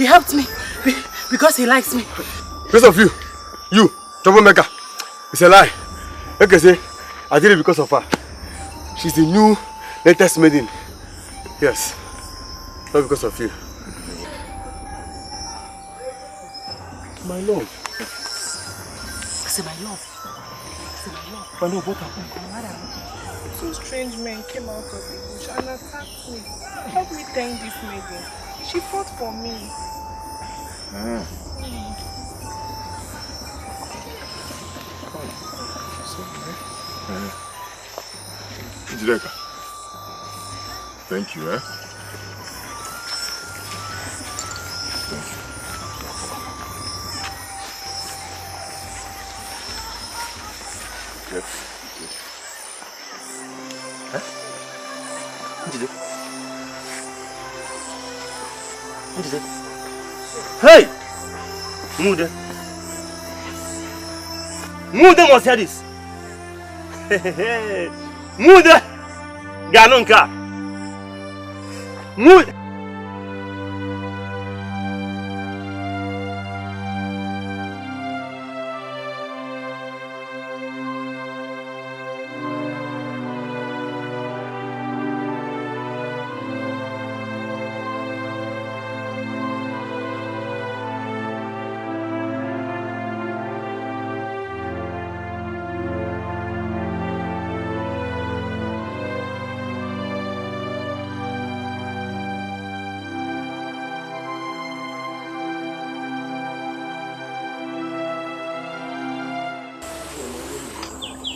helped me because he likes me.
Rest of you troublemaker. It's a lie. Edochie, I did it because of her. She's the new latest maiden. Yes, not because of you.
My love. I said my love. My love, what happened?
Two strange men came out of the bush and attacked me. Help me thank this maiden. She fought for me.
Njideka, thank you, eh? Thank you.
Njide. Huh? Njide. Njide. Hey! Mude. Mude must hear this. Mude! Ganonka! Mude!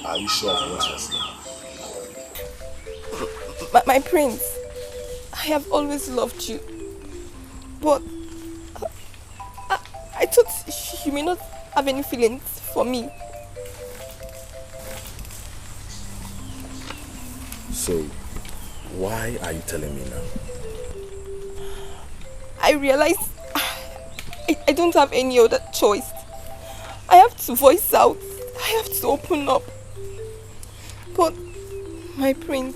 Are you sure of what you're saying?
My prince, I have always loved you. But I thought you may not have any feelings for me.
So, why are you telling me now?
I realize I don't have any other choice. I have to voice out. I have to open up. But, my prince,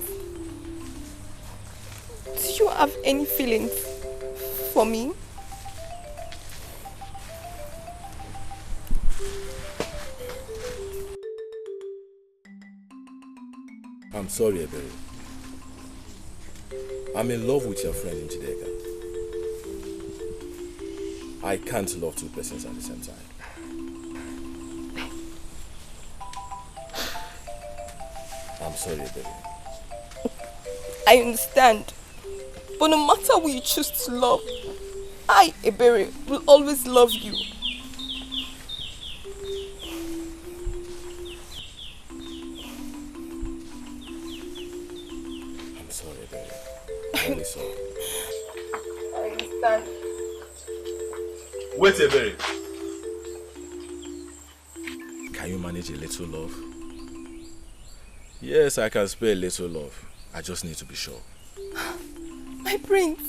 do you have any feelings for me?
I'm sorry, Ebere. I'm in love with your friend Njideka. I can't love two persons at the same time. I'm sorry, Ebere.
I understand. But no matter who you choose to love, I, Ebere, will always love you.
I'm sorry, Ebere. I'm really sorry.
I understand.
Wait, Ebere. Can you manage a little love? Yes, I can spare a little love. I just need to be sure.
My prince,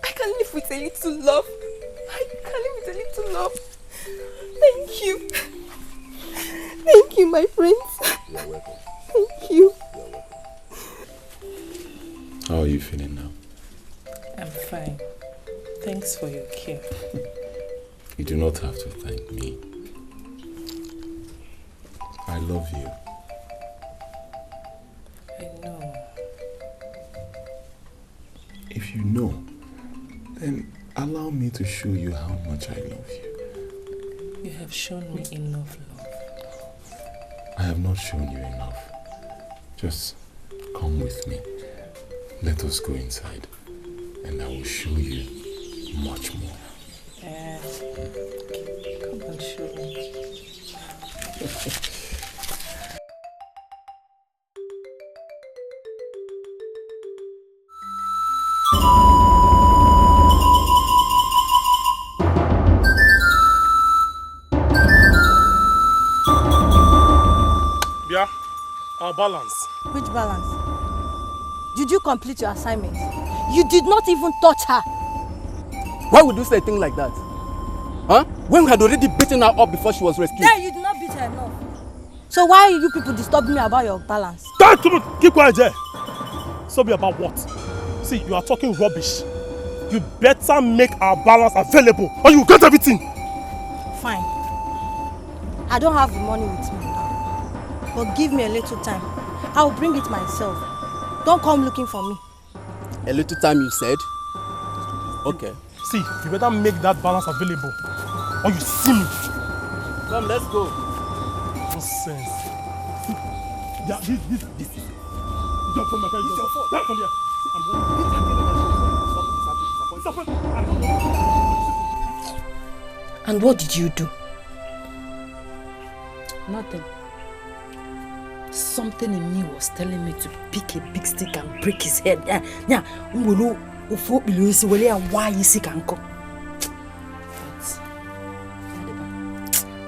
I can live with a little love. I can live with a little love. Thank you. Thank you, my prince.
You're welcome.
Thank you.
You're welcome. How are you feeling now?
I'm fine. Thanks for your care.
You do not have to thank me. I love you.
I know.
If you know, then allow me to show you how much I love you.
You have shown me enough love.
I have not shown you enough. Just come with me. Let us go inside, and I will show you much more.
Come and show me.
Bia, our balance.
Which balance? Did you complete your assignment? You did not even touch her.
Why would you say a thing like that? Huh? When we had already beaten her up before she was rescued.
Then you did not beat her enough. So why are you people disturbing me about your balance?
Keep quiet there. So be about what? See, you are talking rubbish. You better make our balance available or you get everything.
Fine. I don't have the money with me now. But give me a little time. I will bring it myself. Don't come looking for me.
A little time, you said? Okay.
See, you better make that balance available or you see me.
Come, let's go.
Nonsense. Yeah, this is. Jump from my car. Jump from here.
And what did you do?
Nothing. Something in me was telling me to pick a big stick and break his head. I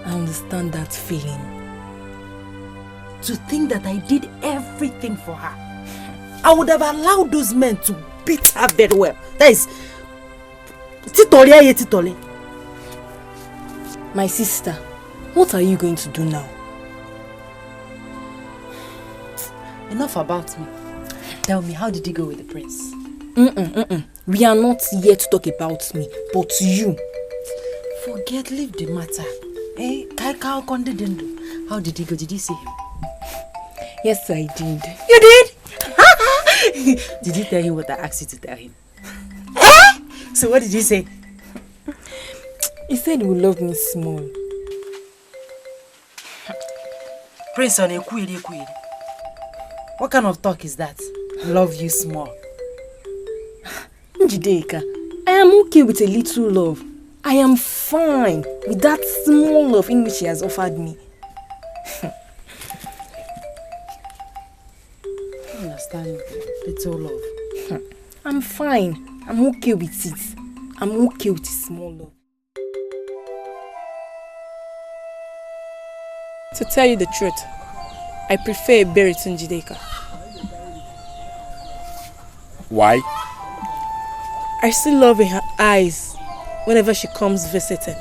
understand that feeling. to think that I did everything for her. I would have allowed those men to beat her very well. That is... Titole.
My sister, what are you going to do now?
Enough about me. Tell me, how did you go with the prince?
We are not here to talk about me, but you.
Forget, leave the matter. How did he go? Did you see him?
Yes, I did.
You did? Did you tell him what I asked you to tell him? So what did he say?
He said he would love me small.
Prince on what kind of talk is that? Love you small.
Njideka, I am okay with a little love. I am fine with that small love in which he has offered me.
I understand. Little love.
I'm fine. I'm okay with it. I'm okay with small love.
To tell you the truth, I prefer a berry to Njideka.
Why?
I still love in her eyes whenever she comes visiting.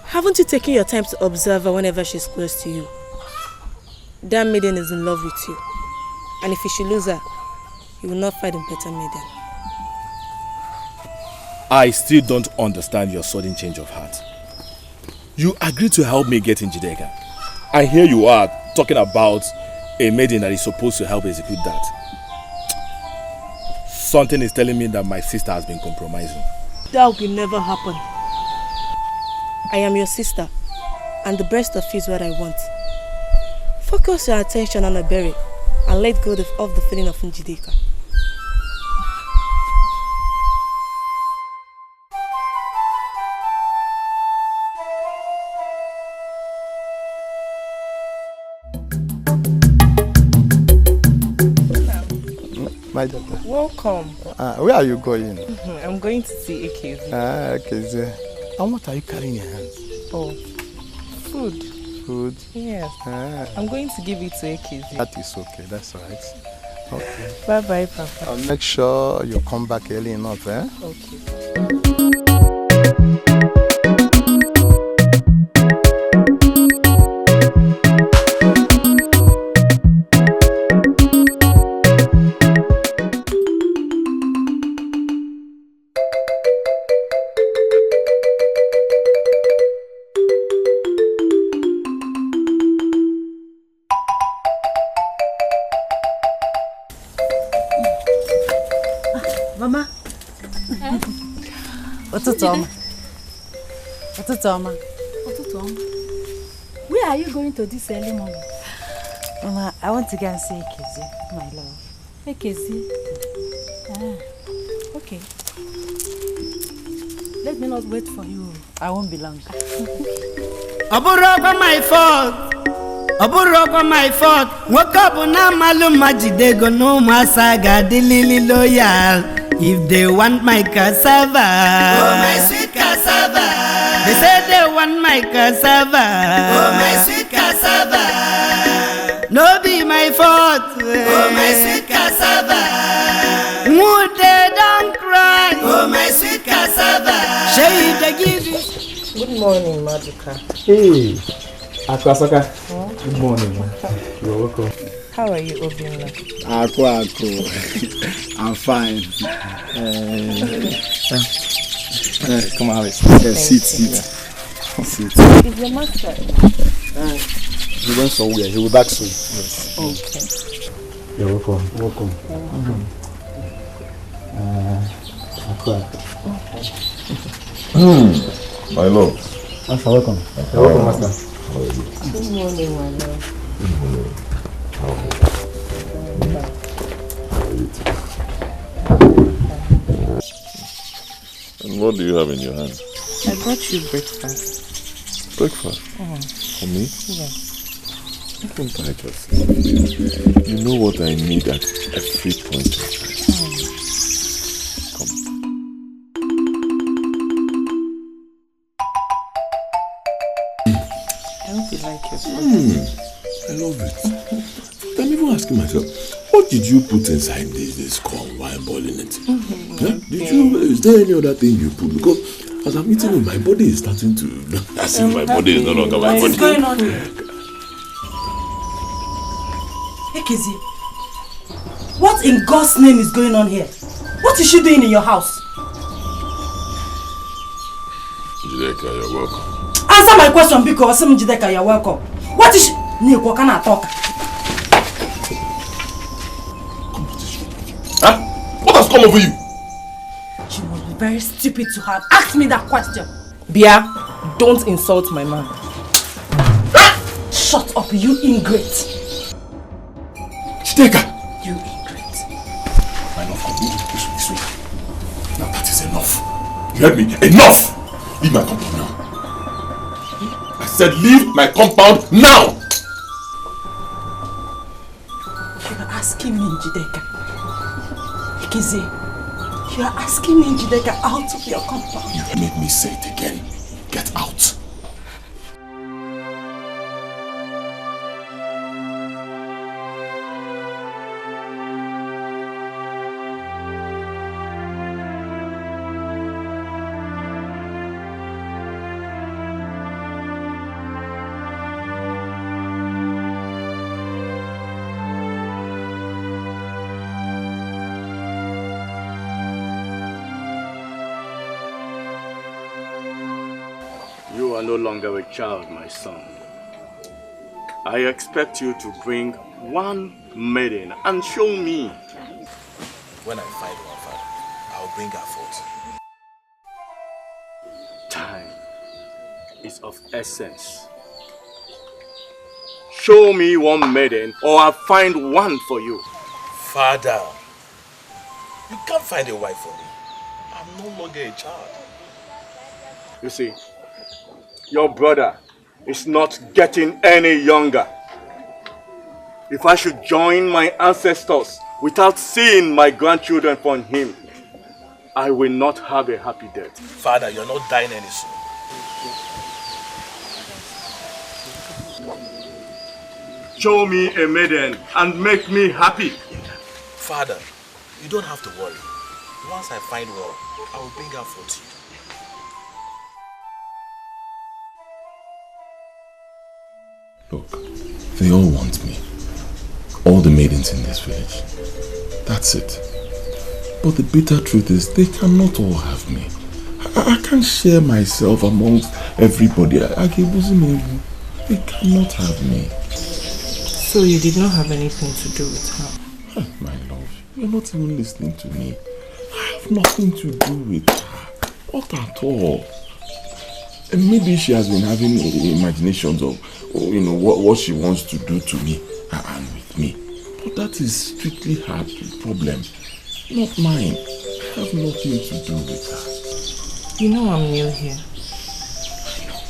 Haven't you taken your time to observe her whenever she's close to you? That maiden is in love with you. And if you should lose her, you will not find a better maiden.
I still don't understand your sudden change of heart. You agreed to help me get in Njideka. And here you are talking about a maiden that is supposed to help execute that. Something is telling me that my sister has been compromising.
That will never happen. I am your sister, and the best of you is what I want. Focus your attention on Abere and let go of the feeling of Njideka.
My daughter.
Welcome.
Where are you going?
I'm going to see Ekezi.
Ekezi. And what are you carrying in your hands?
Oh, food.
Food?
Yes. I'm going to give it to Ekezi.
That is okay. That's all right. Okay.
Bye-bye, Papa.
I'll make sure you come back early enough, eh?
Okay.
Mama.
Where are you going to this early morning?
Mama, I want to go and see Ekezi, my love.
Ekezi? Okay. Let me not wait for you.
I won't be long.
Oburoko my fault. Oburoko my fault. Woke up na maluma jidego no masaga dilili loyal. If they want my cassava,
oh my sweet cassava.
They say they want my cassava,
oh my sweet cassava.
No be my fault,
oh my sweet cassava.
Would they don't cry,
oh my sweet cassava.
Shade they give you.
Good morning, Maduka.
Hey, Akwasaka. Good morning, man. You're welcome.
How are you, Obinna?
Ako. I'm fine. Come on, Alice. Sit.
Is your master?
He went somewhere. He will be back soon. Yes.
Okay.
You're welcome. Ako.
My lord.
Master, welcome. You're welcome, Master.
Good morning, my love.
Good morning. How are you? And what do you have in your hand?
I brought you breakfast.
Breakfast? For me?
Yes.
Don't I just? You know what I need at every point of time. Come.
I hope you like your food.
I love love it. I'm even asking myself, what did you put inside this corn while boiling it? Is there any other thing you put? Because as I'm eating it, my body is starting to... As if my body is no longer my body.
What is going on here? Hey, Chizzy. What in God's name is going on here? What is she doing in your house?
Jideka, you're welcome.
Answer my question because Jideka, you're welcome. What is she... What can I talk?
Huh? What has come over you?
She must be very stupid to have asked me that question.
Bia, don't insult my man.
Shut up, you ingrate.
Jideka!
You ingrate.
My love, come this way. Now that is enough. You heard me? Enough! Leave my compound now. I said leave my compound now!
You are asking me, Jideka. Chizzy, you are asking me, Jideka, out of your compound.
You made me say it again. Get out.
You are no longer a child, my son. I expect you to bring one maiden and show me.
When I find one, Father, I'll bring her forth.
Time is of essence. Show me one maiden or I'll find one for you.
Father, you can't find a wife for me. I'm no longer a child.
You see, your brother is not getting any younger. If I should join my ancestors without seeing my grandchildren from him, I will not have a happy death.
Father, you're not dying any soon.
Show me a maiden and make me happy.
Father, you don't have to worry. Once I find one, I will bring her forth to you.
Look, they all want me. All the maidens in this village. That's it. But the bitter truth is, they cannot all have me. I can't share myself amongst everybody. They cannot have me.
So you did not have anything to do with her?
My love, you're not even listening to me. I have nothing to do with her. Not at all. And maybe she has been having imaginations of, what she wants to do to me and with me. But that is strictly her problem, not mine. I have nothing to do with her.
You know I'm new here.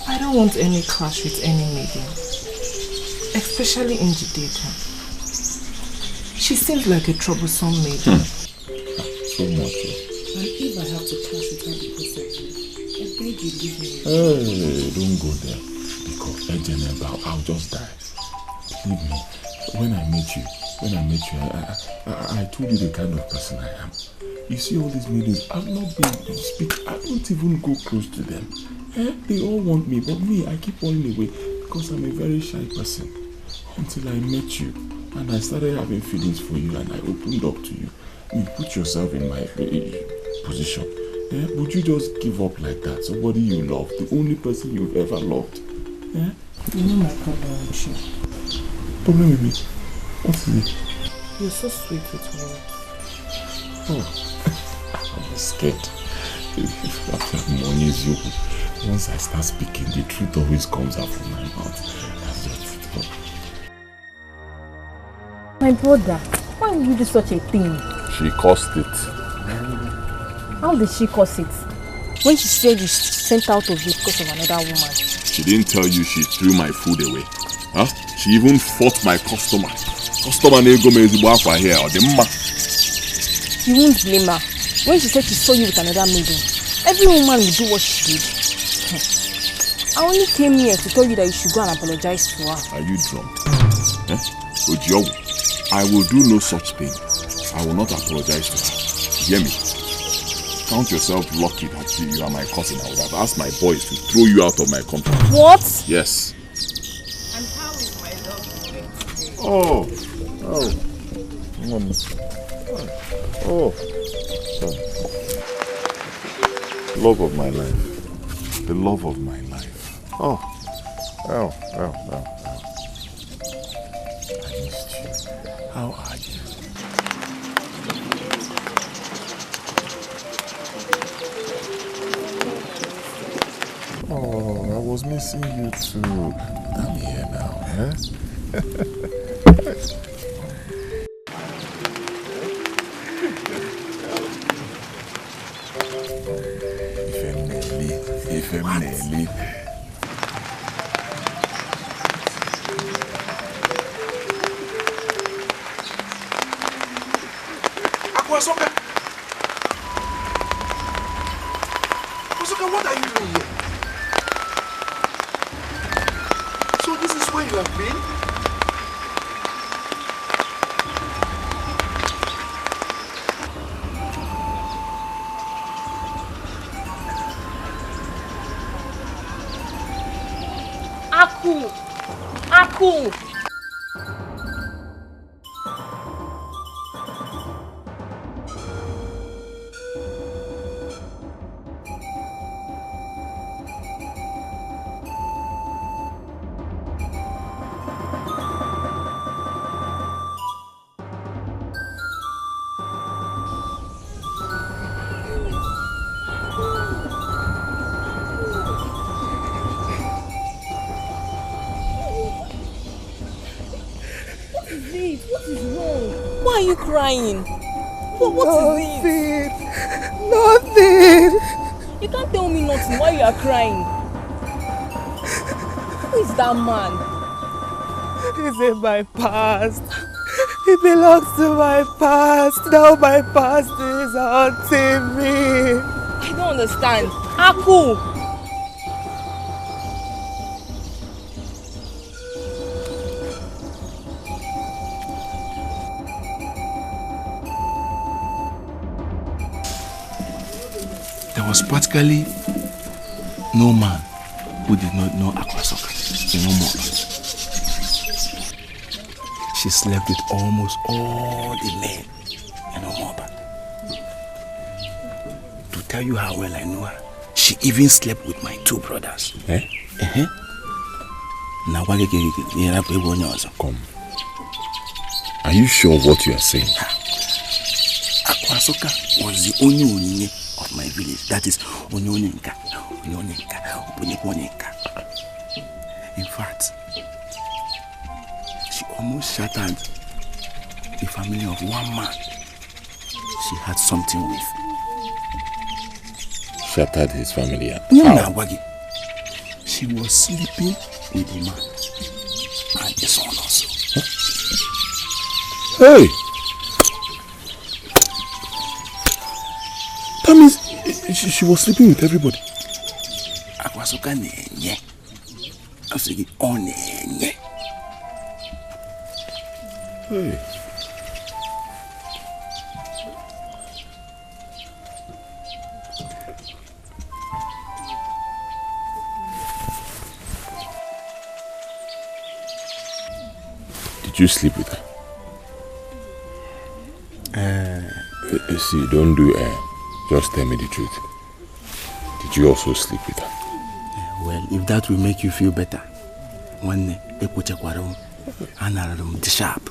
I don't want any clash with any maiden. Especially in Jideka. She seems like a troublesome maiden.
So much.
And if I have to clash with her because of you, I beg you leave me.
Hey, don't go there. Because I'll just die. Believe me, when I met you, I told you the kind of person I am. You see all these maidens, I've not been to speak. I don't even go close to them. They all want me, but me, I keep running away because I'm a very shy person. Until I met you and I started having feelings for you and I opened up to you. Put yourself in my position. Would you just give up like that? Somebody you love, the only person you've ever loved.
You know my problem with you.
Problem with me? What is it?
You're so sweet with words.
Oh, I'm scared. After money is you, once I start speaking, the truth always comes out from my mouth. That's just it.
My brother, why would you do such a thing?
She caused it.
How did she cause it? When she said you sent out of it because of another woman.
She didn't tell you she threw my food away. Huh? She even fought my customer. Customer nego me ezigbo akwa here or the mma.
You won't blame her. When she said she saw you with another maiden, every woman will do what she did. I only came here to tell you that you should go and apologize to her.
Are you drunk? Ojiowu, I will do no such thing. I will not apologize to her. Hear me? Count yourself lucky that you are my cousin. I would have asked my boys to throw you out of my country.
What?
Yes.
And how is my love doing today?
Oh. Love of my life. The love of my life. Oh. I missed you. How are you? Oh, I was missing you too. But I'm here now, eh? Ifemneli.
Akwasoka, what are you doing here? So this is where you have been?
Aku! Why are you crying? What is it?
Nothing.
You can't tell me nothing. Why you are crying? Who is that man?
It's in my past. It belongs to my past. Now my past is haunting me.
I don't understand. Aku!
There was practically no man who did not know Akwasoka. No more. She slept with almost all the men in Omoba. To tell you how well I know her, she even slept with my two brothers.
Come. Are you sure of what you are saying?
Akwasoka was the only Onyinye of my village. That is Onyoninka. In fact, she almost shattered the family of one man she had something with.
Shattered his family?
How? She was sleeping with the man and the son also.
Hey! That means she was sleeping with everybody.
Akwasoka nenye. I'm saying onenye.
Hey. Did you sleep with her? See, don't do just tell me the truth. Did you also sleep with her?
Well, if that will make you feel better, one day, they put a quarrel and a room to sharp.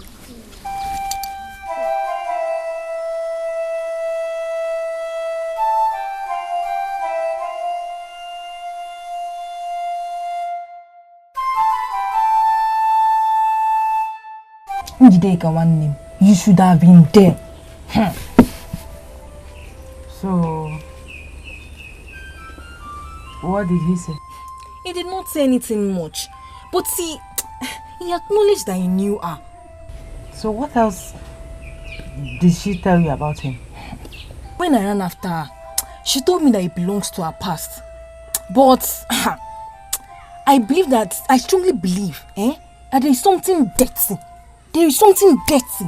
Njideka one name. You should have been there.
So, what did he say?
He did not say anything much. But see, he acknowledged that he knew her.
So what else did she tell you about him?
When I ran after her, she told me that it belongs to her past. But I strongly believe, I that there is something dirty. There is something dirty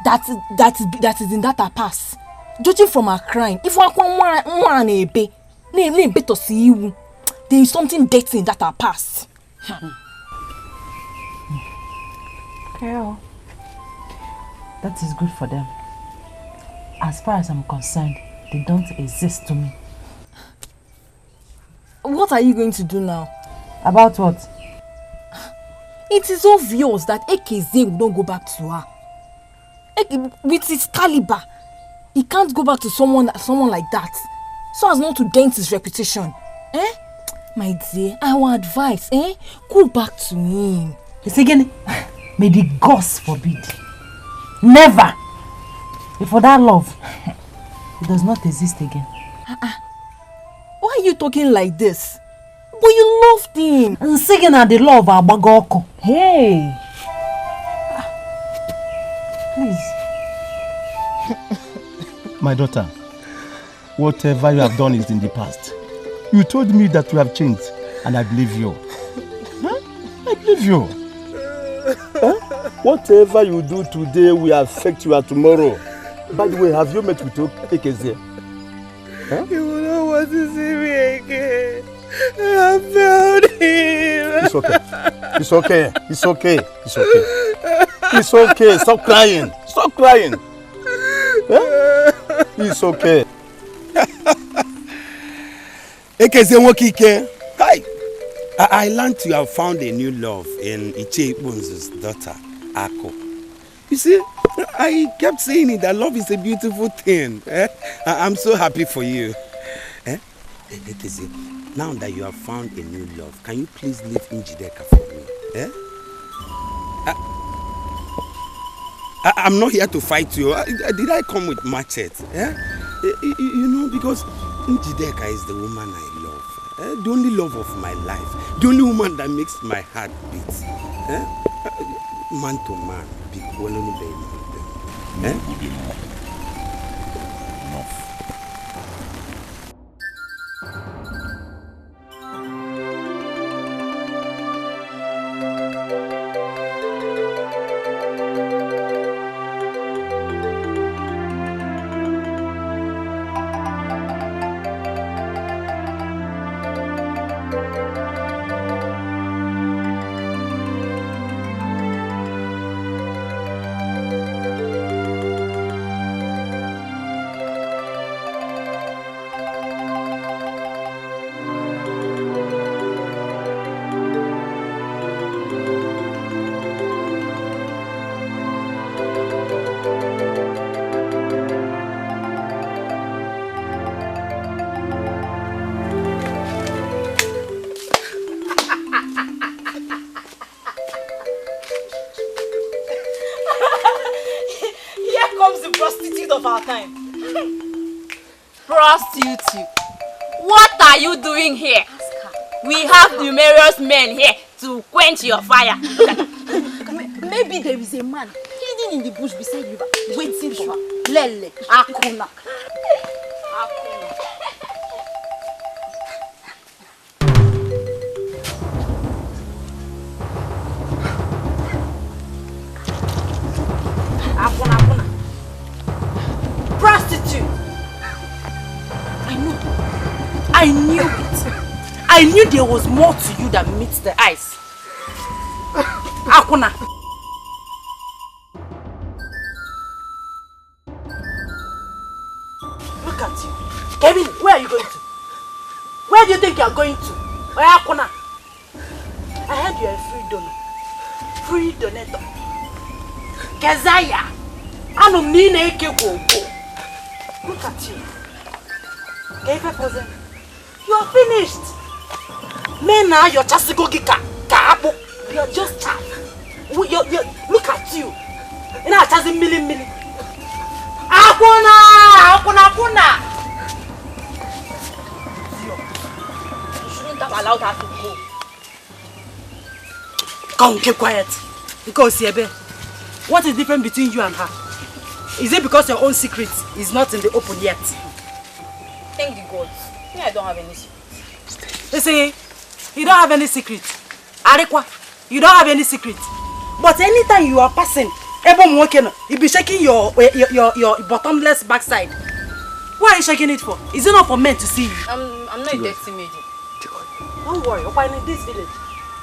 that is in that her past. Judging from her crying, if one to see you, there is something dirty in that her past.
Girl, that is good for them. As far as I'm concerned, they don't exist to me.
What are you going to do now?
About what?
It is obvious that Ekeze will not go back to her. With his caliber, he can't go back to someone like that, so as not to dent his reputation. My dear, our advice, go back to him.
It's again, may the gods forbid. Never! For that love, it does not exist again.
Why are you talking like this? But you loved him.
And singing at the love of Bagoko. Hey! Please.
My daughter, whatever you have done is in the past. You told me that you have changed, and I believe you. I believe you. Whatever you do today will affect you tomorrow. By the way, have you met with Ekeze?
He will not want to see me again. I failed him.
It's okay. It's okay. It's okay. It's okay. It's okay. Stop crying. Stop crying. It's okay.
Ekeze Nwokike. Hi. I learned you have found a new love in Iche Ikponzu's daughter, Ako. You see, I kept saying it, that love is a beautiful thing. I'm so happy for you. Ekeze, now that you have found a new love, can you please leave Njideka for me? I'm not here to fight you. Did I come with machete? You know, because Njideka is the woman I love. The only love of my life. The only woman that makes my heart beat. Man to man. Big one only baby.
Enough.
Prostitute. What are you doing here? We have numerous men here to quench your fire.
Maybe there is a man hidden in the bush beside river waiting for her. Lele, Akuna.
Akuna. Prostitute. I knew it. I knew there was more to you than meets the eyes. Akuna. Look at you. Kevin, where are you going to? Where do you think you are going to? Where Akuna? I heard you are a free donor. Free donator. Kezaya. Anum Nina Eke Gogo. Look at you. You are finished. Mena, you're just go gika. You're just chaff. Look at you. You're not just a million. Akuna. You shouldn't have allowed her to go. Come, keep quiet. Because Yebe, what is different between you and her? Is it because your own secret is not in the open yet?
Thank the gods. Me, I don't have any secret.
They say, you don't have any secret. Arikwa, you don't have any secret.
But anytime you are passing, you be shaking your bottomless backside. Why are you shaking it for? Is it not for men to see you?
I'm not a dirty maiden.
Don't worry, in this village,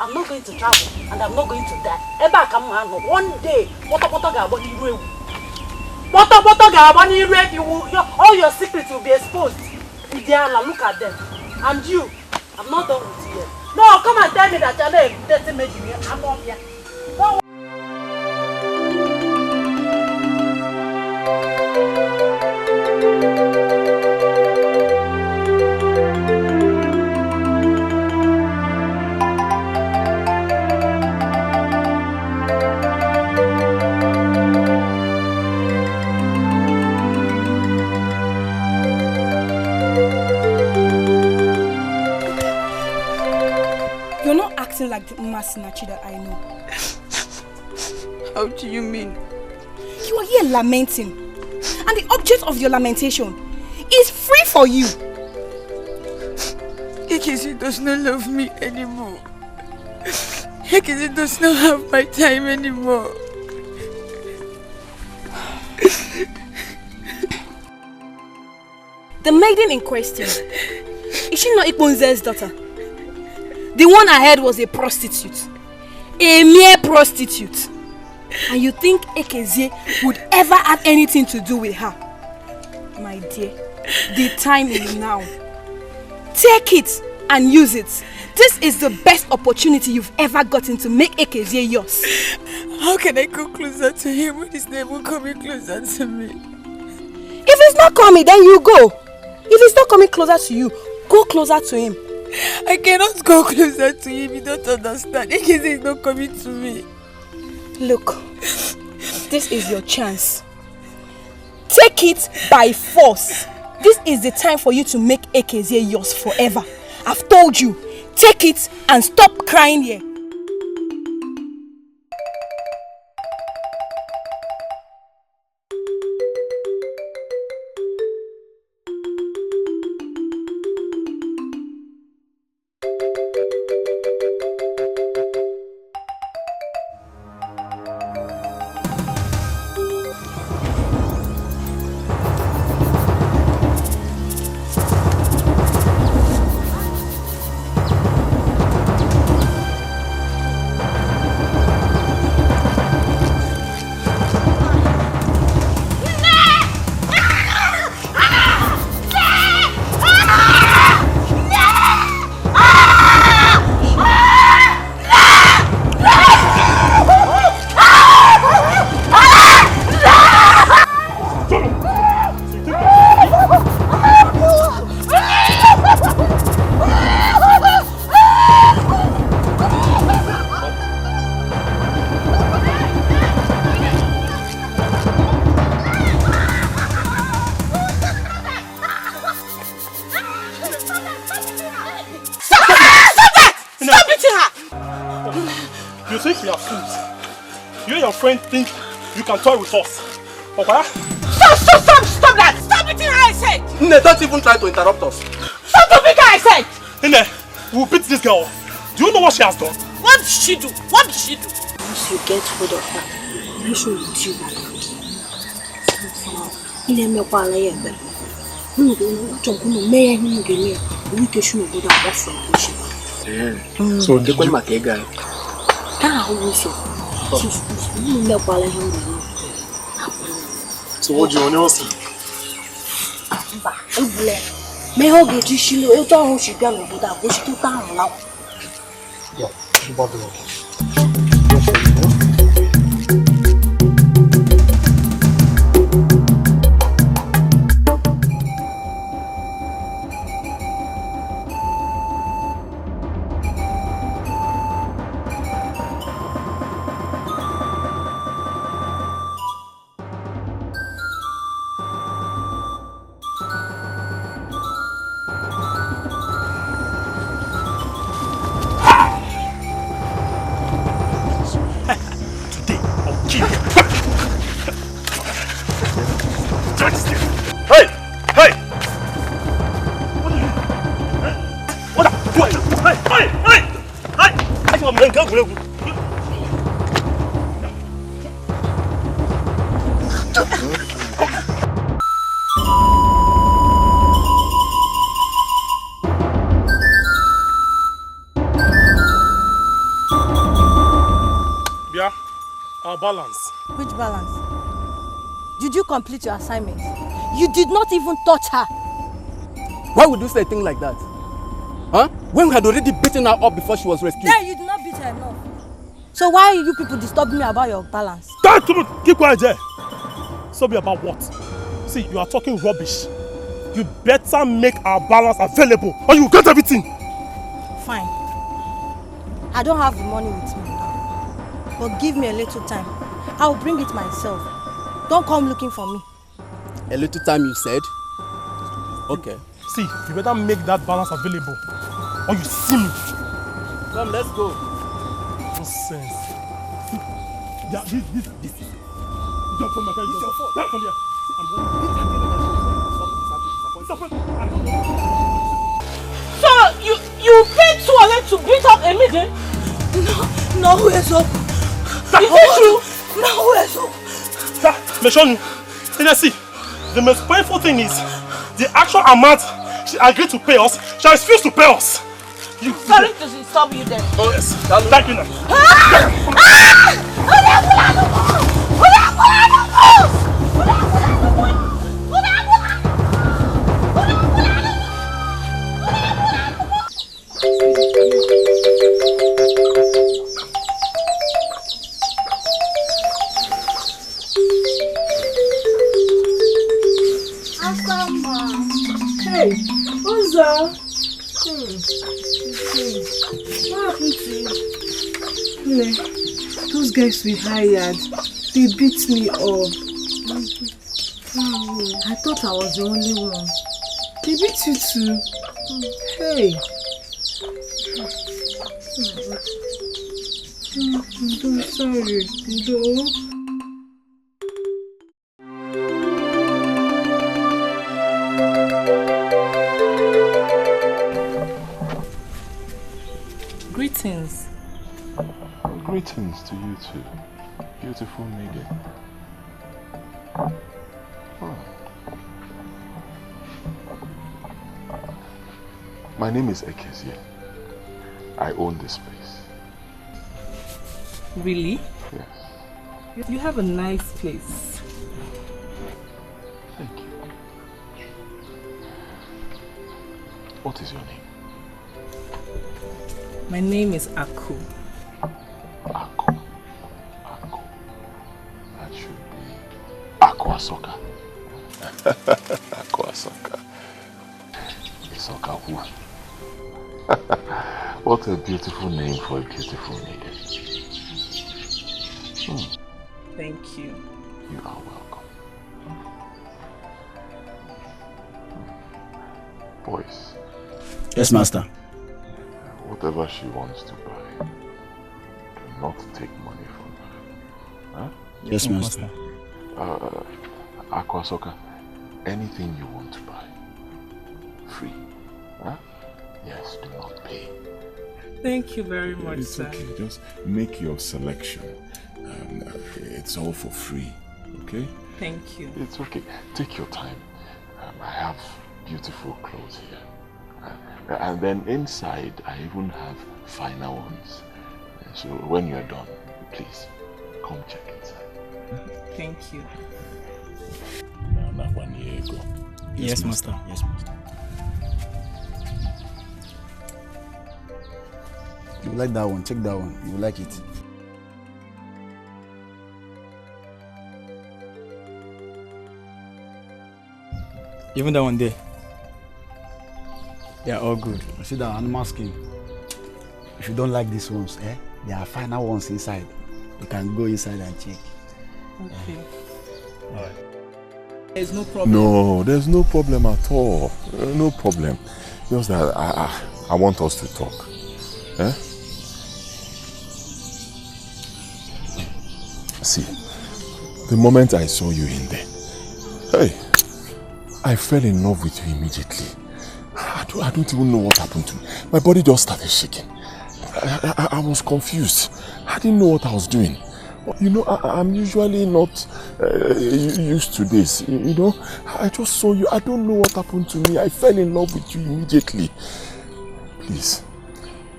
I'm not going to travel and I'm not going to die. One day, all your secrets will be exposed. Look at them. And you, I'm not done with you yet. No, come and tell me that you're not a dirty maiden. I'm not here. Don't
You're not acting like the Masinachi that I know.
How do you mean?
You are here lamenting, and the object of your lamentation is free for you.
Chizzy does not love me anymore. Chizzy does not have my time anymore.
The maiden in question, is she not Ikponze's daughter? The one I heard was a prostitute. A mere prostitute. And you think Ekezie would ever have anything to do with her? My dear, the time is now. Take it and use it. This is the best opportunity you've ever gotten to make Ekezie yours.
How can I go closer to him when he's never coming closer to me?
If he's not coming, then you go. If he's not coming closer to you, go closer to him.
I cannot go closer to him, you don't understand. Ekezie is not coming to me.
Look, this is your chance. Take it by force. This is the time for you to make Ekezie yours forever. I've told you, take it and stop crying here.
Friend think you can toy with us. Okay?
Stop that! Stop it, I said!
Nne, don't even try to interrupt us.
Stop the big I said!
Nne, we'll beat this girl. Do you know what she has done?
What did she do? What did she do?
Once you get hold of her, I should let you back.
So, the one Makega. So what do you want to say?
balance.
Which balance? Did you complete your assignment? You did not even touch her.
Why would you say a thing like that? Huh? When we had already beaten her up before she was rescued.
Then you did not beat her enough. So why are you people disturbing me about your balance?
Keep quiet there. Sorry about what? See, you are talking rubbish. You better make our balance available or you get everything.
Fine. I don't have the money with me now. But give me a little time. I'll bring it myself. Don't come looking for me.
A little time you said? Okay.
See, you better make that balance available or you see me.
Come, let's go.
Nonsense. Yeah, this is. Jump from my car. It's your fault. Come here.
So you paid 200 to beat up a maiden?
No, where's up?
Is it true?
No, where's up?
Meshonu, see, the most painful thing is the actual amount she agreed to pay us, she refused to pay us. You
sorry to disturb you then.
Oh yes, thank you now.
Hey, Oza. What happened to you? Those guys we hired, they beat me up.
I thought I was the only one.
They beat you too. Hey. I'm sorry.
Greetings.
Greetings to you too, beautiful maiden. My name is Chizzy. I own this place.
Really?
Yes.
You have a nice place.
Thank you. What is your name?
My name is Aku.
Aku. That should be Aquasoka. Aquasoka. Soka who? What a beautiful name for a beautiful maiden.
Thank you.
You are welcome. Boys.
Yes, master.
Whatever she wants to buy, do not take money from her. Huh?
Yes, master.
Aquasoka, anything you want to buy, free. Huh? Yes, do not pay.
Thank you very much,
it's
sir.
Okay, just make your selection. It's all for free, okay?
Thank you.
It's okay. Take your time. I have beautiful clothes here. And then inside, I even have finer ones. So when you're done, please, come check inside.
Thank you.
Yes, master. Yes, master. You like that one? Check that one. You like it.
Even that one there. They are all good.
See that animal skin? If you don't like these ones, there are finer ones inside. You can go inside and check.
Okay.
Alright.
There's no problem.
No, there's no problem at all. No problem. Just that I want us to talk. See, the moment I saw you in there, hey, I fell in love with you immediately. I don't even know what happened to me. My body just started shaking. I was confused. I didn't know what I was doing. You know, I'm usually not used to this. You know, I just saw you. I don't know what happened to me. I fell in love with you immediately. Please,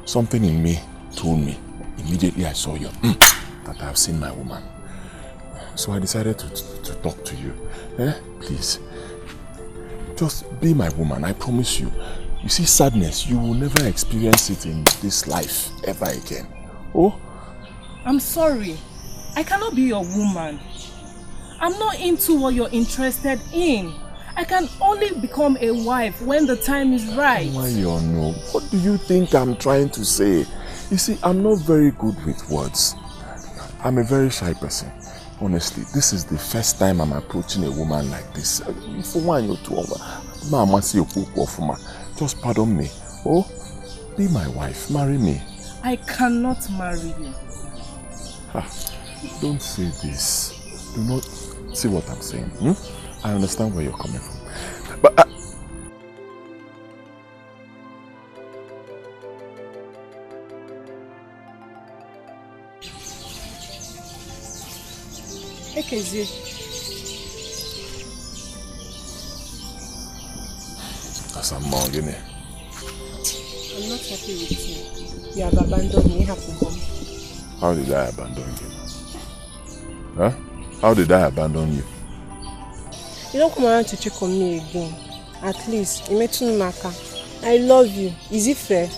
something in me told me immediately I saw you that I have seen my woman. So I decided to talk to you. Please. Just be my woman, I promise you. You see, sadness, you will never experience it in this life ever again. Oh?
I'm sorry. I cannot be your woman. I'm not into what you're interested in. I can only become a wife when the time is right.
Why you know? What do you think I'm trying to say? You see, I'm not very good with words. I'm a very shy person. Honestly, this is the first time I'm approaching a woman like this. For one, you're too just pardon me. Oh, be my wife. Marry me.
I cannot marry you.
Don't say this. Do not see what I'm saying. I understand where you're coming from. But
Chizzy.
That's a morning.
I'm not happy with you. You have abandoned me. You have to go.
How did I abandon you? Huh? How did I abandon you?
You don't come around to check on me again. At least, I love you. Is it fair?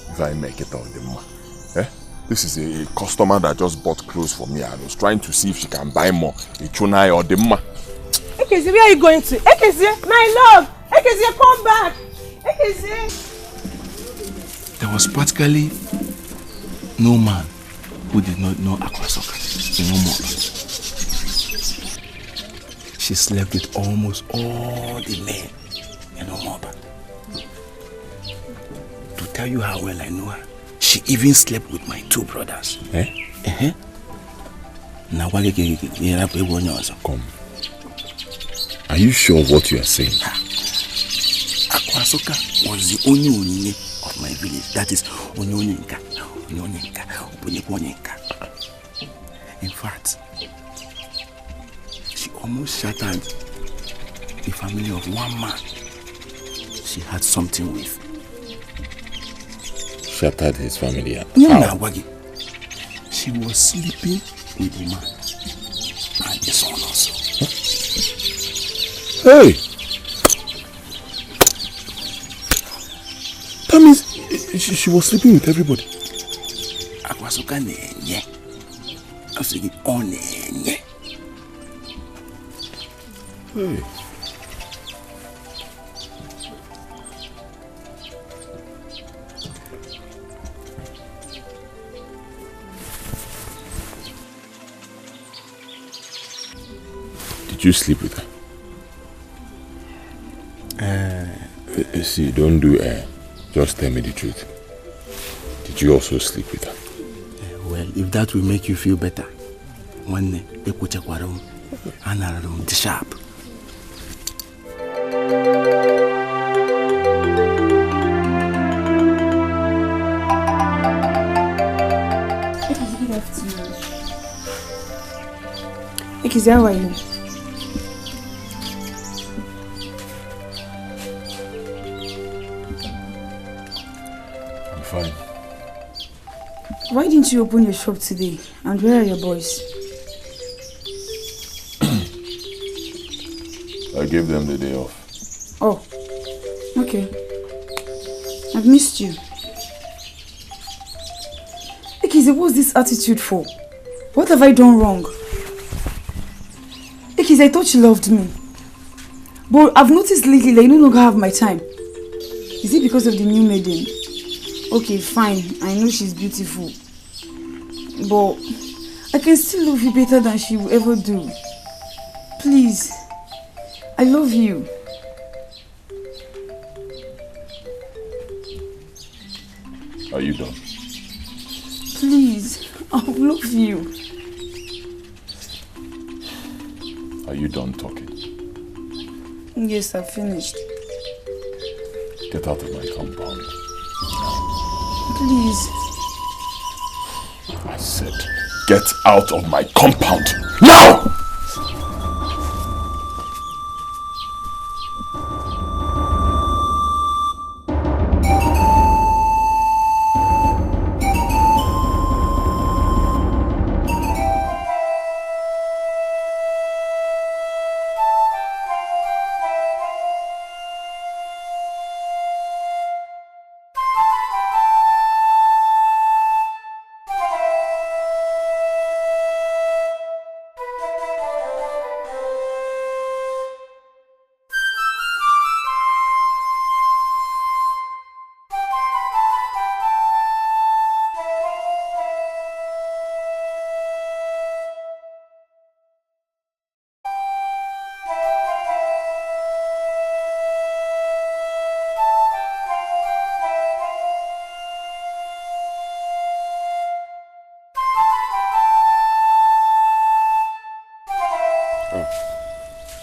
If I make it on the money. This is a customer that just bought clothes for me and was trying to see if she can buy more. Ichunai or the ma.
Ekezie, where are you going to? Ekezie, my love! Ekezie, come back! Ekezie!
There was practically no man who did not know Akwasoka. No more. She slept with almost all the men in Omoba. To tell you how well I know her, she even slept with my two brothers.
Come. Are you sure of what you are saying?
Akwasoka was the only Onyinye of my village. That is Onyonyenka. In fact, she almost shattered the family of one man she had something with.
Shattered his family?
How? She was sleeping with the man and the son also.
Hey! That means she was sleeping with everybody.
Akwasoka nenye. I was thinking, oh nenye.
Hey. Did you sleep with her? See, don't do just tell me the truth. Did you also sleep with her?
Well, if that will make you feel better, one day, they put a quarrel and a room sharp.
Good afternoon. Ekizi, how are you?
I'm fine.
Why didn't you open your shop today? And where are your boys?
I gave them the day off.
Oh, okay. I've missed you. Ekizi, what's this attitude for? What have I done wrong? Ekizi, I thought you loved me. But I've noticed lately that you no longer have my time. Is it because of the new maiden? Okay, fine. I know she's beautiful. But I can still love you better than she will ever do. Please. I love you.
Are you done?
Please. I love you.
Are you done talking?
Yes, I've finished.
Get out of my compound.
Please.
I said, get out of my compound. Now!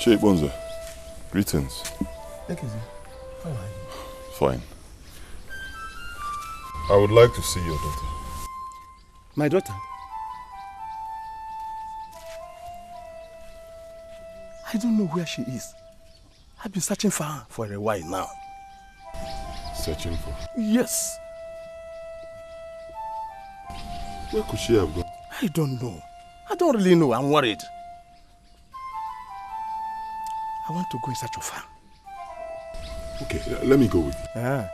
Che Bonza, greetings.
Ekezi, how are you?
Fine. I would like to see your daughter.
My daughter? I don't know where she is. I've been searching for her for a while now.
Searching for?
Yes.
Where could she have gone?
I don't know. I don't really know. I'm worried. I want to go in search of her.
Okay, let me go with you.
Ah.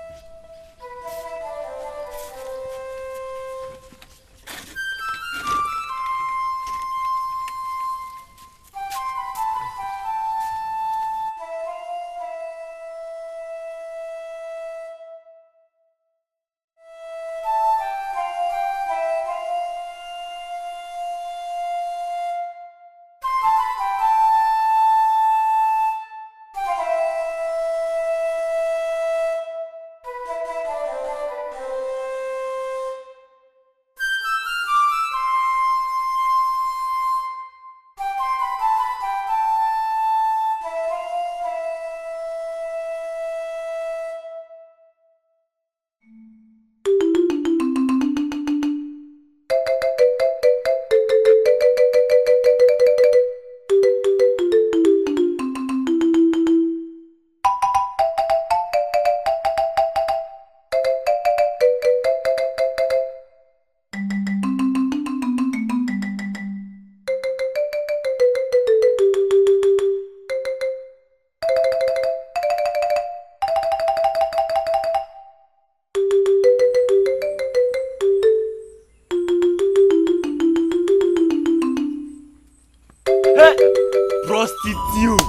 Prostitute.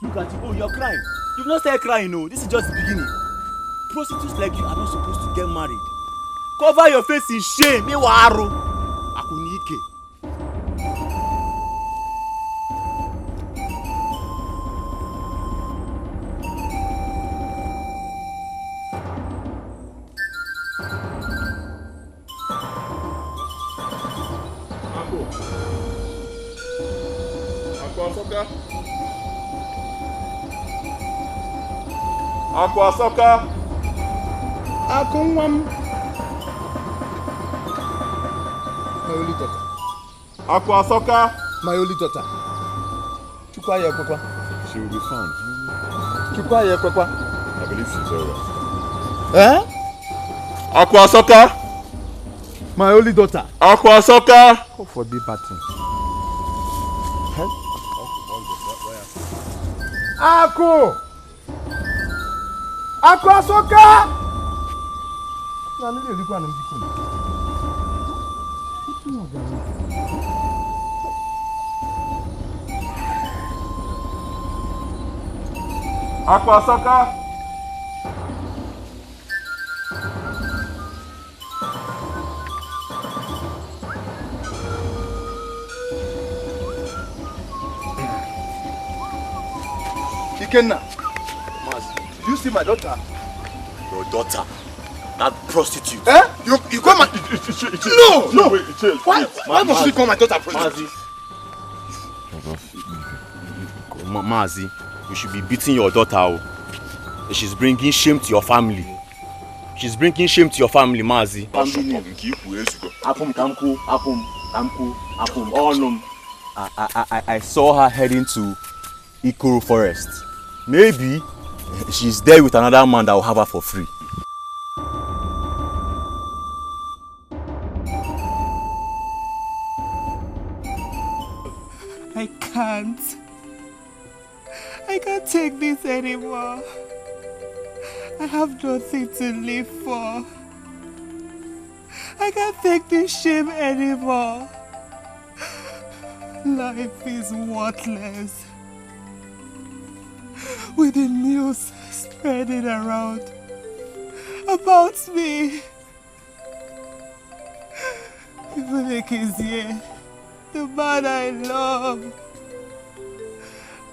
Look at you. Oh, you're crying. You've not started crying, no. This is just the beginning. Prostitutes like you are not supposed to get married. Cover your face in shame. Iwaru. Akunike.
Aqua Soka.
Akunwam. My only daughter.
Aqua Soka.
My only daughter. Chukwaya Kwakwa.
She will be found.
Chukwaya Kwakwa.
I believe she's alright.
Eh?
Aqua Soka.
My only daughter.
Aqua Soka.
God forbid bad thing. Huh? Aku! Aqua Soka! Na nile likwa na mbiko.
Aqua Soka.
Ikenna, did you see my daughter?
Your daughter? That prostitute?
Eh? You call my... No!
Wait,
Why must you call my daughter prostitute?
Mazi, you should be beating your daughter. She's bringing shame to your family. She's bringing shame to your family, Mazi. I saw her heading to Ikoro Forest. Maybe she's there with another man that will have her for free.
I can't take this anymore. I have nothing to live for. I can't take this shame anymore. Life is worthless. With the news spreading around about me. Even Chizzy, the man I love,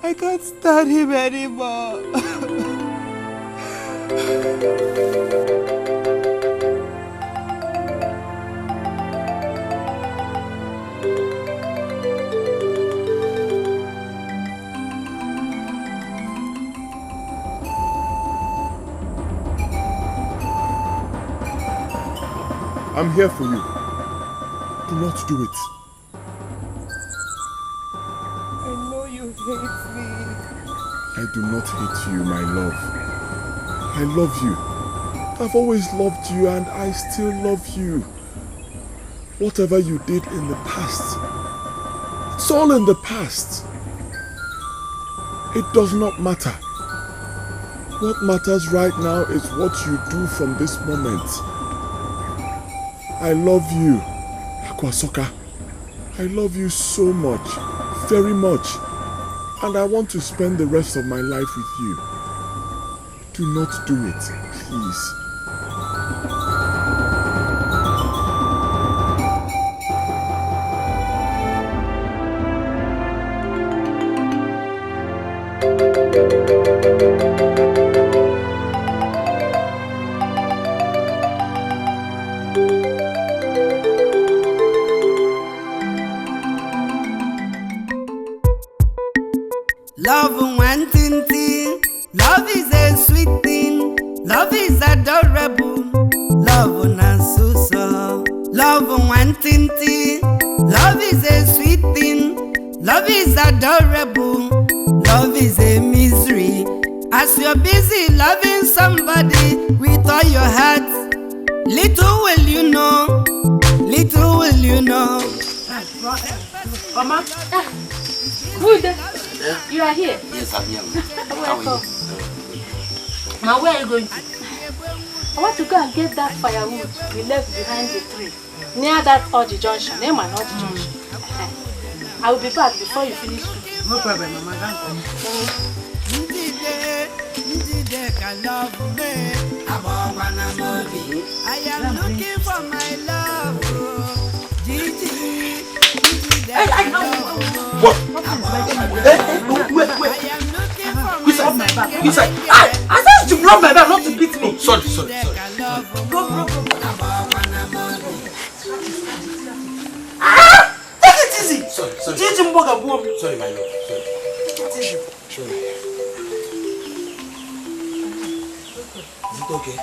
I can't stand him anymore.
I'm here for you. Do not do it.
I know you hate me.
I do not hate you, my love. I love you. I've always loved you and I still love you. Whatever you did in the past, it's all in the past. It does not matter. What matters right now is what you do from this moment. I love you, Akwasoka. I love you so much, very much. And I want to spend the rest of my life with you. Do not do it, please.
Love one thing, love is a sweet thing, love is adorable, love so. Love one thing, love is a sweet thing, love is adorable, love is a misery. As you're busy loving somebody with all your heart, little will you know, little will you know.
Mama, who there? You are here?
Yes, I'm here.
Welcome. Now where are you going to? I want to go and get that firewood we left behind the tree, near that Oji junction, near my Oji junction. I will be back before you finish cooking.
No problem, Mama. Don't come. I am looking for my love. Gigi.
What?
Wait.
I said you rub my back, not to beat me.
Sorry.
Go. Take it easy.
Sorry.
Gigi Mboga boom.
Sorry, my love. Sorry.
Take it easy.
Sure. Is it okay?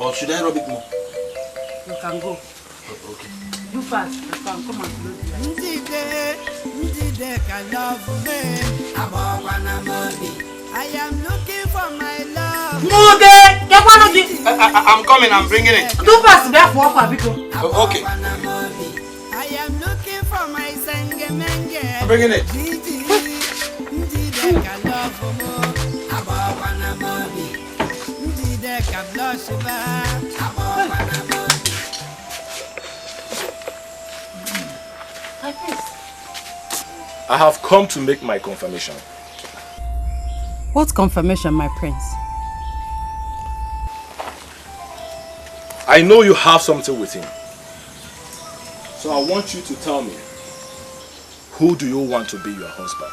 Or should I rub it more?
You can go.
Okay.
You fast. You can come and close the
I am looking for my love.
I'm coming, I'm bringing it.
Do fast, there for people.
Okay.
I am looking for my sangemenge.
I'm bringing it.
I have come to make my confirmation.
What confirmation, my prince?
I know you have something with him. So I want you to tell me, who do you want to be your husband?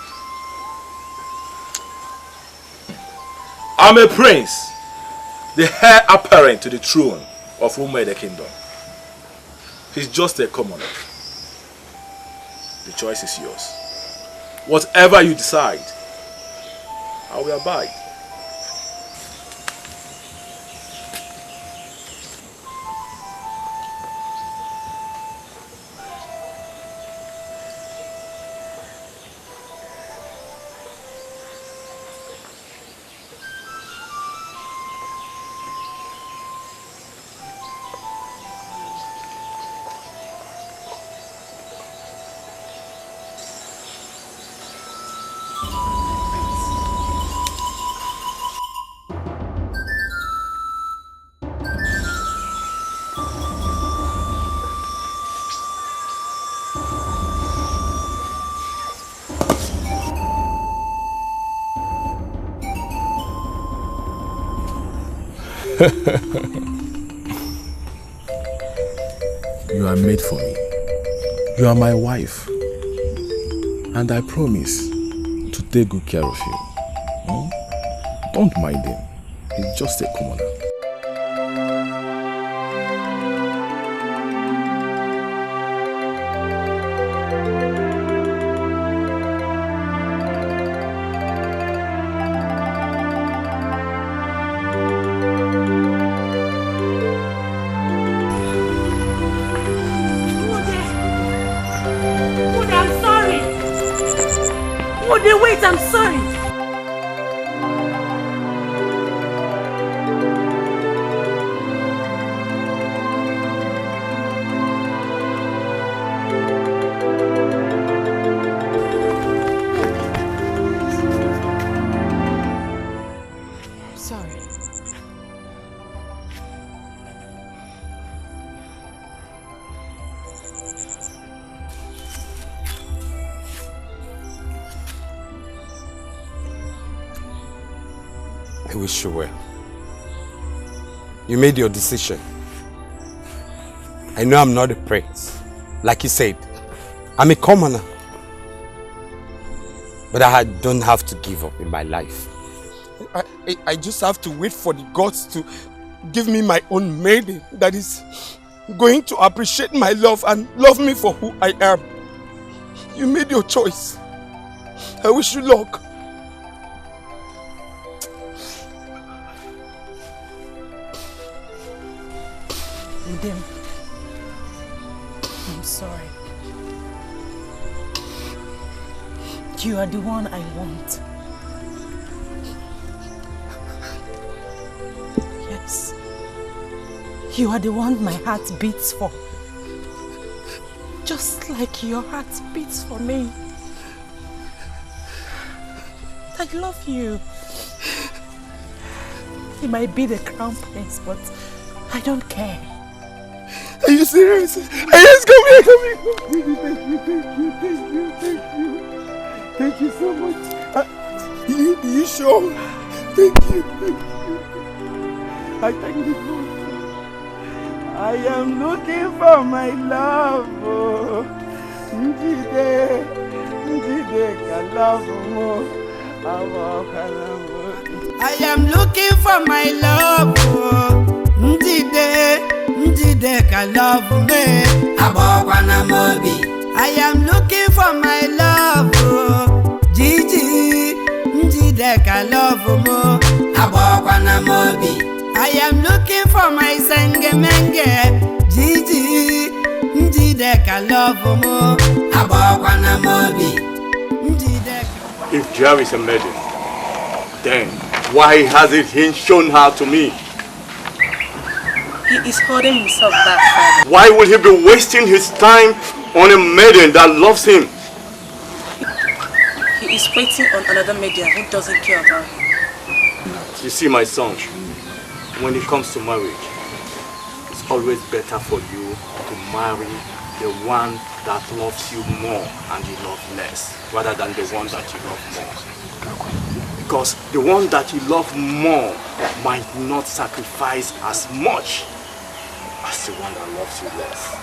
I'm a prince, the heir apparent to the throne of who made the kingdom. He's just a commoner. The choice is yours. Whatever you decide, I will abide. You are made for me. You are my wife. And I promise to take good care of you. Don't mind him. He's just a commoner.
Baby, wait, I'm sorry.
Sorry.
I wish you well. You made your decision. I know I'm not a prince. Like you said, I'm a commoner. But I don't have to give up in my life. I just have to wait for the gods to give me my own maiden that is going to appreciate my love and love me for who I am. You made your choice. I wish you luck.
Udem, I'm sorry. You are the one I want. Yes. You are the one my heart beats for. Just like your heart beats for me. I love you. He might be the crown prince, but I don't care.
Are you serious? Yes, come here. Thank you so much. You sure? Thank you. I thank you. I am looking for my love. Njide, kalavo.
I am looking for my love. Njide ka love me.
Abokwana mobi.
I am looking for my love. Gigi, njide ka love mo.
Abokwana mobi.
I am looking for my sengemenge. Gigi, njide ka love mo.
Abokwana mobi.
If there is a maiden, then why hasn't he shown her to me?
He is holding himself back, Father.
Why will he be wasting his time on a maiden that loves him?
He is waiting on another maiden who doesn't care about him.
You see, my son, when it comes to marriage, it's always better for you to marry the one that loves you more and you love less, rather than the one that you love more. Because the one that you love more might not sacrifice as much as the one that loves you less.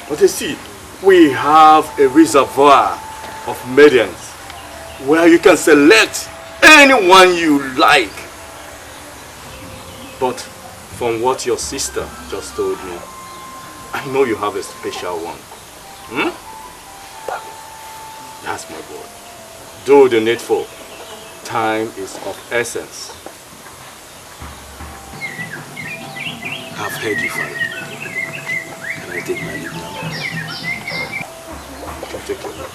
But you see, we have a reservoir of maidens where you can select anyone you like. But from what your sister just told me, I know you have a special one. That's my boy. Do the needful. Time is of essence.
I've heard you, Father. Can I take my leave now?
You can take your leave.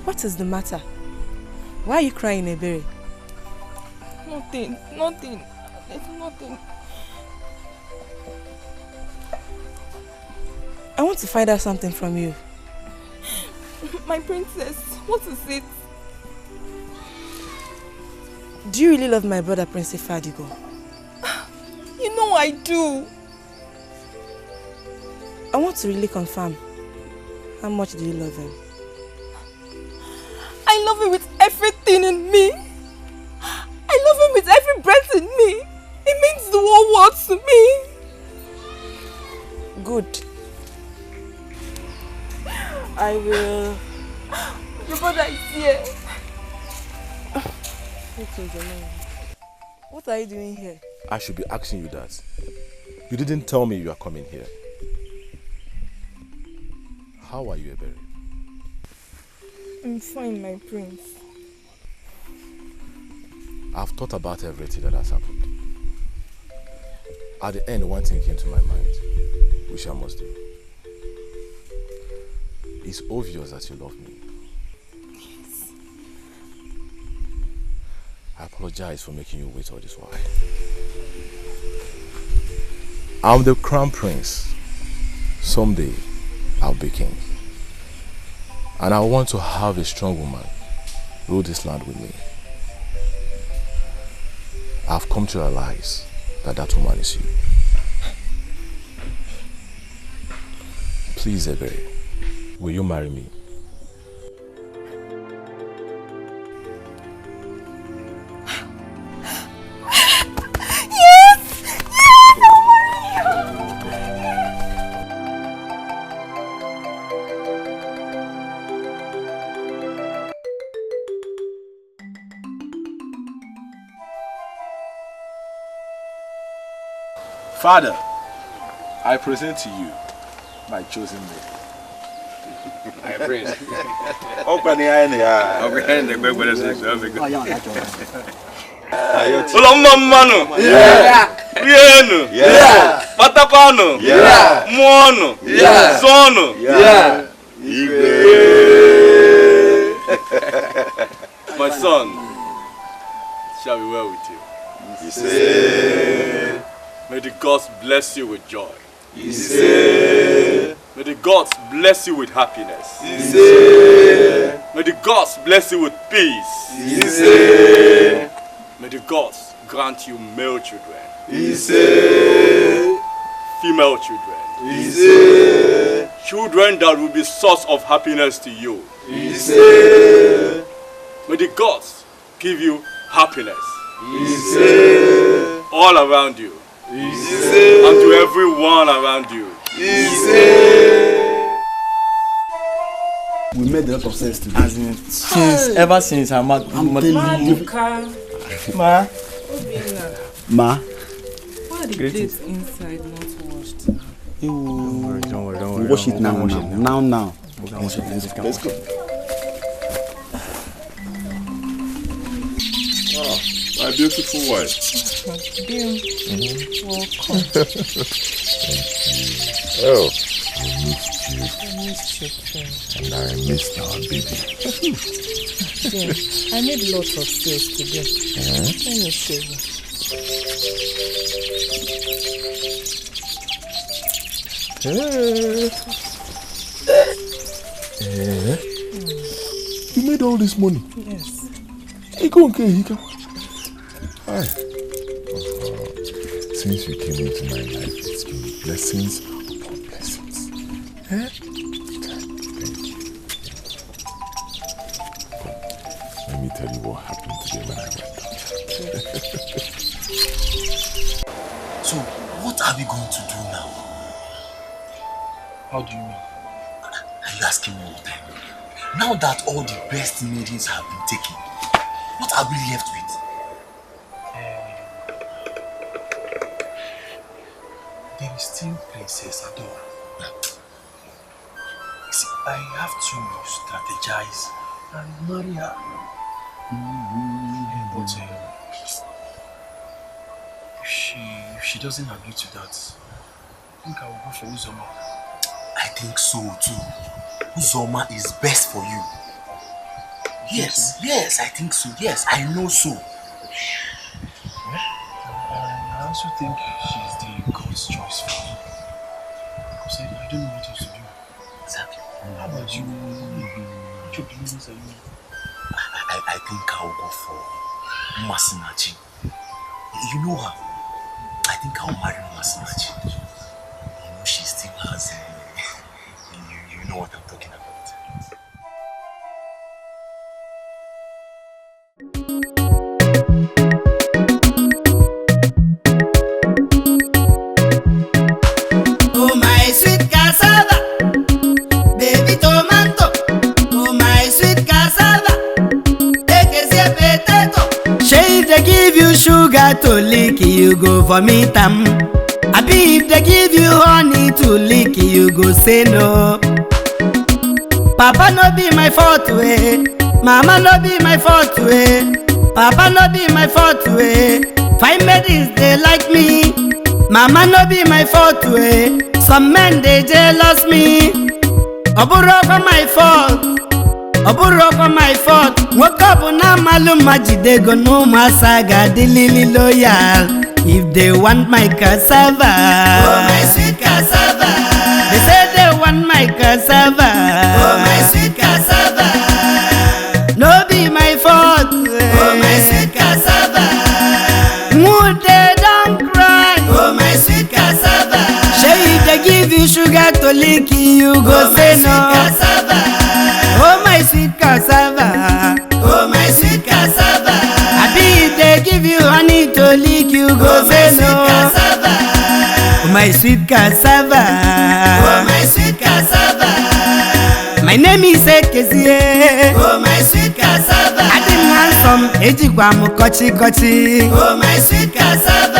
What is the matter? Why are you crying, Ebere?
Nothing. It's nothing.
I want to find out something from you.
My princess, what is it?
Do you really love my brother, Prince Ifadigo?
You know I do.
I want to really confirm. How much do you love him?
I love him with everything in me. I love him with every breath in me. It means the whole world to me.
Good. I will...
Your brother is here.
What are you doing here?
I should be asking you that. You didn't tell me you are coming here. How are you, Ebere?
I'm fine, my prince.
I've thought about everything that has happened. At the end, one thing came to my mind, which I must do. It's obvious that you love me.
Yes.
I apologize for making you wait all this while. I'm the crown prince. Someday, I'll be king. And I want to have a strong woman rule this land with me. I've come to realize that that woman is you. Please, Ebere, will you marry me?
Father, I present to you my chosen lady.
I praise.
Ulommanu. Rienu. Patakanu. Muonu. Sonu. My son, shall be well with you. May the gods bless you with joy. May the gods bless you with happiness. May the gods bless you with peace. May the gods grant you male children. Female children. Children that will be source of happiness to you. May the gods give you happiness all around you. And to everyone around you.
We made a lot of sense today.
Ever since I'm Ma.
Why are the plates inside not washed?
Don't worry. We wash it now. Let's go.
Oh, my beautiful wife.
Welcome.
Oh, I missed you.
And
I missed our baby.
I made lots of sales today. Let me show you.
You made all this money?
Yes.
Hey, go on, he come. Hi. Since you came into my life, it's been blessings upon blessings. Thank you. Let me tell you what happened today when I went out.
So, what are we going to do now?
How do you mean?
Are you asking me what I mean? Now that all the best maidens have been taken, what are we left with?
There is still Princess Adora. See, I have to strategize and marry her. But if she doesn't agree to that, I think I will go for Uzoma.
I think so too. Uzoma is best for you. Yes, I think so. Yes, I know so.
I also think she's the God's choice for me. Because I don't know what else to do.
Exactly.
How about you? Which opinions are you?
I think I'll go for Masinachi. You know her. I think I'll marry Masinachi. You know, she still has you know what I'm talking about.
Oh my sweet cassava, baby tomato. Oh my sweet cassava, take a potato. Shey they give you sugar to lick, you go vomit am. Abi if they give you honey to lick, you go say no. Papa no be my fault way, mama no be my fault way, papa no be my fault way. Fine ladies they like me, mama no be my fault way. Some men they jealous me. Oburo for my fault, oburo for my fault. Woke up na maluma jide go no masaga dilili loyal. If they want my cassava, oh my sweet cassava. They say they want my cassava, oh my sweet cassava. No be my fault, oh my sweet cassava. Mood they don't cry, oh my sweet cassava. Shey they give you sugar to lick, you go oh say no. Cassava. Oh my sweet cassava, oh my sweet cassava. Abi they give you honey to lick, you go oh say no. Cassava. Oh my sweet cassava, oh my sweet cassava. My name is Chizzy, oh my sweet cassava. I didn't want some ejigwamu kochi kochi, oh my sweet cassava.